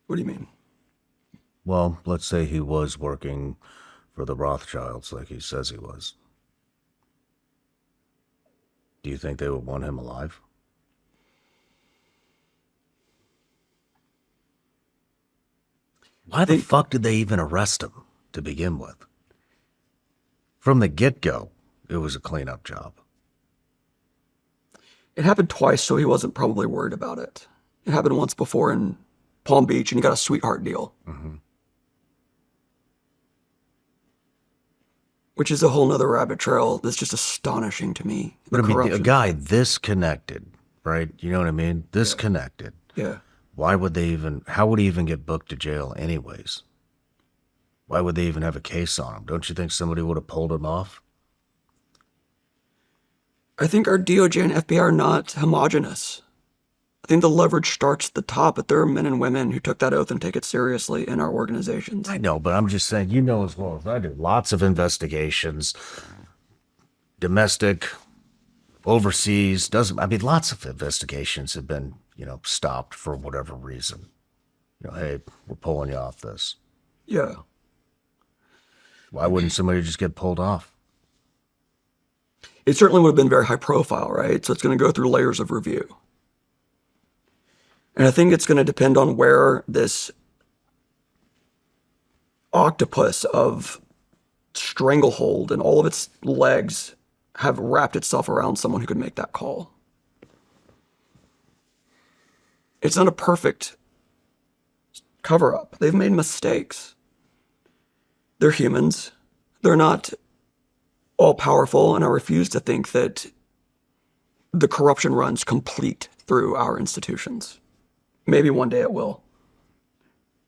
S3: What do you mean?
S1: Well, let's say he was working for the Rothschilds like he says he was. Do you think they would want him alive? Why the fuck did they even arrest him to begin with? From the get-go, it was a cleanup job.
S3: It happened twice, so he wasn't probably worried about it. It happened once before in Palm Beach, and he got a sweetheart deal.
S1: Mm-hmm.
S3: Which is a whole nother rabbit trail that's just astonishing to me.
S1: But I mean, a guy this connected, right? You know what I mean? This connected.
S3: Yeah.
S1: Why would they even, how would he even get booked to jail anyways? Why would they even have a case on him? Don't you think somebody would have pulled him off?
S3: I think our DOJ and FBI are not homogenous. I think the leverage starts at the top, but there are men and women who took that oath and take it seriously in our organizations.
S1: I know, but I'm just saying, you know as well as I do, lots of investigations, domestic, overseas, lots of investigations have been, stopped for whatever reason. Hey, we're pulling you off this.
S3: Yeah.
S1: Why wouldn't somebody just get pulled off?
S3: It certainly would have been very high profile, right? So it's going to go through layers of review. And I think it's going to depend on where this octopus of stranglehold and all of its legs have wrapped itself around someone who could make that call. It's not a perfect cover-up. They've made mistakes. They're humans. They're not all-powerful, and I refuse to think that the corruption runs complete through our institutions. Maybe one day it will,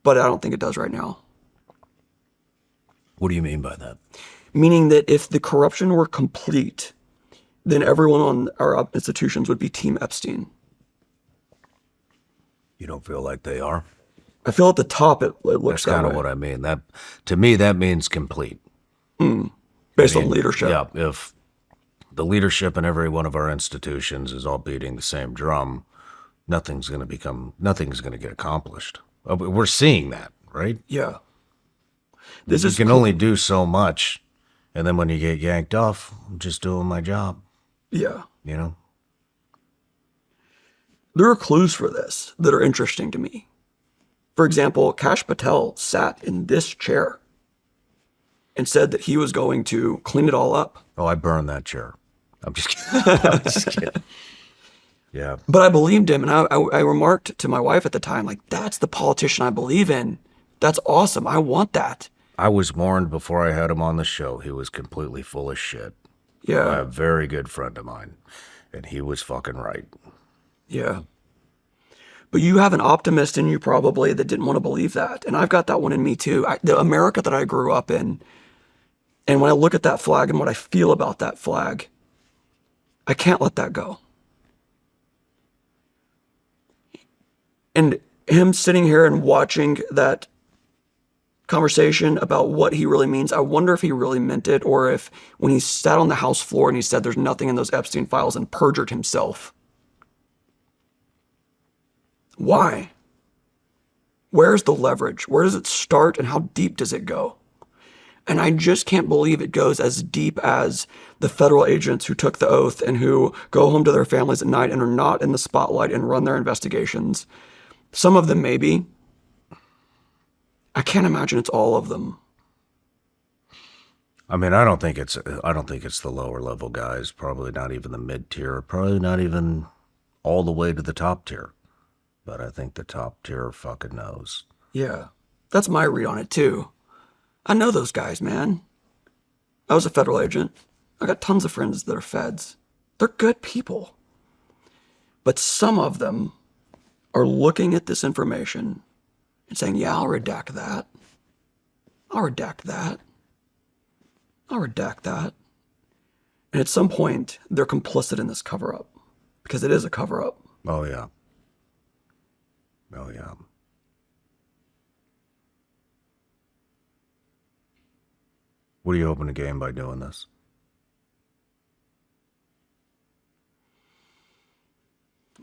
S3: but I don't think it does right now.
S1: What do you mean by that?
S3: Meaning that if the corruption were complete, then everyone on our institutions would be Team Epstein.
S1: You don't feel like they are?
S3: I feel at the top it looks
S1: That's
S3: that
S1: kind of
S3: way.
S1: what I mean. That, to me, that means complete.
S3: Based on leadership.
S1: Yeah, if the leadership in every one of our institutions is all beating the same drum, nothing's going to get accomplished. We're seeing that, right?
S3: Yeah.
S1: You can only do so much, and then when you get yanked off, I'm just doing my job.
S3: Yeah. There are clues for this that are interesting to me. For example, Kash Patel sat in this chair and said that he was going to clean it all up.
S1: Oh, I burned that chair. I'm just kidding. I'm just kidding. Yeah.
S3: But I believed him, and I remarked to my wife at the time, like, that's the politician I believe in. That's awesome. I want that.
S1: I was warned before I had him on the show. He was completely full of shit.
S3: Yeah.
S1: A very good friend of mine, and he was fucking right.
S3: Yeah. But you have an optimist in you probably that didn't want to believe that. And I've got that one in me too. The America that I grew up in, and when I look at that flag and what I feel about that flag, I can't let that go. And him sitting here and watching that conversation about what he really means, I wonder if he really meant it, or if when he sat on the House floor and he said there's nothing in those Epstein files and perjured himself. Why? Where's the leverage? Where does it start and how deep does it go? And I just can't believe it goes as deep as the federal agents who took the oath and who go home to their families at night and are not in the spotlight and run their investigations. Some of them maybe. I can't imagine it's all of them.
S1: I mean, I don't think it's the lower level guys, probably not even the mid tier, probably not even all the way to the top tier. But I think the top tier fucking knows.
S3: Yeah, that's my read on it too. I know those guys, man. I was a federal agent. I got tons of friends that are feds. They're good people. But some of them are looking at this information and saying, yeah, I'll redact that. I'll redact that. I'll redact that. And at some point, they're complicit in this cover-up. Because it is a cover-up.
S1: Oh, yeah. Oh, yeah. What are you hoping to gain by doing this?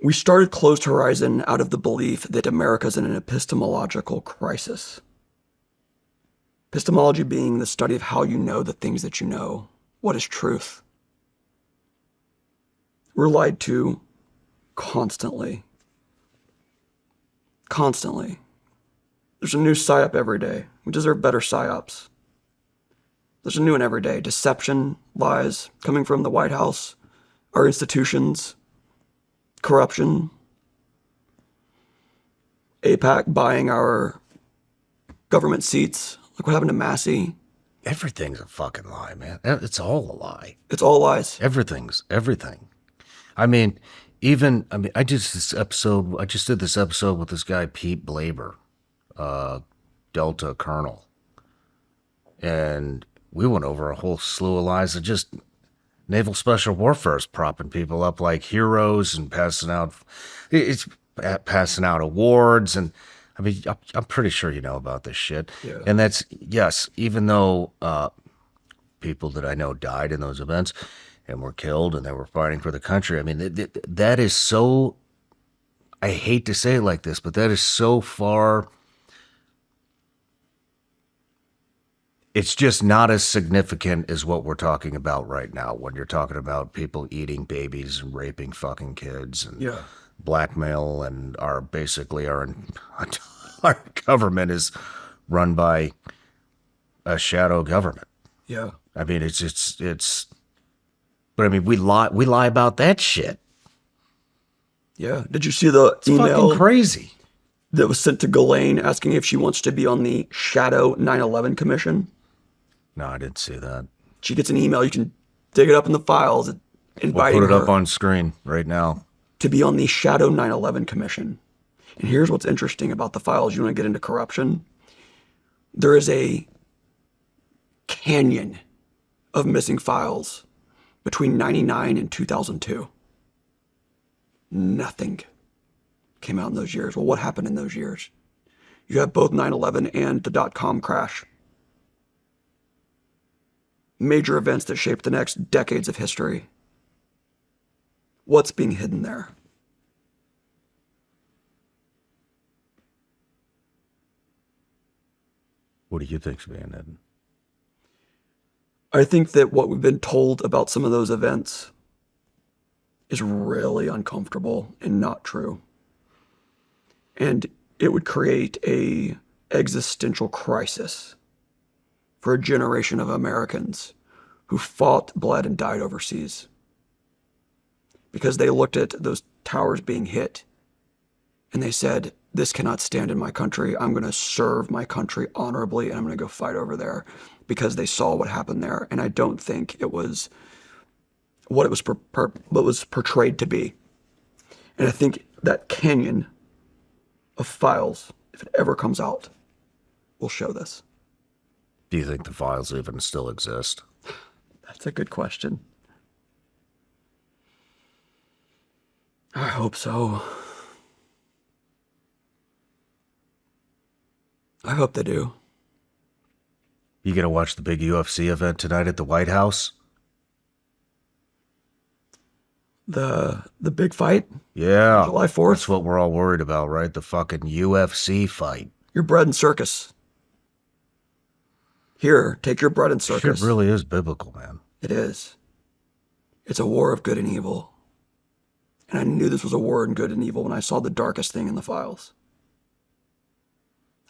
S3: We started Closed Horizon out of the belief that America's in an epistemological crisis. Epistemology being the study of how you know the things that you know. What is truth? We're lied to constantly. Constantly. There's a new psyop every day. We deserve better psyops. There's a new one every day. Deception, lies, coming from the White House, our institutions, corruption, AIPAC buying our government seats. Look what happened to Massey.
S1: Everything's a fucking lie, man. It's all a lie.
S3: It's all lies.
S1: Everything. I just did this episode with this guy, Pete Blaber, Delta Colonel. And we went over a whole slew of lies of just Naval Special Warfare is propping people up like heroes and passing out awards. And I mean, I'm pretty sure you know about this shit.
S3: Yeah.
S1: And that's, yes, even though people that I know died in those events and were killed and they were fighting for the country. I mean, that is so, I hate to say it like this, but that is so far. It's just not as significant as what we're talking about right now when you're talking about people eating babies and raping fucking kids and blackmail and our government is run by a shadow government.
S3: Yeah.
S1: I mean, but I mean, we lie about that shit.
S3: Yeah. Did you see the
S1: It's
S3: email
S1: fucking crazy.
S3: that was sent to Ghislaine asking if she wants to be on the Shadow 9/11 Commission?
S1: No, I didn't see that.
S3: She gets an email. You can dig it up in the files
S1: We'll
S3: inviting
S1: put it
S3: her
S1: up on screen right now.
S3: to be on the Shadow 9/11 Commission. And here's what's interesting about the files. You want to get into corruption? There is a canyon of missing files between 99 and 2002. Nothing came out in those years. Well, what happened in those years? You have both 9/11 and the dot-com crash. Major events that shaped the next decades of history. What's being hidden there?
S1: What do you think's being hidden?
S3: I think that what we've been told about some of those events is really uncomfortable and not true. And it would create a existential crisis for a generation of Americans who fought, bled, and died overseas. Because they looked at those towers being hit and they said, this cannot stand in my country. I'm going to serve my country honorably and I'm going to go fight over there, because they saw what happened there. And I don't think it was what it was what was portrayed to be. And I think that canyon of files, if it ever comes out, will show this.
S1: Do you think the files even still exist?
S3: That's a good question. I hope so. I hope they do.
S1: You gonna watch the big UFC event tonight at the White House?
S3: The big fight?
S1: Yeah.
S3: July 4th?
S1: That's what we're all worried about, right? The fucking UFC fight.
S3: your bread and circus. Here, take your bread and circus.
S1: Shit really is biblical, man.
S3: It is. It's a war of good and evil. And I knew this was a war in good and evil when I saw the darkest thing in the files.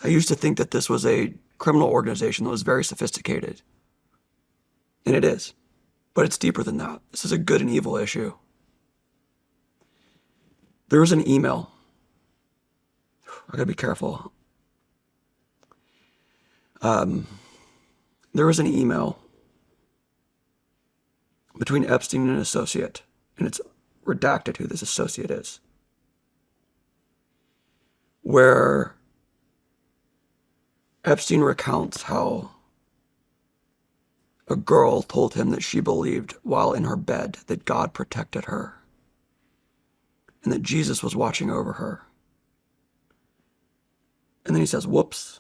S3: I used to think that this was a criminal organization that was very sophisticated. And it is. But it's deeper than that. This is a good and evil issue. There was an email. I gotta be careful. There was an email between Epstein and an associate, and it's redacted who this associate is, where Epstein recounts how a girl told him that she believed while in her bed that God protected her and that Jesus was watching over her. And then he says, whoops.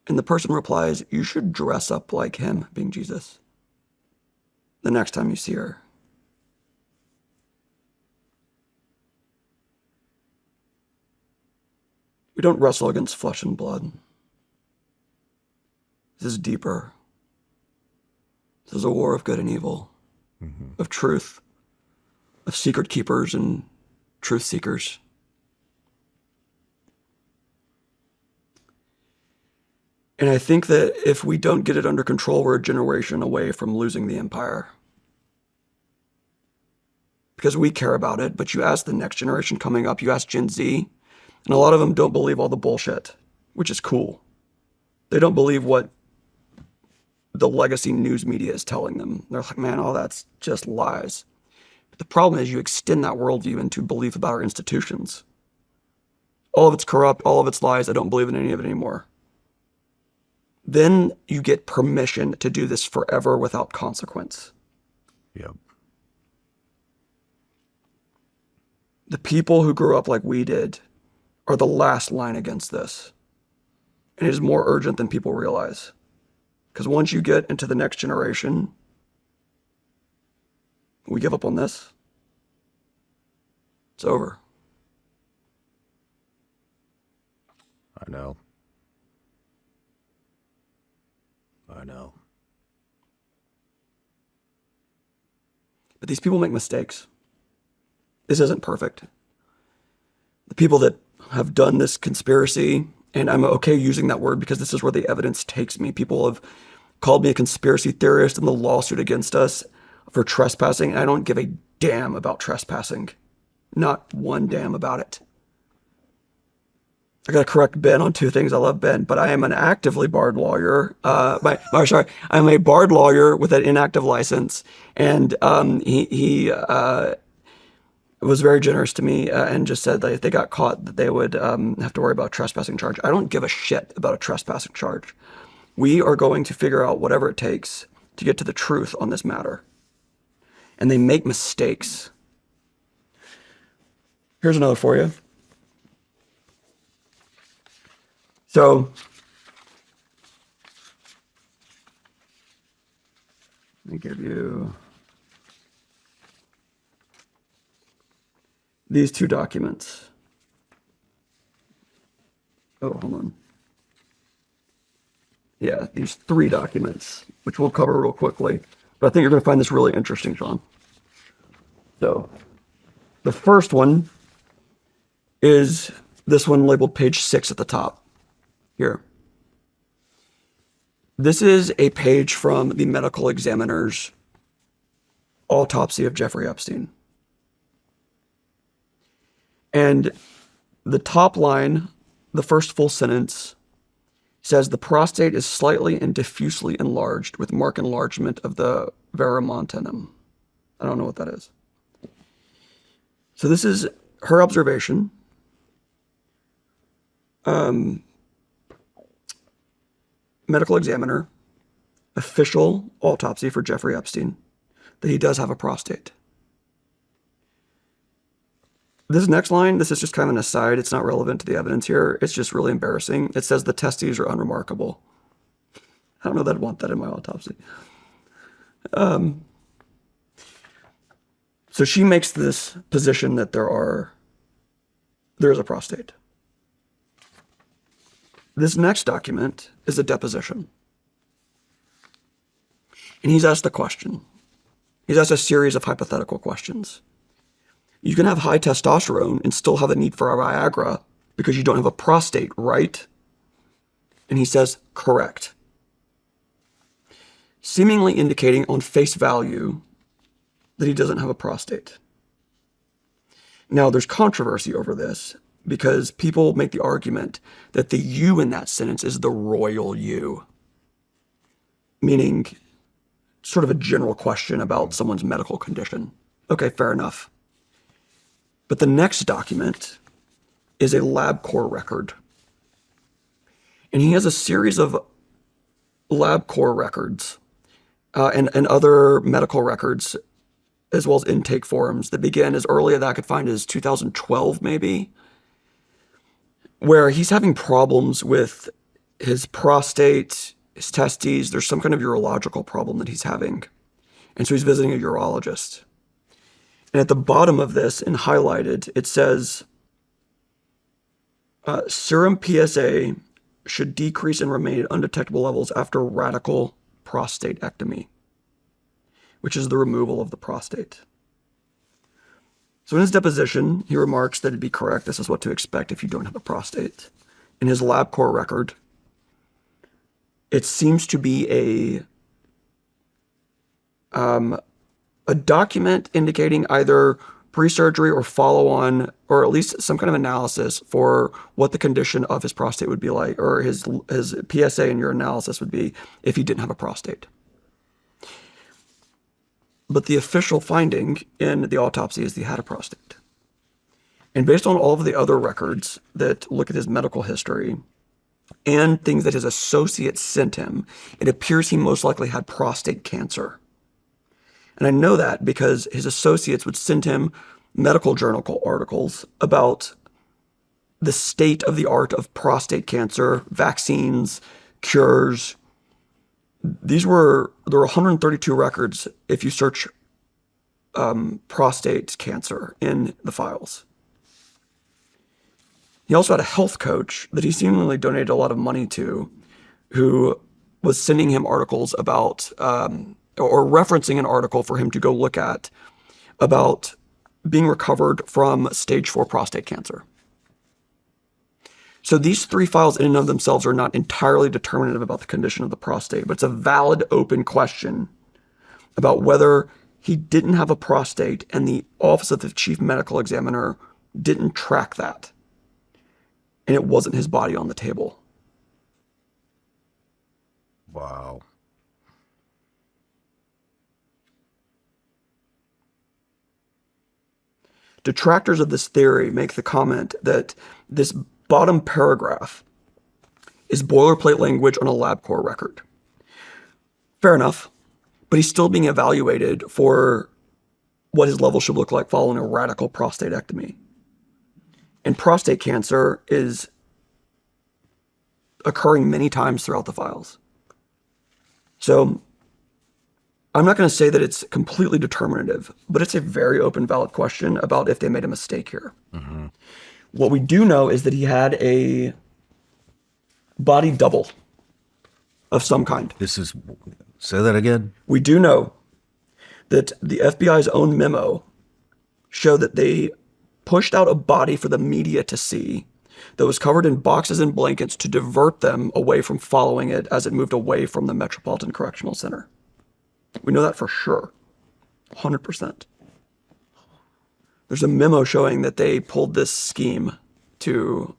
S3: And the person replies, you should dress up like him, being Jesus, the next time you see her. We don't wrestle against flesh and blood. This is deeper. This is a war of good and evil, of truth, of secret keepers and truth seekers. And I think that if we don't get it under control, we're a generation away from losing the empire. Because we care about it, but you ask the next generation coming up, you ask Gen Z, and a lot of them don't believe all the bullshit, which is cool. They don't believe what the legacy news media is telling them. They're like, man, all that's just lies. But the problem is you extend that worldview into belief about our institutions. All of it's corrupt, all of it's lies, I don't believe in any of it anymore. Then you get permission to do this forever without consequence.
S1: Yep.
S3: The people who grew up like we did are the last line against this. And it is more urgent than people realize. Because once you get into the next generation, we give up on this, it's over.
S1: I know. I know.
S3: But these people make mistakes. This isn't perfect. The people that have done this conspiracy, and I'm okay using that word because this is where the evidence takes me. People have called me a conspiracy theorist in the lawsuit against us for trespassing, and I don't give a damn about trespassing. Not one damn about it. I got to correct Ben on two things. I love Ben, but I am an actively barred lawyer. I'm a barred lawyer with an inactive license, and he was very generous to me and just said that if they got caught, that they would have to worry about a trespassing charge. I don't give a shit about a trespassing charge. We are going to figure out whatever it takes to get to the truth on this matter. And they make mistakes. Here's another for you. So, let me give you these two documents. Oh, hold on. Yeah, these three documents, which we'll cover real quickly. But I think you're going to find this really interesting, Shawn. So, the first one is this one labeled page 6 at the top. Here. This is a page from the medical examiner's autopsy of Jeffrey Epstein. And the top line, the first full sentence, says the prostate is slightly and diffusely enlarged with marked enlargement of the verumontanum. I don't know what that is. So this is her observation. Medical examiner, official autopsy for Jeffrey Epstein, that he does have a prostate. This next line, this is just kind of an aside. It's not relevant to the evidence here. It's just really embarrassing. It says the testes are unremarkable. I don't know that I'd want that in my autopsy. So she makes this position that there are there is a prostate. This next document is a deposition. And he's asked the question. He's asked a series of hypothetical questions. You can have high testosterone and still have a need for a Viagra because you don't have a prostate, right? And he says, correct. Seemingly indicating on face value that he doesn't have a prostate. Now, there's controversy over this because people make the argument that the you in that sentence is the royal you, meaning sort of a general question about someone's medical condition. Okay, fair enough. But the next document is a LabCorp record. And he has a series of LabCorp records and other medical records, as well as intake forms that begin as early as I could find as 2012, maybe, where he's having problems with his prostate, his testes. There's some kind of urological problem that he's having. And so he's visiting a urologist. And at the bottom of this, and highlighted, it says, serum PSA should decrease and remain at undetectable levels after radical prostatectomy, which is the removal of the prostate. So in his deposition, he remarks that it'd be correct. This is what to expect if you don't have a prostate. In his LabCorp record, it seems to be a document indicating either pre-surgery or follow-on, or at least some kind of analysis for what the condition of his prostate would be like, or his PSA and urinalysis would be if he didn't have a prostate. But the official finding in the autopsy is that he had a prostate. And based on all of the other records that look at his medical history and things that his associates sent him, it appears he most likely had prostate cancer. And I know that because his associates would send him medical journal articles about the state of the art of prostate cancer, vaccines, cures. There were 132 records if you search prostate cancer in the files. He also had a health coach that he seemingly donated a lot of money to, who was sending him articles about, or referencing an article for him to go look at about being recovered from stage 4 prostate cancer. So these three files in and of themselves are not entirely determinative about the condition of the prostate, but it's a valid open question about whether he didn't have a prostate and the Office of the Chief Medical Examiner didn't track that. And it wasn't his body on the table.
S1: Wow.
S3: Detractors of this theory make the comment that this bottom paragraph is boilerplate language on a LabCorp record. Fair enough, but he's still being evaluated for what his level should look like following a radical prostatectomy. And prostate cancer is occurring many times throughout the files. So I'm not going to say that it's completely determinative, but it's a very open, valid question about if they made a mistake here. Mm-hmm. What we do know is that he had a body double of some kind.
S1: Say that again?
S3: We do know that the FBI's own memo showed that they pushed out a body for the media to see that was covered in boxes and blankets to divert them away from following it as it moved away from the Metropolitan Correctional Center. We know that for sure, 100%. There's a memo showing that they pulled this scheme to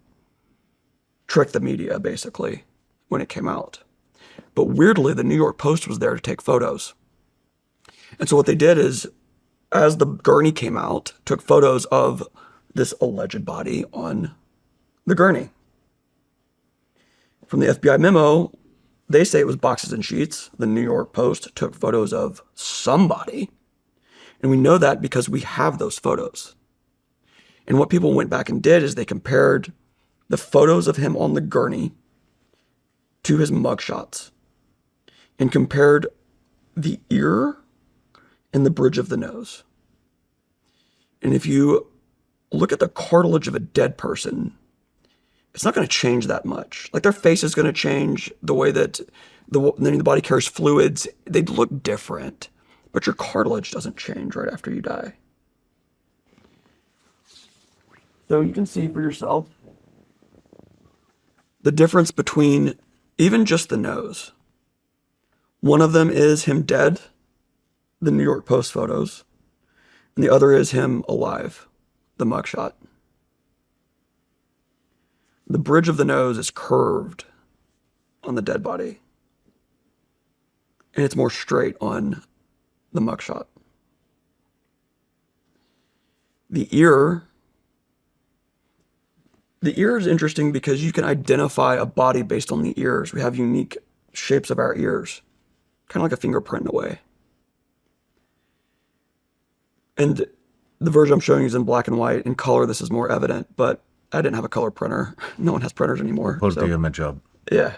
S3: trick the media, basically, when it came out. But weirdly, the New York Post was there to take photos. And so what they did is, as the gurney came out, took photos of this alleged body on the gurney. From the FBI memo, they say it was boxes and sheets. The New York Post took photos of somebody. And we know that because we have those photos. And what people went back and did is they compared the photos of him on the gurney to his mugshots and compared the ear and the bridge of the nose. And if you look at the cartilage of a dead person. It's not going to change that much. Like their face is going to change, the way that the body carries fluids. They'd look different, but your cartilage doesn't change right after you die. So you can see for yourself the difference between even just the nose. One of them is him dead, the New York Post photos, and the other is him alive, the mugshot. The bridge of the nose is curved on the dead body, and it's more straight on the mugshot. The ear is interesting because you can identify a body based on the ears. We have unique shapes of our ears, kind of like a fingerprint in a way. And the version I'm showing you is in black and white. In color, this is more evident, but I didn't have a color printer. No one has printers anymore.
S1: Put the image up.
S3: Yeah.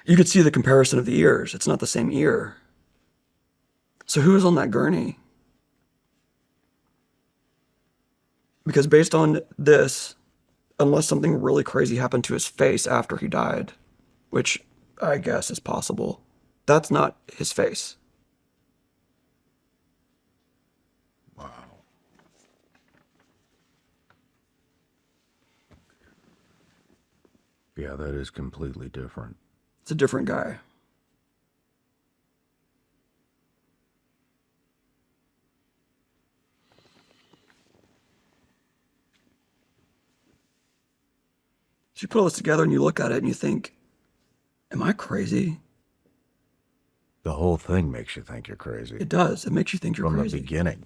S3: You could see the comparison of the ears. It's not the same ear. So who was on that gurney? Because based on this, unless something really crazy happened to his face after he died, which I guess is possible, that's not his face.
S1: Wow. Yeah, that is completely different.
S3: It's a different guy. So you put all this together and you look at it and you think, am I crazy?
S1: The whole thing makes you think you're crazy.
S3: It does. It makes you think you're
S1: from
S3: crazy.
S1: the beginning.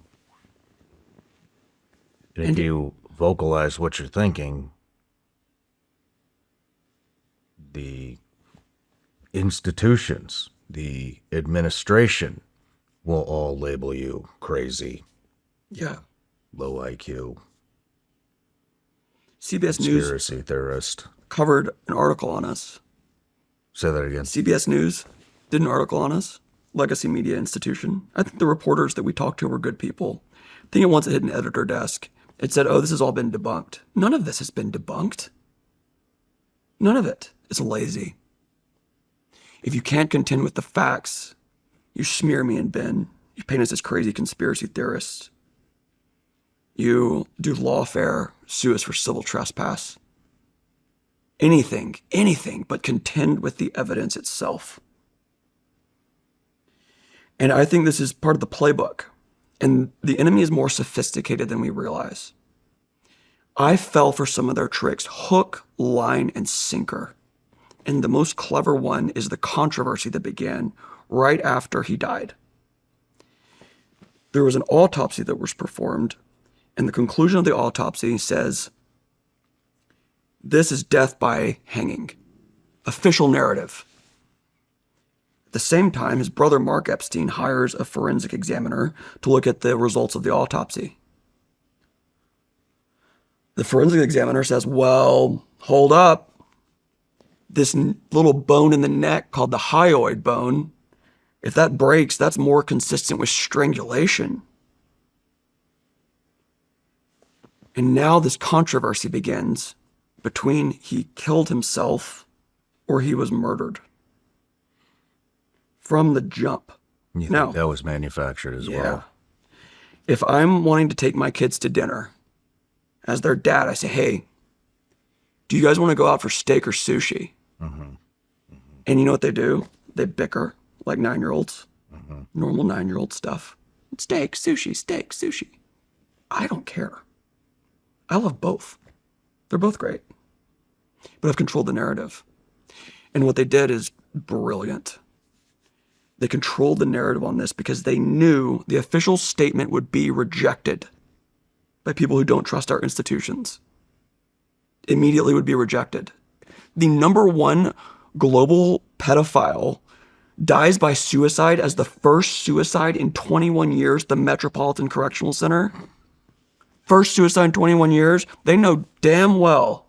S1: And if you vocalize what you're thinking, the institutions, the administration will all label you crazy,
S3: Yeah.
S1: low IQ,
S3: CBS News
S1: conspiracy theorist.
S3: covered an article on us.
S1: Say that again.
S3: CBS News did an article on us, legacy media institution. I think the reporters that we talked to were good people. I think it once it hit an editor desk. It said, oh, this has all been debunked. None of this has been debunked. None of it. It's lazy. If you can't contend with the facts, you smear me and Ben. You paint us as crazy conspiracy theorists. You do lawfare, sue us for civil trespass. Anything but contend with the evidence itself. And I think this is part of the playbook. And the enemy is more sophisticated than we realize. I fell for some of their tricks, hook, line, and sinker. And the most clever one is the controversy that began right after he died. There was an autopsy that was performed, and the conclusion of the autopsy says, this is death by hanging. Official narrative. At the same time, his brother Mark Epstein hires a forensic examiner to look at the results of the autopsy. The forensic examiner says, well, hold up. This little bone in the neck called the hyoid bone, if that breaks, that's more consistent with strangulation. And now this controversy begins between he killed himself or he was murdered. From the jump.
S1: You
S3: Now,
S1: think that was manufactured as well?
S3: If I'm wanting to take my kids to dinner, as their dad, I say, hey, do you guys want to go out for steak or sushi? Mm-hmm. Mm-hmm. And you know what they do? They bicker like 9-year-olds. Mm-hmm. Normal 9-year-old stuff. Steak, sushi. I don't care. I love both. They're both great. But I've controlled the narrative. And what they did is brilliant. They controlled the narrative on this because they knew the official statement would be rejected by people who don't trust our institutions. Immediately would be rejected. The number one global pedophile dies by suicide as the first suicide in 21 years, the Metropolitan Correctional Center. First suicide in 21 years. They know damn well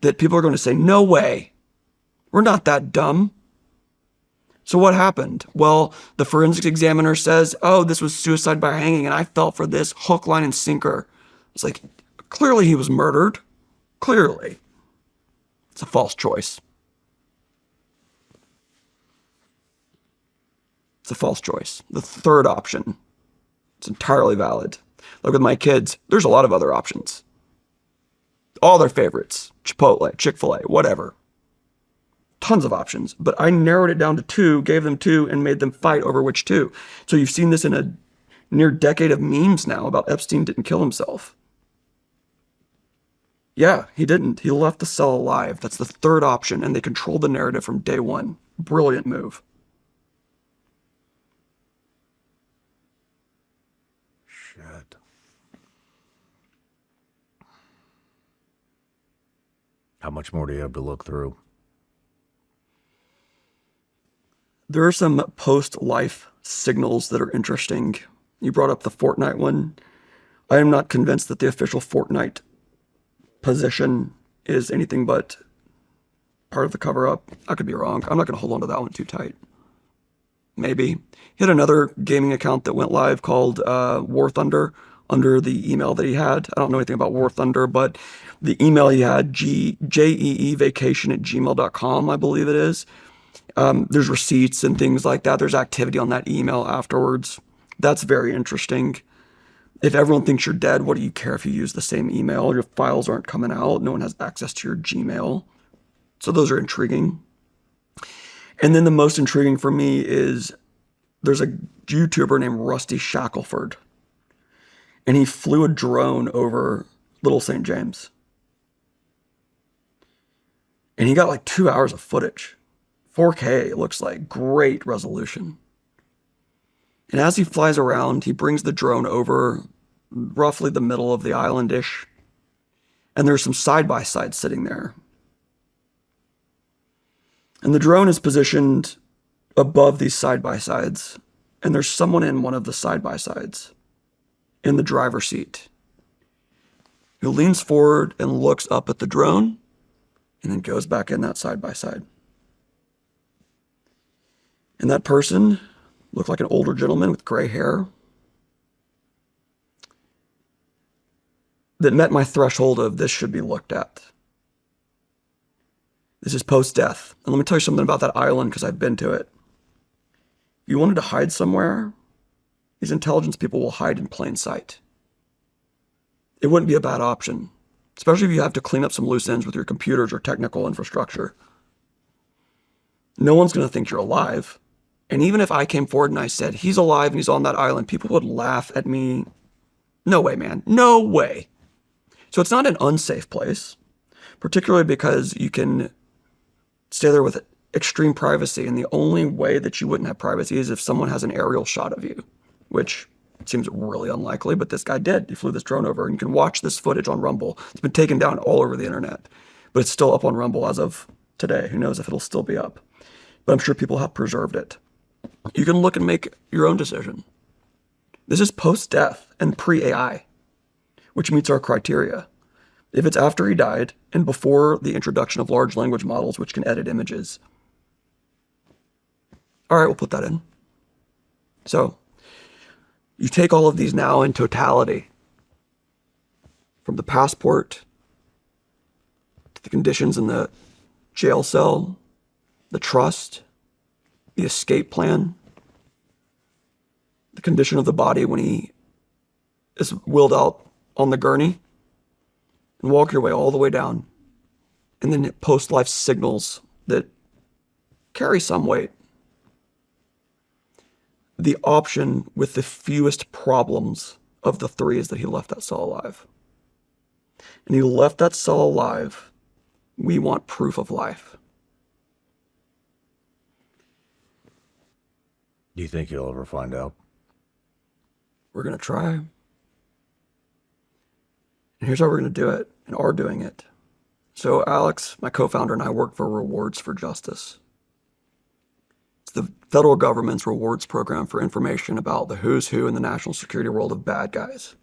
S3: that people are going to say, no way. We're not that dumb. So what happened? Well, the forensics examiner says, oh, this was suicide by hanging, and I fell for this hook, line, and sinker. It's like, clearly he was murdered. Clearly. It's a false choice. It's a false choice. The third option, it's entirely valid. Like with my kids, there's a lot of other options. All their favorites, Chipotle, Chick-fil-A, whatever. Tons of options. But I narrowed it down to 2, gave them 2, and made them fight over which 2. So you've seen this in a near decade of memes now about Epstein didn't kill himself. Yeah, he didn't. He left the cell alive. That's the third option, and they controlled the narrative from day one. Brilliant move.
S1: Shit. How much more do you have to look through?
S3: There are some post-life signals that are interesting. You brought up the Fortnite one. I am not convinced that the official Fortnite position is anything but part of the cover-up. I could be wrong. I'm not going to hold on to that one too tight. Maybe. He had another gaming account that went live called War Thunder under the email that he had. I don't know anything about War Thunder, but the email he had, jeevacation@gmail.com, I believe it is. There's receipts and things like that. There's activity on that email afterwards. That's very interesting. If everyone thinks you're dead, what do you care if you use the same email? Your files aren't coming out. No one has access to your Gmail. So those are intriguing. And then the most intriguing for me is there's a YouTuber named Rusty Shackelford. And he flew a drone over Little St. James. And he got like 2 hours of footage. 4K, it looks like. Great resolution. And as he flies around, he brings the drone over roughly the middle of the island-ish. And there's some side-by-sides sitting there. And the drone is positioned above these side-by-sides. And there's someone in one of the side-by-sides in the driver's seat who leans forward and looks up at the drone and then goes back in that side-by-side. And that person looked like an older gentleman with gray hair that met my threshold of this should be looked at. This is post-death. And let me tell you something about that island because I've been to it. If you wanted to hide somewhere, these intelligence people will hide in plain sight. It wouldn't be a bad option, especially if you have to clean up some loose ends with your computers or technical infrastructure. No one's going to think you're alive. And even if I came forward and I said, he's alive and he's on that island, people would laugh at me. No way, man. No way. So it's not an unsafe place, particularly because you can stay there with extreme privacy. And the only way that you wouldn't have privacy is if someone has an aerial shot of you, which seems really unlikely, but this guy did. He flew this drone over, and you can watch this footage on Rumble. It's been taken down all over the internet, but it's still up on Rumble as of today. Who knows if it'll still be up, but I'm sure people have preserved it. You can look and make your own decision. This is post-death and pre-AI, which meets our criteria. If it's after he died and before the introduction of large language models, which can edit images, all right, we'll put that in. So you take all of these now in totality, from the passport to the conditions in the jail cell, the trust, the escape plan, the condition of the body when he is wheeled out on the gurney, and walk your way all the way down. And then post-life signals that carry some weight. The option with the fewest problems of the 3 is that he left that cell alive. And he left that cell alive. We want proof of life.
S1: Do you think you'll ever find out?
S3: We're going to try. And here's how we're going to do it, and are doing it. So Alex, my co-founder, and I work for Rewards for Justice. It's the federal government's rewards program for information about the who's who in the national security world of bad guys.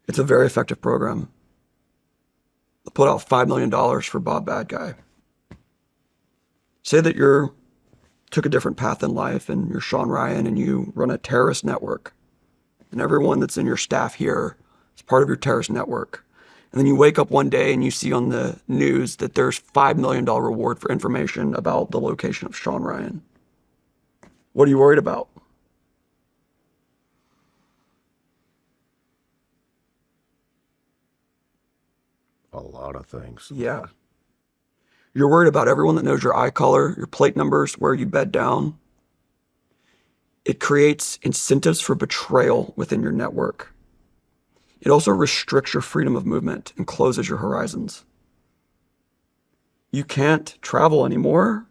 S3: It's a very effective program. They put out $5 million for Bob Bad Guy. Say that you're took a different path in life and you're Shawn Ryan and you run a terrorist network. And everyone that's in your staff here It's part of your terrorist network. And then you wake up one day and you see on the news that there's $5 million reward for information about the location of Shawn Ryan. What are you worried about?
S1: A lot of things.
S3: Yeah. You're worried about everyone that knows your eye color, your plate numbers, where you bed down. It creates incentives for betrayal within your network. It also restricts your freedom of movement and closes your horizons. You can't travel anymore.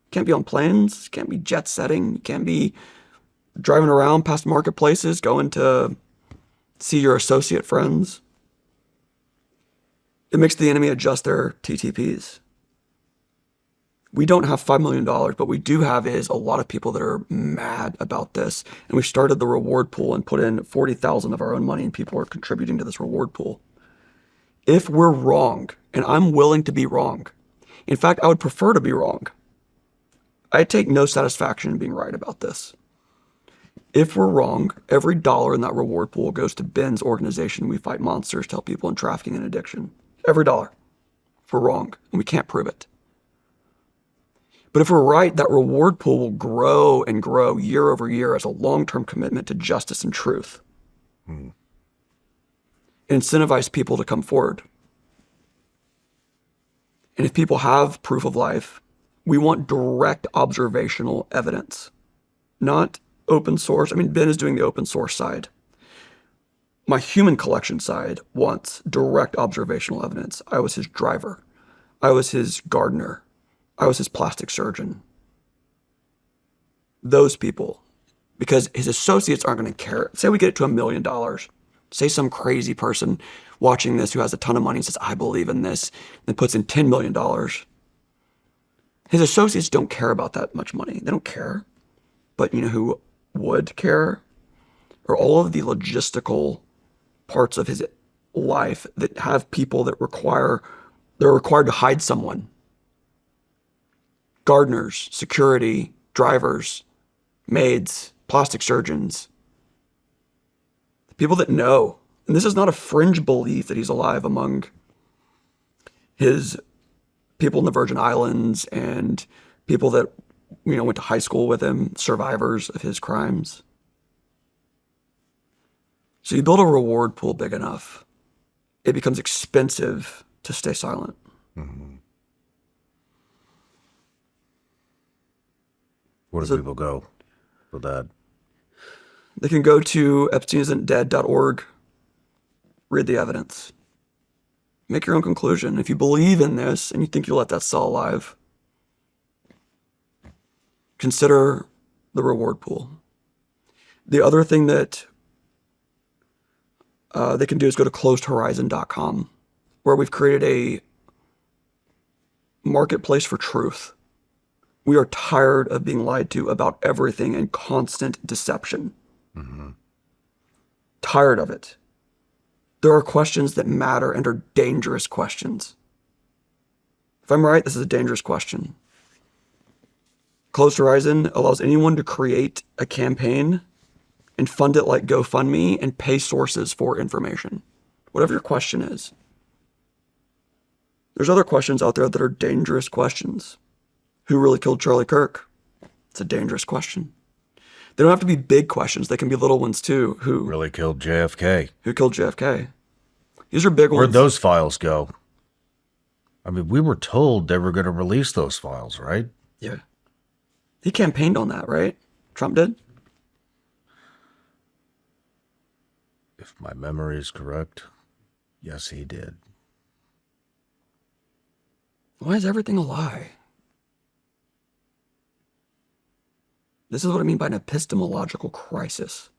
S3: You can't be on planes. You can't be jet setting. You can't be driving around past marketplaces, going to see your associate friends. It makes the enemy adjust their TTPs. We don't have $5 million, but we do have is a lot of people that are mad about this. And we started the reward pool and put in 40,000 of our own money, and people are contributing to this reward pool. If we're wrong, and I'm willing to be wrong, in fact, I would prefer to be wrong. I take no satisfaction in being right about this. If we're wrong, every dollar in that reward pool goes to Ben's organization, We Fight Monsters, to help people in trafficking and addiction. Every dollar. If we're wrong, and we can't prove it. But if we're right, that reward pool will grow and grow year over year as a long-term commitment to justice and truth. Incentivize people to come forward. And if people have proof of life, we want direct observational evidence, not open source. I mean, Ben is doing the open source side. My human collection side wants direct observational evidence. I was his driver. I was his gardener. I was his plastic surgeon. Those people, because his associates aren't going to care. Say we get it to $1 million. Say some crazy person watching this who has a ton of money says, I believe in this, and puts in $10 million. His associates don't care about that much money. They don't care. But you know who would care? Or all of the logistical parts of his life that have people that they're required to hide someone. Gardeners, security, drivers, maids, plastic surgeons. People that know. And this is not a fringe belief that he's alive among his people in the Virgin Islands and people that, went to high school with him, survivors of his crimes. So you build a reward pool big enough, it becomes expensive to stay silent.
S1: Mm-hmm. Where do people go for that?
S3: They can go to epsteinisn'tdead.org, read the evidence, make your own conclusion. If you believe in this and you think you'll let that cell alive, consider the reward pool. The other thing that they can do is go to closedhorizon.com, where we've created a marketplace for truth. We are tired of being lied to about everything and constant deception.
S1: Mm-hmm.
S3: Tired of it. There are questions that matter and are dangerous questions. If I'm right, this is a dangerous question. Closed Horizon allows anyone to create a campaign and fund it like GoFundMe and pay sources for information. Whatever your question is. There's other questions out there that are dangerous questions. Who really killed Charlie Kirk? It's a dangerous question. They don't have to be big questions. They can be little ones too. Who
S1: really killed JFK?
S3: Who killed JFK? These are big ones.
S1: Where'd those files go? I mean, we were told they were going to release those files, right?
S3: Yeah. He campaigned on that, right? Trump did?
S1: If my memory is correct, yes, he did.
S3: Why is everything a lie? This is what I mean by an epistemological crisis.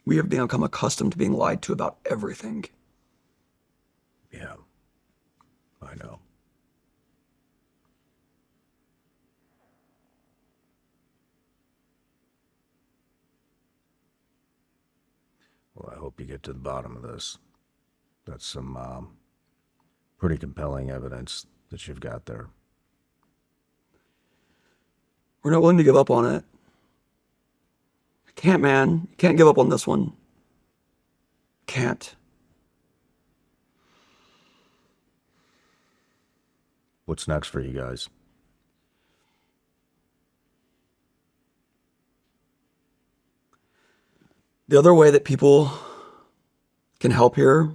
S3: We have become accustomed to being lied to about everything.
S1: Yeah, I know. Well, I hope you get to the bottom of this. That's some pretty compelling evidence that you've got there.
S3: We're not willing to give up on it. Can't, man. You can't give up on this one. Can't.
S1: What's next for you guys?
S3: The other way that people can help here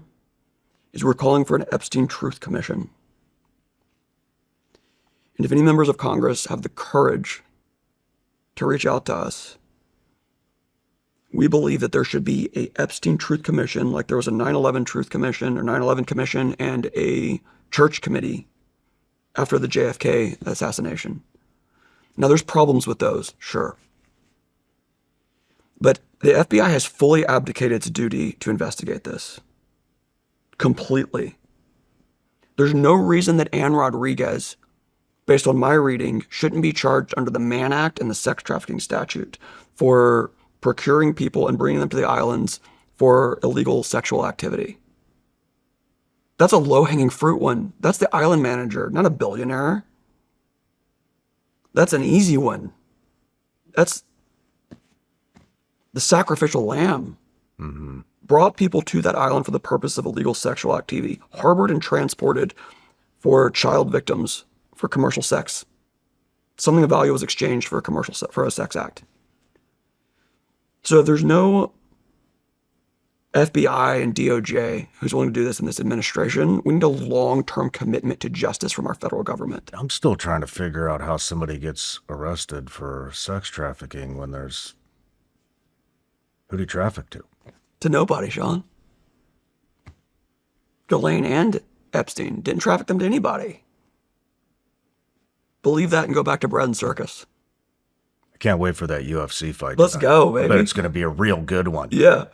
S3: is we're calling for an Epstein Truth Commission. And if any members of Congress have the courage to reach out to us, we believe that there should be a Epstein Truth Commission, like there was a 9/11 Truth Commission or 9/11 Commission and a church committee after the JFK assassination. Now, there's problems with those, sure. But the FBI has fully abdicated its duty to investigate this. Completely. There's no reason that Ann Rodriguez, based on my reading, shouldn't be charged under the Mann Act and the sex trafficking statute for procuring people and bringing them to the islands for illegal sexual activity. That's a low-hanging fruit one. That's the island manager, not a billionaire. That's an easy one. That's the sacrificial lamb. Brought people to that island for the purpose of illegal sexual activity, harbored and transported for child victims for commercial sex. Something of value was exchanged for a sex act. So if there's no FBI and DOJ who's willing to do this in this administration, we need a long-term commitment to justice from our federal government.
S1: I'm still trying to figure out how somebody gets arrested for sex trafficking when there's... Who'd he traffic to?
S3: To nobody, Shawn. Ghislaine and Epstein didn't traffic them to anybody. Believe that and go back to bread and circus.
S1: I can't wait for that UFC fight.
S3: Let's
S1: tonight.
S3: go,
S1: I bet
S3: baby.
S1: it's going to be a real good one.
S3: Yeah.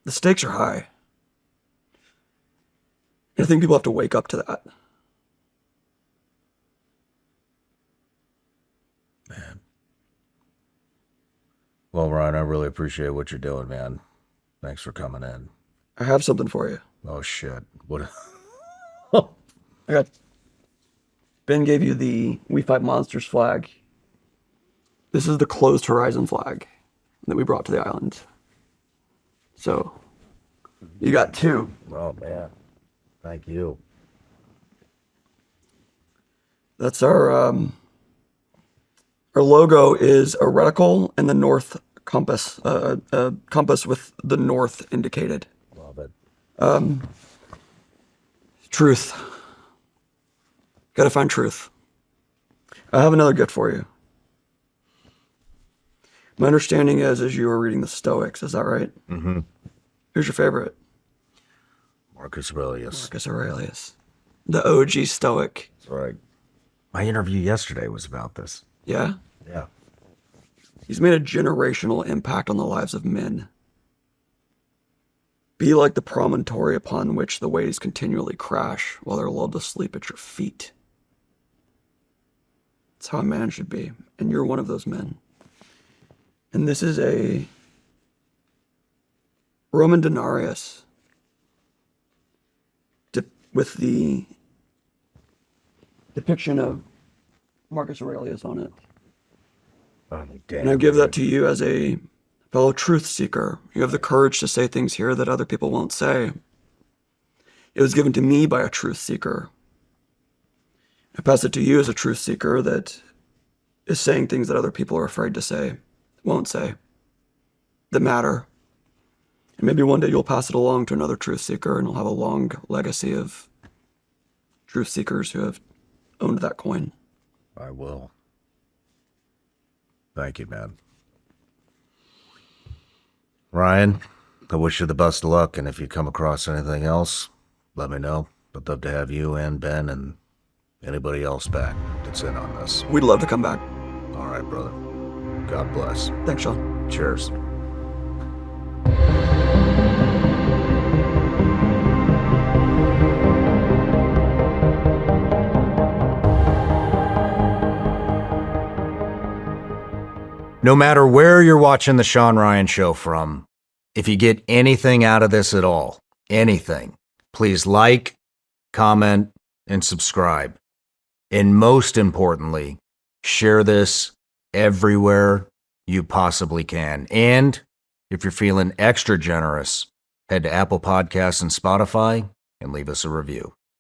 S3: The stakes are high. And I think people have to wake up to that.
S1: Man. Well, Ryan, I really appreciate what you're doing, man. Thanks for coming in.
S3: I have something for you.
S1: Oh, shit. What?
S3: I got... Ben gave you the We Fight Monsters flag. This is the Closed Horizon flag that we brought to the island. So, you got two.
S1: Oh, man. Thank you.
S3: That's our logo is a reticle and the north compass, a compass with the north indicated.
S1: Love it.
S3: Truth. Gotta find truth. I have another gift for you. My understanding is you were reading the Stoics, is that right?
S1: Mm-hmm.
S3: Who's your favorite?
S1: Marcus Aurelius.
S3: Marcus Aurelius. The OG Stoic.
S1: That's right. My interview yesterday was about this.
S3: Yeah?
S1: Yeah.
S3: He's made a generational impact on the lives of men. Be like the promontory upon which the waves continually crash while they're lulled to sleep at your feet. That's how a man should be. And you're one of those men. And this is a Roman denarius with the depiction of Marcus Aurelius on it.
S1: Oh, damn.
S3: And I give that to you as a fellow truth seeker. You have the courage to say things here that other people won't say. It was given to me by a truth seeker. I pass it to you as a truth seeker that is saying things that other people are afraid to say, won't say, that matter. And maybe one day you'll pass it along to another truth seeker and you'll have a long legacy of truth seekers who have owned that coin.
S1: I will. Thank you, man. Ryan, I wish you the best of luck, and if you come across anything else, let me know. I'd love to have you and Ben and anybody else back that's in on this.
S3: We'd love to come back.
S1: All right, brother. God bless.
S3: Thanks, Shawn.
S1: Cheers. No matter where you're watching the Shawn Ryan Show from, if you get anything out of this at all, anything, please like, comment, and subscribe. And most importantly, share this everywhere you possibly can. And if you're feeling extra generous, head to Apple Podcasts and Spotify and leave us a review.